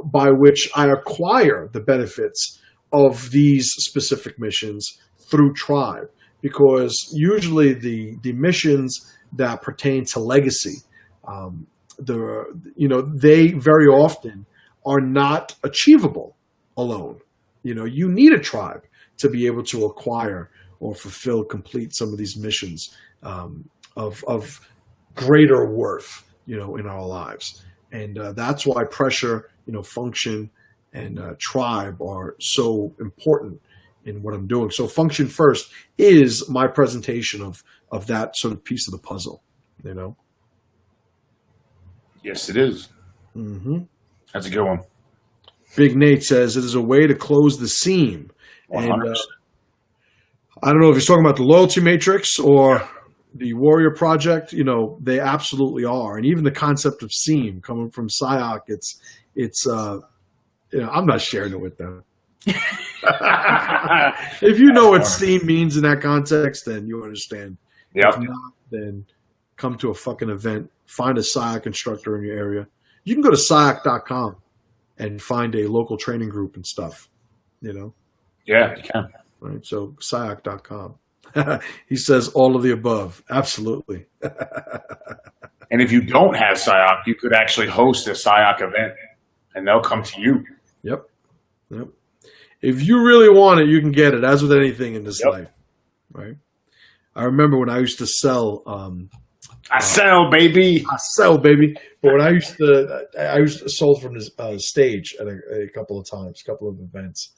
by which I acquire the benefits of these specific missions through tribe? Because usually the missions that pertain to legacy, they very often are not achievable alone. You need a tribe to be able to acquire or complete some of these missions of greater worth, in our lives. And that's why pressure, function, and tribe are so important in what I'm doing. So function first is my presentation of that sort of piece of the puzzle, Yes, it is. Mm-hmm. That's a good one. Big Nate says it is a way to close the seam. 100%. And I don't know if he's talking about the loyalty matrix or the Warrior Project. They absolutely are. And even the concept of seam coming from syaoc, it's I'm not sharing it with them. If you know what seam means in that context, then you understand. Yep. If not, then come to a fucking event. Find a syaoc instructor in your area. You can go to syaoc.com and find a local training group and stuff. Yeah, you can. Right. So syaoc.com. He says all of the above. Absolutely. And if you don't have syaoc, you could actually host a syaoc event, and they'll come to you. Yep. If you really want it, you can get it, as with anything in this life. Right. I remember when I used to sell. I sell, baby. But when I used to sold from this stage at a couple of times, a couple of events.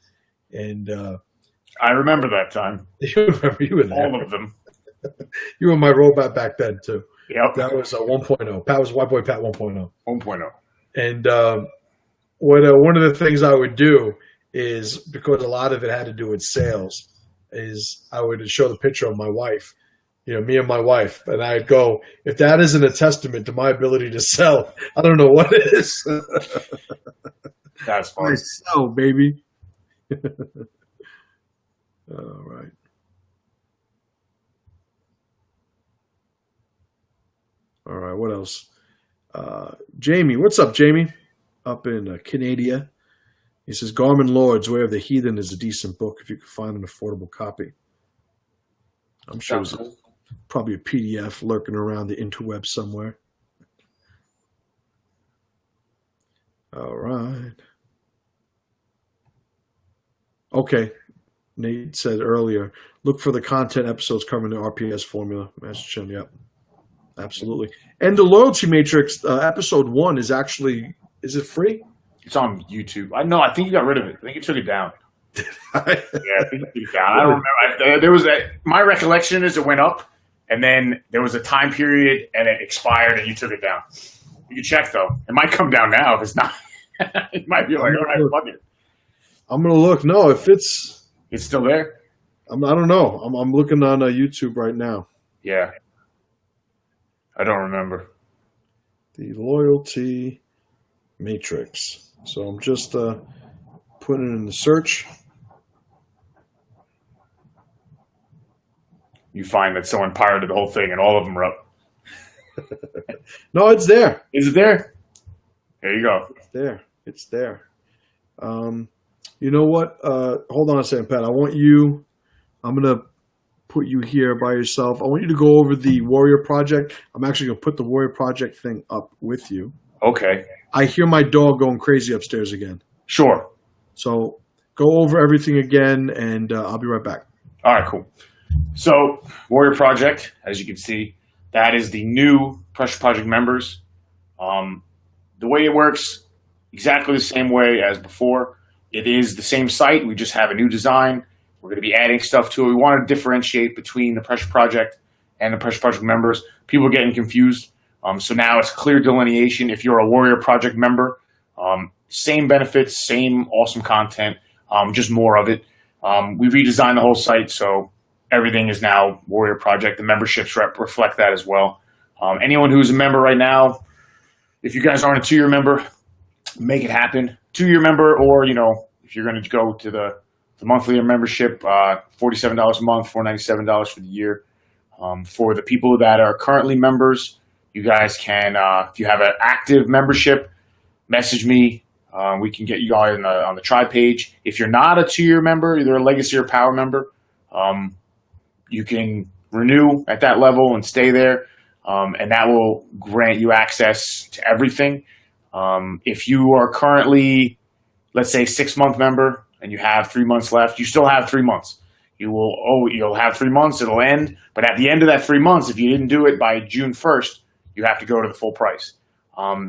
And I remember that time. You remember you were there. All of them. You were my robot back then too. Yep. That was 1.0. Pat was White Boy Pat 1.0. 1.0. And one of the things I would do is, because a lot of it had to do with sales, is I would show the picture of my wife, me and my wife, and I'd go, if that isn't a testament to my ability to sell, I don't know what is. That's funny. I sell, baby. All right. All right, what else? Jamie, what's up, Jamie? Up in Canada. He says, Garmin Lords, Way of the Heathen is a decent book if you can find an affordable copy. I'm sure there's probably a PDF lurking around the interweb somewhere. All right. Okay. Nate said earlier, look for the content episodes covering the RPS formula. Master Chim, yep. Absolutely. And the Loyalty Matrix, episode 1 is actually, is it free? It's on YouTube. I think you got rid of it. I think you took it down. Yeah, I think you took it down. I don't remember. There was my recollection is it went up, and then there was a time period, and it expired, and you took it down. You can check, though. It might come down now. If it's not, it might be like, all right, fuck it. I'm going to look. No, if it's still there? I don't know. I'm looking on YouTube right now. Yeah. I don't remember. The Loyalty Matrix. So I'm just putting it in the search. You find that someone pirated the whole thing and all of them are up. No, it's there. Is it there? There you go. It's there. You know what? Hold on a second, Pat. I'm going to put you here by yourself. I want you to go over the Warrior Project. I'm actually going to put the Warrior Project thing up with you. Okay. I hear my dog going crazy upstairs again. Sure. So go over everything again, and I'll be right back. All right, cool. So Warrior Project, as you can see, that is the new Pressure Project members. The way it works, exactly the same way as before. It is the same site. We just have a new design. We're going to be adding stuff to it. We want to differentiate between the Pressure Project and the Pressure Project members. People are getting confused. So now it's clear delineation. If you're a Warrior Project member, same benefits, same awesome content, just more of it. We redesigned the whole site, so everything is now Warrior Project. The memberships reflect that as well. Anyone who's a member right now, if you guys aren't a 2-year member, make it happen. 2-year member, or if you're going to go to the monthly membership, $47 a month, $497 for the year. For the people that are currently members, you guys can, if you have an active membership, message me. We can get you all on the tribe page. If you're not a 2-year member, either a Legacy or Power member, you can renew at that level and stay there, and that will grant you access to everything. If you are currently, let's say, 6-month member and you have 3 months left, you still have 3 months. You'll have 3 months, it'll end, but at the end of that 3 months, if you didn't do it by June 1st, you have to go to the full price.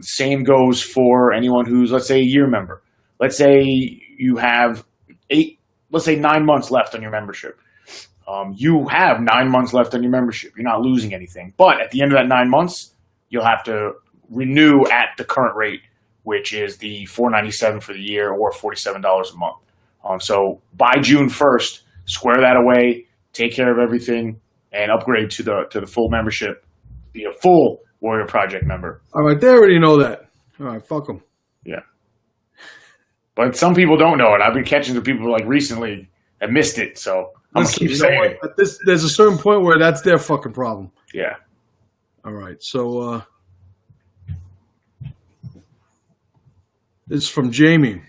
Same goes for anyone who's, let's say, a year member. Let's say you have 9 months left on your membership. You have 9 months left on your membership. You're not losing anything. But at the end of that 9 months, you'll have to renew at the current rate, which is the $497 for the year or $47 a month. So by June 1st, square that away, take care of everything, and upgrade to the full membership. Be a full Warrior Project member. All right, they already know that. All right, fuck them. Yeah. But some people don't know it. I've been catching some people like recently that missed it, so I'm going to keep saying it. There's a certain point where that's their fucking problem. Yeah. All right, so this is from Jamie.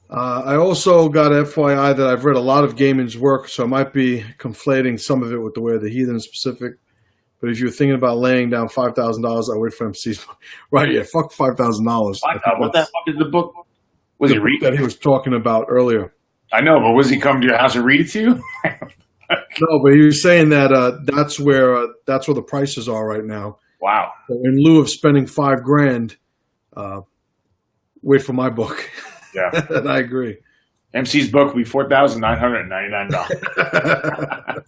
I also got FYI that I've read a lot of Gaiman's work, so I might be conflating some of it with the Way of the Heathen specific. But if you're thinking about laying down $5,000, I wait for him to see. Right, yeah, fuck $5,000. What the fuck is the book? Was he reading? That he was talking about earlier. I know, but was he come to your house and read it to you? No, but he was saying that that's where the prices are right now. Wow. So in lieu of spending $5,000, wait for my book. Yeah. And I agree. MC's book will be $4,999.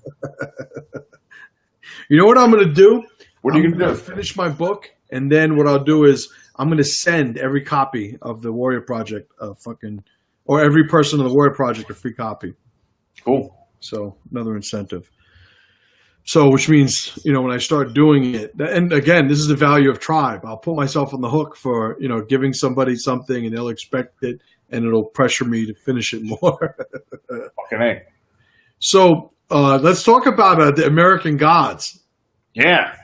You know what I'm going to do? What are you I'm going to do? Finish my book, and then what I'll do is I'm going to send every copy of the Warrior Project or every person in the Warrior Project a free copy. Cool. So another incentive. So, which means, when I start doing it, and again, this is the value of tribe. I'll put myself on the hook for, giving somebody something and they'll expect it and it'll pressure me to finish it more. Fucking A. So, let's talk about the American Gods. Yeah.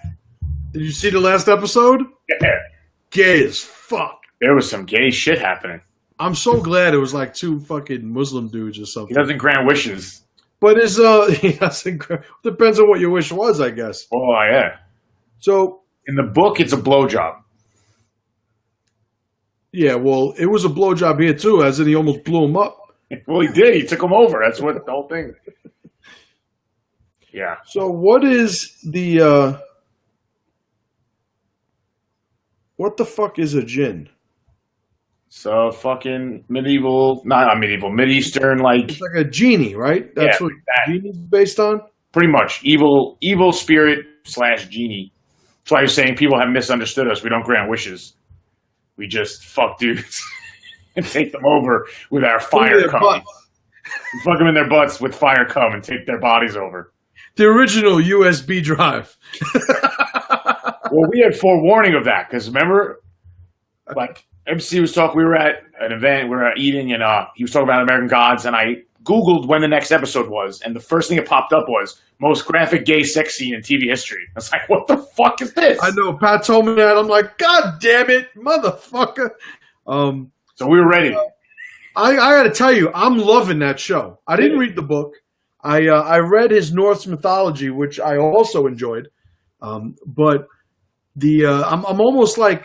Did you see the last episode? Yeah. Gay as fuck. There was some gay shit happening. I'm so glad it was like two fucking Muslim dudes or something. He doesn't grant wishes. But he doesn't. Depends on what your wish was, I guess. Oh, yeah. So in the book, it's a blowjob. Yeah, well, it was a blowjob here too, as in he almost blew him up. Well, he did. He took him over. That's what the whole thing. Yeah. So what is the what the fuck is a jinn? So fucking not medieval, Mid-Eastern, like... It's like a genie, right? That's what genie's based on? Pretty much. Evil spirit / genie. That's why you're saying people have misunderstood us. We don't grant wishes. We just fuck dudes and take them over with our fire cum. We fuck them in their butts with fire cum and take their bodies over. The original USB drive. Well, we had forewarning of that, because remember, like... MC was talking, we were at an event, we were eating, and he was talking about American Gods, and I Googled when the next episode was, and the first thing that popped up was, most graphic gay sex scene in TV history. I was like, what the fuck is this? I know, Pat told me that. I'm like, God damn it, motherfucker. So we were ready. I got to tell you, I'm loving that show. I didn't read the book. I read his Norse mythology, which I also enjoyed. But I'm almost like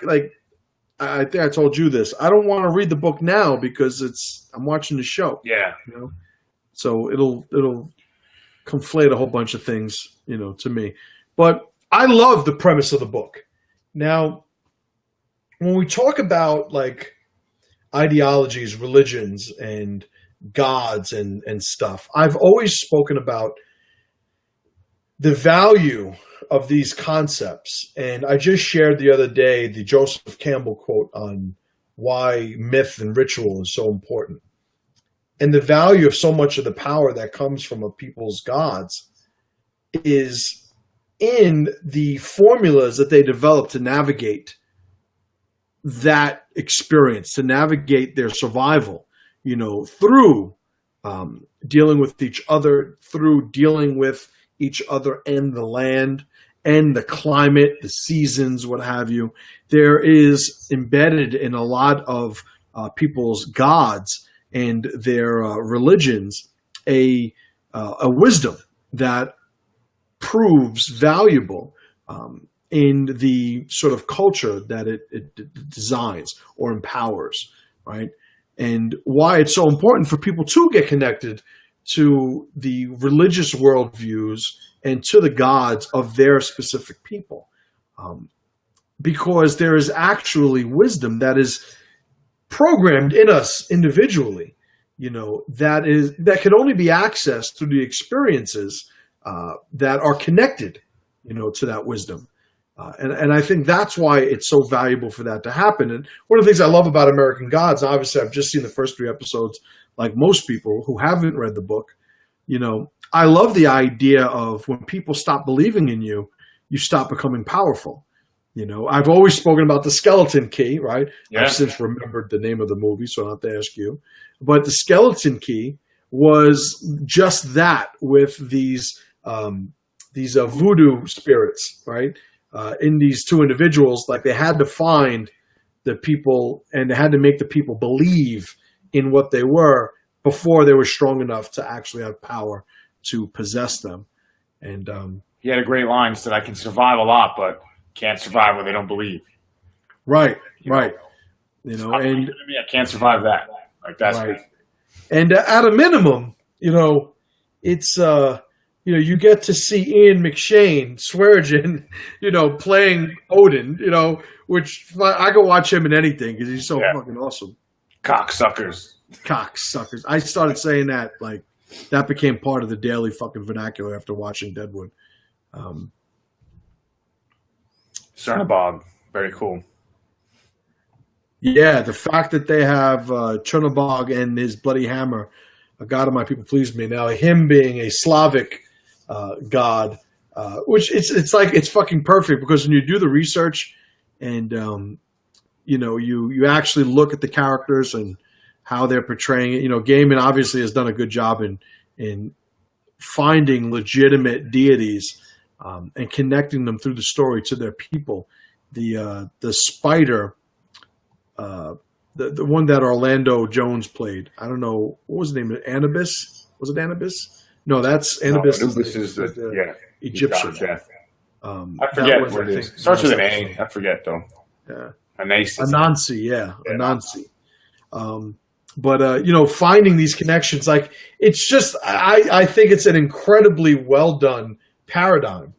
I think I told you this. I don't want to read the book now because I'm watching the show. Yeah. So it'll conflate a whole bunch of things, to me. But I love the premise of the book. Now, when we talk about like ideologies, religions, and gods and stuff, I've always spoken about the value of these concepts. And I just shared the other day the Joseph Campbell quote on why myth and ritual is so important. And the value of so much of the power that comes from a people's gods is in the formulas that they develop to navigate that experience, to navigate their survival, through dealing with each other, through dealing with each other and the land and the climate, the seasons, what have you. There is embedded in a lot of people's gods and their religions a wisdom that proves valuable in the sort of culture that it designs or empowers, right? And why it's so important for people to get connected to the religious worldviews and to the gods of their specific people. Because there is actually wisdom that is programmed in us individually, that can only be accessed through the experiences that are connected, to that wisdom. And I think that's why it's so valuable for that to happen. And one of the things I love about American Gods, obviously I've just seen the first 3 episodes, like most people who haven't read the book, I love the idea of when people stop believing in you, you stop becoming powerful. I've always spoken about the skeleton key, right? Yeah. I've since remembered the name of the movie, so I don't have to ask you. But the skeleton key was just that with these voodoo spirits, right? In these 2 individuals, like they had to find the people and they had to make the people believe in what they were before they were strong enough to actually have power to possess them. And he had a great line, said, I can survive a lot, but can't survive when they don't believe. Right, right. And I can't survive that. Like that's right. And at a minimum, it's you get to see Ian McShane, Swearingen, playing Odin, which I could watch him in anything because he's so fucking awesome. Cocksuckers. I started saying that, like, that became part of the daily fucking vernacular after watching Deadwood. Cernabog, very cool. Yeah, the fact that they have Chernobog and his bloody hammer, a god of my people, pleased me. Now, him being a Slavic god, which it's fucking perfect, because when you do the research and you actually look at the characters and how they're portraying it. Gaiman obviously has done a good job in finding legitimate deities and connecting them through the story to their people. The spider, the one that Orlando Jones played. I don't know, what was the name of it? Anubis? Was it Anubis? No, that's Anubis. Anubis is the Egyptian. I forget what it is. Starts with an A. I forget though. Yeah. Anansi. Yeah. Anansi. But finding these connections, like, it's just, I think it's an incredibly well done paradigm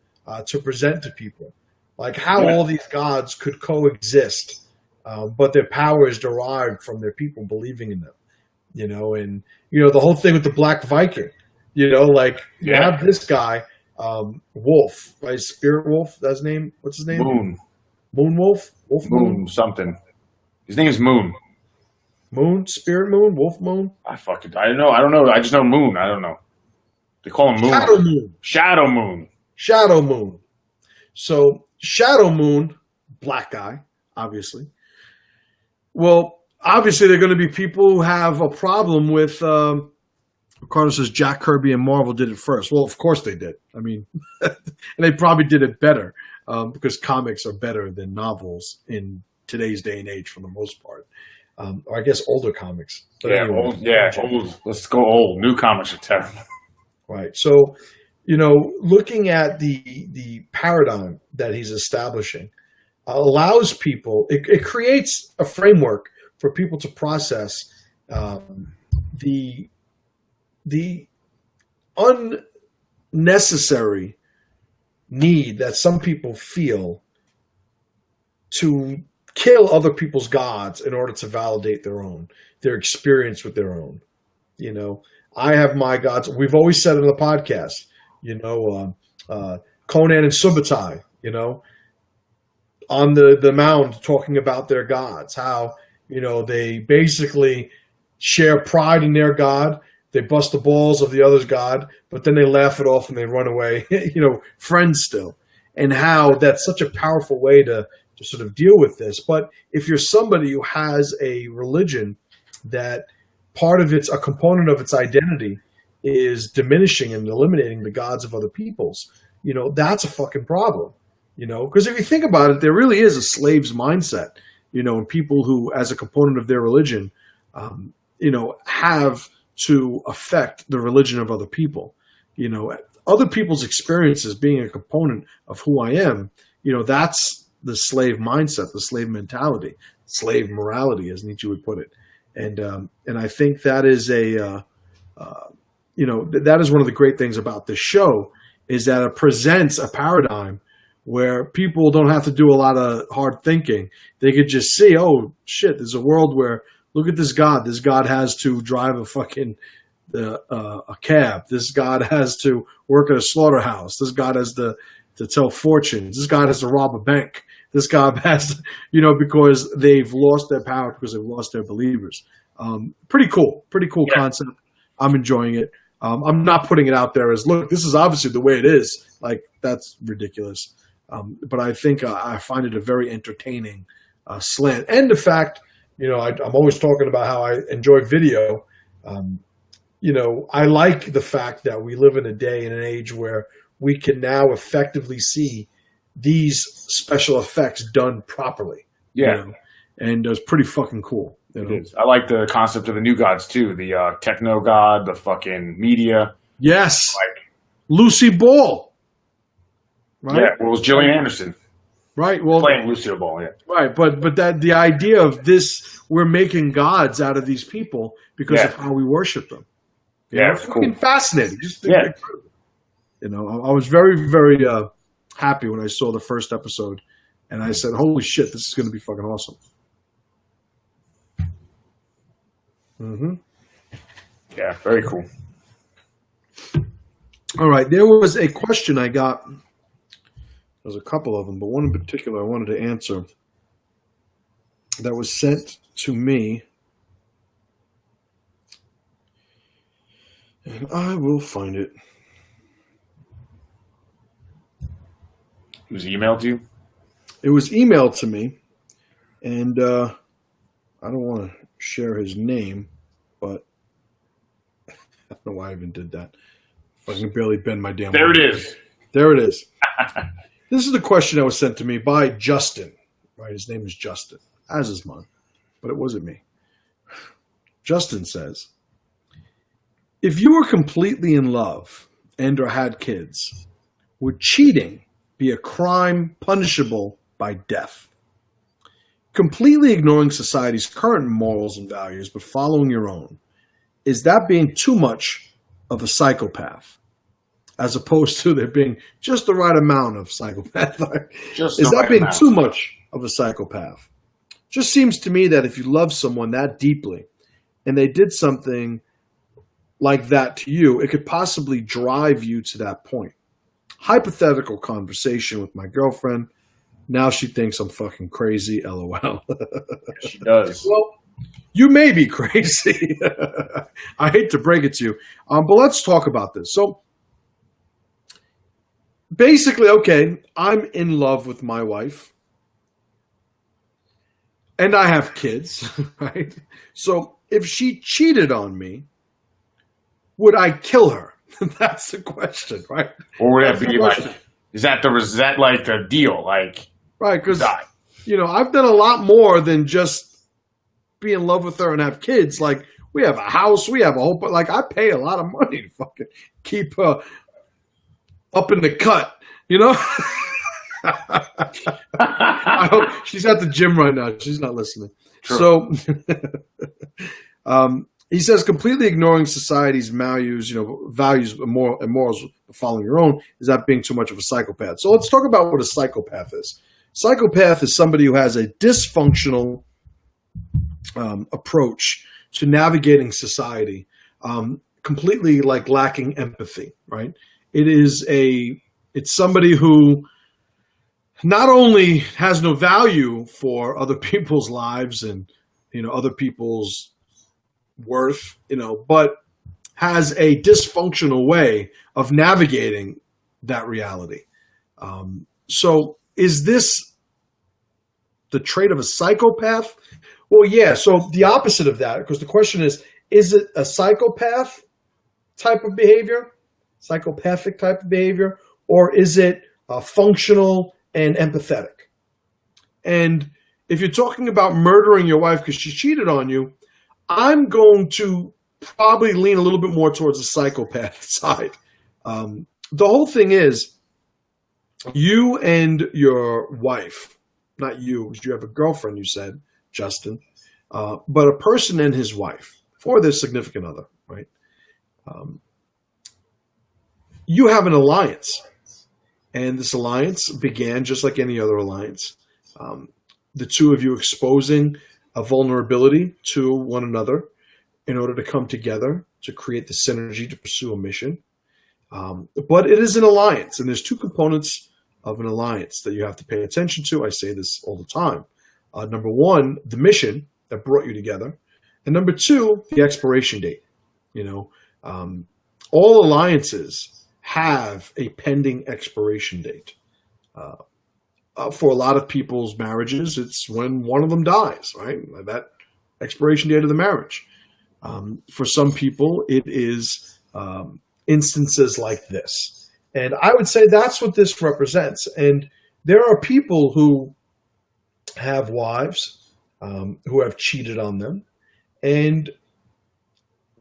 to present to people, like how all these gods could coexist, but their power is derived from their people believing in them, and the whole thing with the Black Viking, you have this guy, Wolf, right? Spirit Wolf, that's his name. What's his name? Moon Wolf? Moon something. His name is Moon. Moon? Spirit Moon? Wolf Moon? I don't know. I just know Moon. I don't know. They call him Moon. Shadow Moon. Shadow Moon. So, Shadow Moon, black guy, obviously. Well, obviously there are going to be people who have a problem with, Ricardo says Jack Kirby and Marvel did it first. Well, of course they did. I mean, and they probably did it better. Because comics are better than novels in today's day and age for the most part. Or I guess older comics. But old. Let's go old. New comics are terrible. Right. So, looking at the paradigm that he's establishing allows people, it creates a framework for people to process the unnecessary need that some people feel to kill other people's gods in order to validate their experience with their own. I have my gods. We've always said it on the podcast, Conan and Subutai, on the mound talking about their gods, how, they basically share pride in their god. They bust the balls of the other's god, but then they laugh it off and they run away, friends still. And how that's such a powerful way to sort of deal with this. But if you're somebody who has a religion that a component of its identity is diminishing and eliminating the gods of other peoples, that's a fucking problem. Because if you think about it, there really is a slave's mindset, in people who, as a component of their religion, have to affect the religion of other people. Other people's experiences being a component of who I am, that's the slave mindset, the slave mentality, slave morality, as Nietzsche would put it. And I think that is that is one of the great things about this show, is that it presents a paradigm where people don't have to do a lot of hard thinking. They could just see, oh shit, there's a world where, look at this god. This god has to drive a cab. This god has to work at a slaughterhouse. This god has to tell fortunes. This god has to rob a bank. This god has to, because they've lost their power, because they've lost their believers. Pretty cool concept. I'm enjoying it. I'm not putting it out there as, look, this is obviously the way it is. Like, that's ridiculous. But I think I find it a very entertaining slant. And the fact, I'm always talking about how I enjoy video. I like the fact that we live in a day and an age where we can now effectively see these special effects done properly. Yeah. And it's pretty fucking cool. It is. I like the concept of the new gods too. The techno god, the fucking media. Yes. Lucy Ball. Right? Yeah. Well, it was Gillian Anderson. Right. Well, playing Lucille Ball, yeah. Right, but that the idea of this, we're making gods out of these people because of how we worship them. It's fucking cool. Fascinating. Just incredible. I was very, very happy when I saw the first episode, and I said, "Holy shit, this is going to be fucking awesome." Mm-hmm. Yeah, very cool. All right, there was a question I got There's a couple of them, but one in particular I wanted to answer that was sent to me. And I will find it. It was emailed to you? It was emailed to me, and I don't want to share his name, but I don't know why I even did that. I can barely bend my damn. There it is. There it is. This is the question that was sent to me by Justin. Right, his name is Justin, as is mine, but it wasn't me. Justin says, if you were completely in love and or had kids, would cheating be a crime punishable by death? Completely ignoring society's current morals and values, but following your own, is that being too much of a psychopath? As opposed to there being just the right amount of psychopath. Is that being too much of a psychopath? Just seems to me that if you love someone that deeply and they did something like that to you, it could possibly drive you to that point. Hypothetical conversation with my girlfriend. Now she thinks I'm fucking crazy, LOL. She does. Well, you may be crazy. I hate to break it to you. But let's talk about this. So basically, okay, I'm in love with my wife. And I have kids, right? So if she cheated on me, would I kill her? That's the question, right? Or would that be like, is that like the deal? Like, right, because, you know, I've done a lot more than just be in love with her and have kids. Like, we have a house, we have a whole, but like, I pay a lot of money to fucking keep her up in the cut, you know? I hope she's at the gym right now. She's not listening. True. So, he says, completely ignoring society's values, and morals, following your own, is that being too much of a psychopath? So let's talk about what a psychopath is. Psychopath is somebody who has a dysfunctional approach to navigating society, completely like lacking empathy, right? It's somebody who not only has no value for other people's lives and, other people's worth, but has a dysfunctional way of navigating that reality. So is this the trait of a psychopath? Well, yeah. So the opposite of that, because the question is it a psychopath type of behavior, psychopathic type of behavior, or is it functional and empathetic? And if you're talking about murdering your wife because she cheated on you, I'm going to probably lean a little bit more towards the psychopath side. The whole thing is, you and your wife, not you, because you have a girlfriend, you said, Justin, but a person and his wife, or their significant other, right? You have an alliance. And this alliance began just like any other alliance. The two of you exposing a vulnerability to one another in order to come together to create the synergy to pursue a mission. But it is an alliance, and there's two components of an alliance that you have to pay attention to. I say this all the time. Number one, the mission that brought you together. And number two, the expiration date. All alliances have a pending expiration date. For a lot of people's marriages, it's when one of them dies, right? That expiration date of the marriage. For some people, it is instances like this. And I would say that's what this represents. And there are people who have wives who have cheated on them, and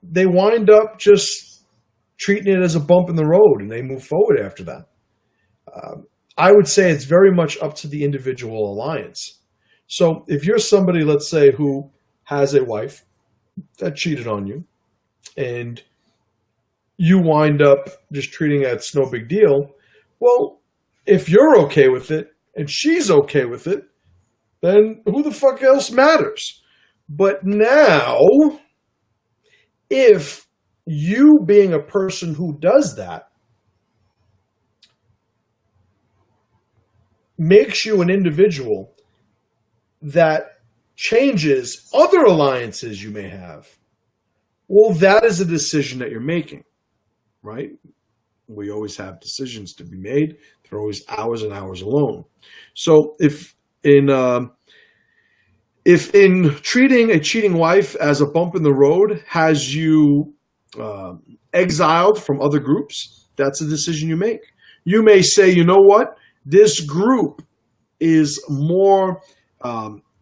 they wind up just treating it as a bump in the road, and they move forward after that. I would say it's very much up to the individual alliance. So if you're somebody, let's say, who has a wife that cheated on you, and you wind up just treating it as no big deal, well, if you're okay with it and she's okay with it, then who the fuck else matters? But now, if you being a person who does that makes you an individual that changes other alliances you may have, well, that is a decision that you're making, right? We always have decisions to be made. There are always hours and hours alone. So if in treating a cheating wife as a bump in the road has you exiled from other groups, that's a decision you make. You may say, you know what? This group is more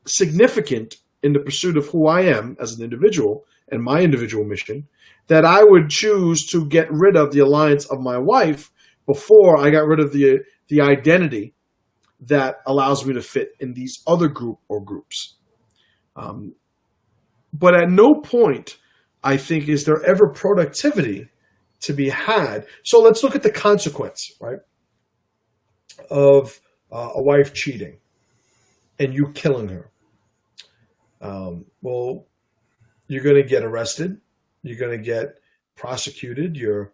significant in the pursuit of who I am as an individual and my individual mission, that I would choose to get rid of the alliance of my wife before I got rid of the identity that allows me to fit in these other group or groups. But at no point, I think, is there ever productivity to be had. So let's look at the consequence, right, of a wife cheating and you killing her. Well, you're going to get arrested. You're going to get prosecuted. Your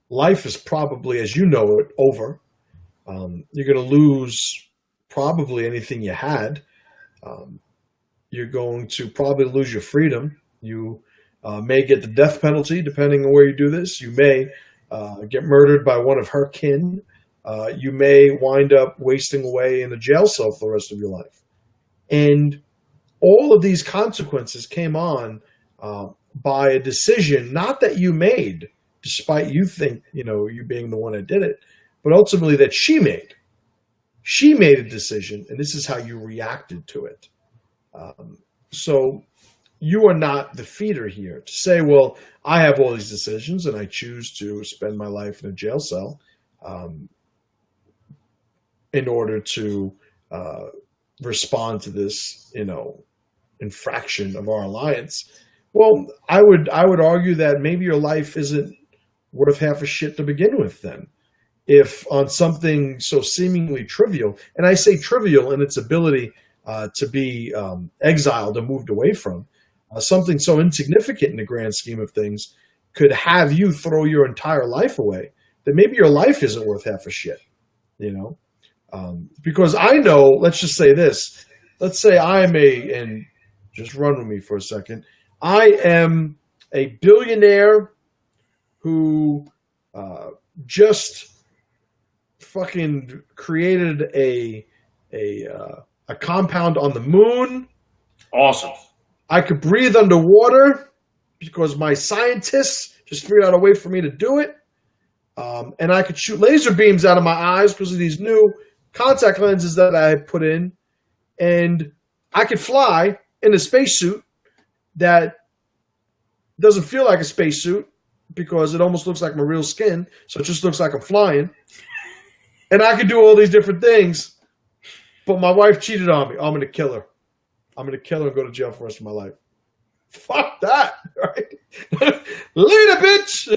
life is probably, as you know it, over. You're going to lose probably anything you had. You're going to probably lose your freedom. You may get the death penalty, depending on where you do this. You may get murdered by one of her kin. You may wind up wasting away in a jail cell for the rest of your life. And all of these consequences came on by a decision, not that you made, despite you think, you being the one that did it, but ultimately that she made. She made a decision, and this is how you reacted to it. So you are not the feeder here to say, well, I have all these decisions and I choose to spend my life in a jail cell in order to respond to this, infraction of our alliance. Well, I would argue that maybe your life isn't worth half a shit to begin with then. If on something so seemingly trivial, and I say trivial in its ability to be exiled and moved away from, something so insignificant in the grand scheme of things could have you throw your entire life away, that maybe your life isn't worth half a shit, because I know, let's just say this, let's say I'm and just run with me for a second, I am a billionaire who just fucking created a compound on the moon. Awesome. I could breathe underwater because my scientists just figured out a way for me to do it. And I could shoot laser beams out of my eyes because of these new contact lenses that I had put in. And I could fly in a spacesuit that doesn't feel like a spacesuit because it almost looks like my real skin. So it just looks like I'm flying. And I could do all these different things. But my wife cheated on me. I'm going to kill her. I'm going to kill her and go to jail for the rest of my life. Fuck that, right? Later, bitch.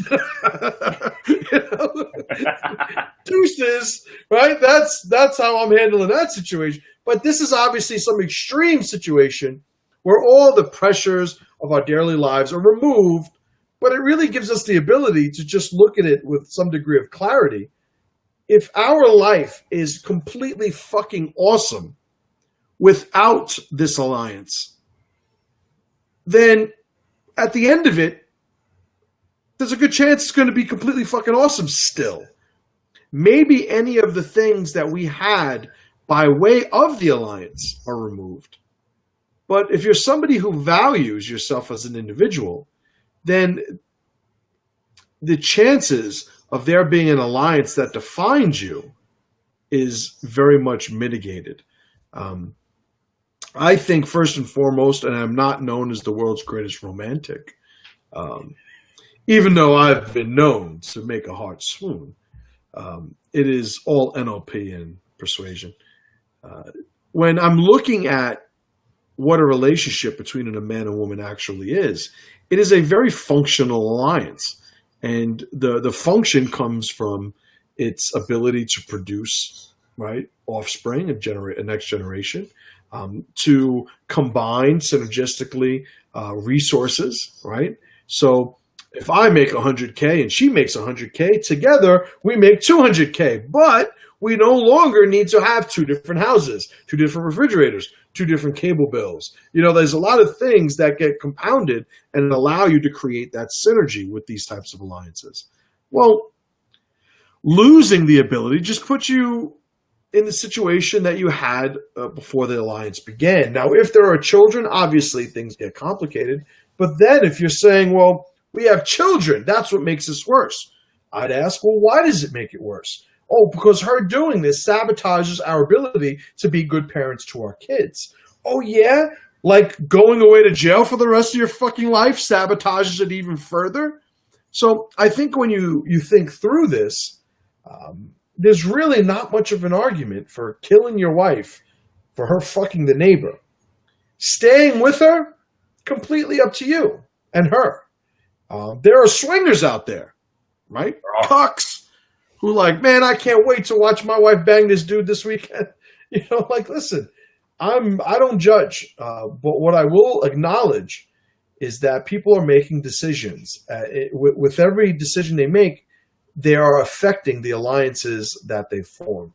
Deuces, right? That's how I'm handling that situation. But this is obviously some extreme situation where all the pressures of our daily lives are removed, but it really gives us the ability to just look at it with some degree of clarity. If our life is completely fucking awesome without this alliance, then at the end of it, there's a good chance it's going to be completely fucking awesome still. Maybe any of the things that we had by way of the alliance are removed. But if you're somebody who values yourself as an individual, then the chances of there being an alliance that defines you is very much mitigated. I think first and foremost, and I'm not known as the world's greatest romantic, even though I've been known to make a heart swoon, it is all NLP and persuasion. When I'm looking at what a relationship between a man and woman actually is, it is a very functional alliance. And the function comes from its ability to produce, right, offspring and generate a next generation, to combine synergistically resources, right? So if I make 100K and she makes 100K, together we make 200K. But we no longer need to have 2 different houses, 2 different refrigerators, 2 different cable bills. There's a lot of things that get compounded and allow you to create that synergy with these types of alliances. Well, losing the ability just puts you in the situation that you had before the alliance began. Now, if there are children, obviously things get complicated. But then if you're saying, well, we have children, that's what makes this worse. I'd ask, well, why does it make it worse? Oh, because her doing this sabotages our ability to be good parents to our kids. Oh, yeah? Like going away to jail for the rest of your fucking life sabotages it even further? So I think when you think through this, there's really not much of an argument for killing your wife for her fucking the neighbor. Staying with her, completely up to you and her. There are swingers out there, right? Cucks who like, man, I can't wait to watch my wife bang this dude this weekend. Listen, I don't judge, but what I will acknowledge is that people are making decisions. With every decision they make, they are affecting the alliances that they've formed.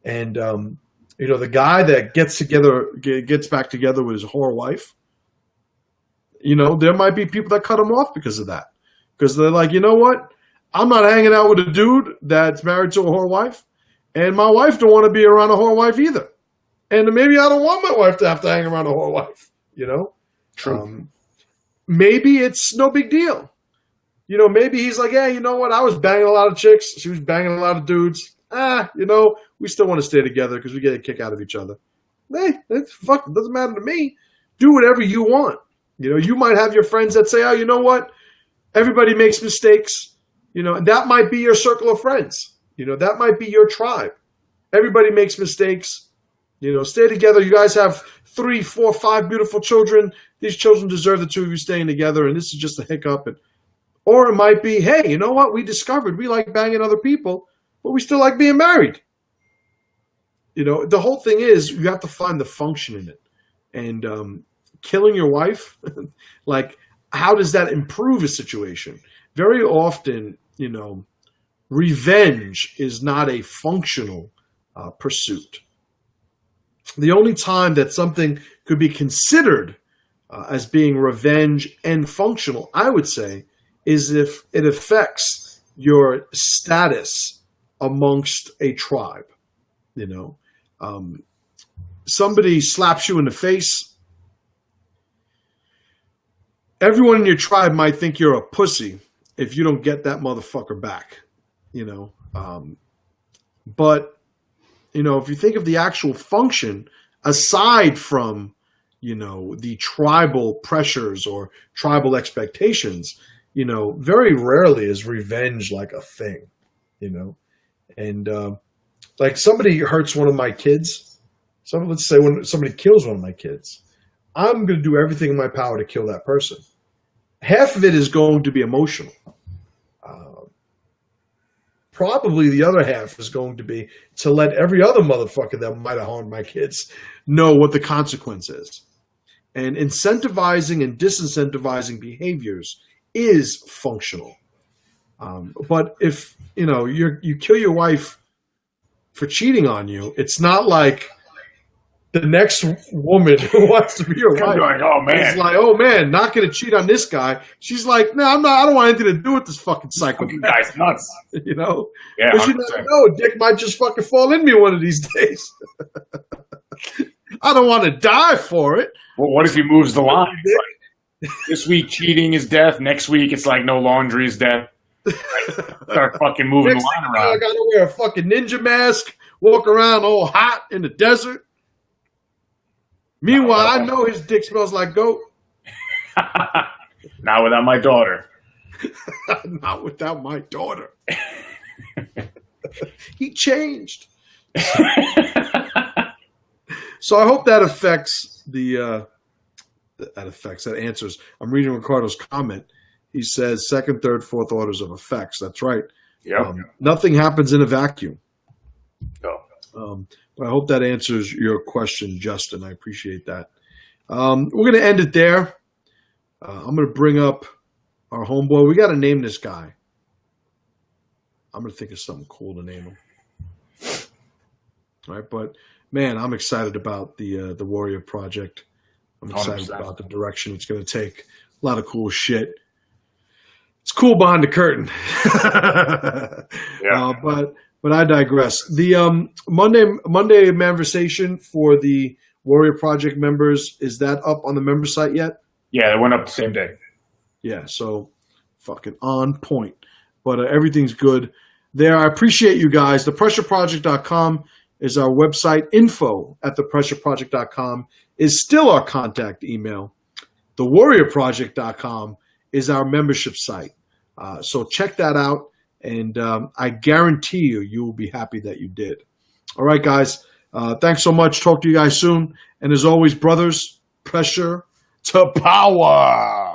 And, the guy that gets back together with his whore wife, there might be people that cut him off because of that. Because they're like, you know what? I'm not hanging out with a dude that's married to a whore wife. And my wife don't want to be around a whore wife either. And maybe I don't want my wife to have to hang around a whore wife, True. Maybe it's no big deal. Maybe he's like, yeah, you know what? I was banging a lot of chicks. She was banging a lot of dudes. We still want to stay together because we get a kick out of each other. Hey, it doesn't matter to me. Do whatever you want. You might have your friends that say, oh, you know what? Everybody makes mistakes. And that might be your circle of friends. That might be your tribe. Everybody makes mistakes. Stay together. You guys have 3, 4, 5 beautiful children. These children deserve the 2 of you staying together, and this is just a hiccup. Or it might be, hey, you know what? We discovered we like banging other people, but we still like being married. The whole thing is you have to find the function in it. And killing your wife, how does that improve a situation? Very often, revenge is not a functional pursuit. The only time that something could be considered as being revenge and functional, I would say, is if it affects your status amongst a tribe. Somebody slaps you in the face. Everyone in your tribe might think you're a pussy if you don't get that motherfucker back, But, if you think of the actual function, aside from, the tribal pressures or tribal expectations, very rarely is revenge like a thing, And like somebody hurts one of my kids. Let's say when somebody kills one of my kids, I'm going to do everything in my power to kill that person. Half of it is going to be emotional. Probably the other half is going to be to let every other motherfucker that might have harmed my kids know what the consequence is. And incentivizing and disincentivizing behaviors is functional. But if, you kill your wife for cheating on you, it's not like the next woman who wants to be your wife is like, oh man, not going to cheat on this guy. She's like, no, I'm not. I don't want anything to do with this fucking cycle. Fucking guy's nuts. Yeah. But you never know. Dick might just fucking fall in me one of these days. I don't want to die for it. Well, what if he moves the line? Like, this week cheating is death. Next week it's like no laundry is death. Start fucking moving the line around. I got to wear a fucking ninja mask, walk around all hot in the desert. Meanwhile, I know his dick smells like goat. Not without my daughter. Not without my daughter. He changed. So I hope that affects that answers. I'm reading Ricardo's comment. He says second, third, fourth orders of effects. That's right. Yeah. Nothing happens in a vacuum. No. But I hope that answers your question, Justin. I appreciate that. We're going to end it there. I'm going to bring up our homeboy. We got to name this guy. I'm going to think of something cool to name him. right? But man, I'm excited about the Warrior Project. I'm excited 100%. about the direction it's going to take. A lot of cool shit. It's cool behind the curtain. Yeah. But I digress. The Monday conversation for the Warrior Project members, is that up on the member site yet? Yeah, it went up the same day. Yeah, so fucking on point. But everything's good there. I appreciate you guys. ThePressureProject.com is our website. Info@ThePressureProject.com is still our contact email. TheWarriorProject.com is our membership site. So check that out, and I guarantee you will be happy that you did. All right, guys. Thanks so much. Talk to you guys soon. And as always, brothers, pressure to power.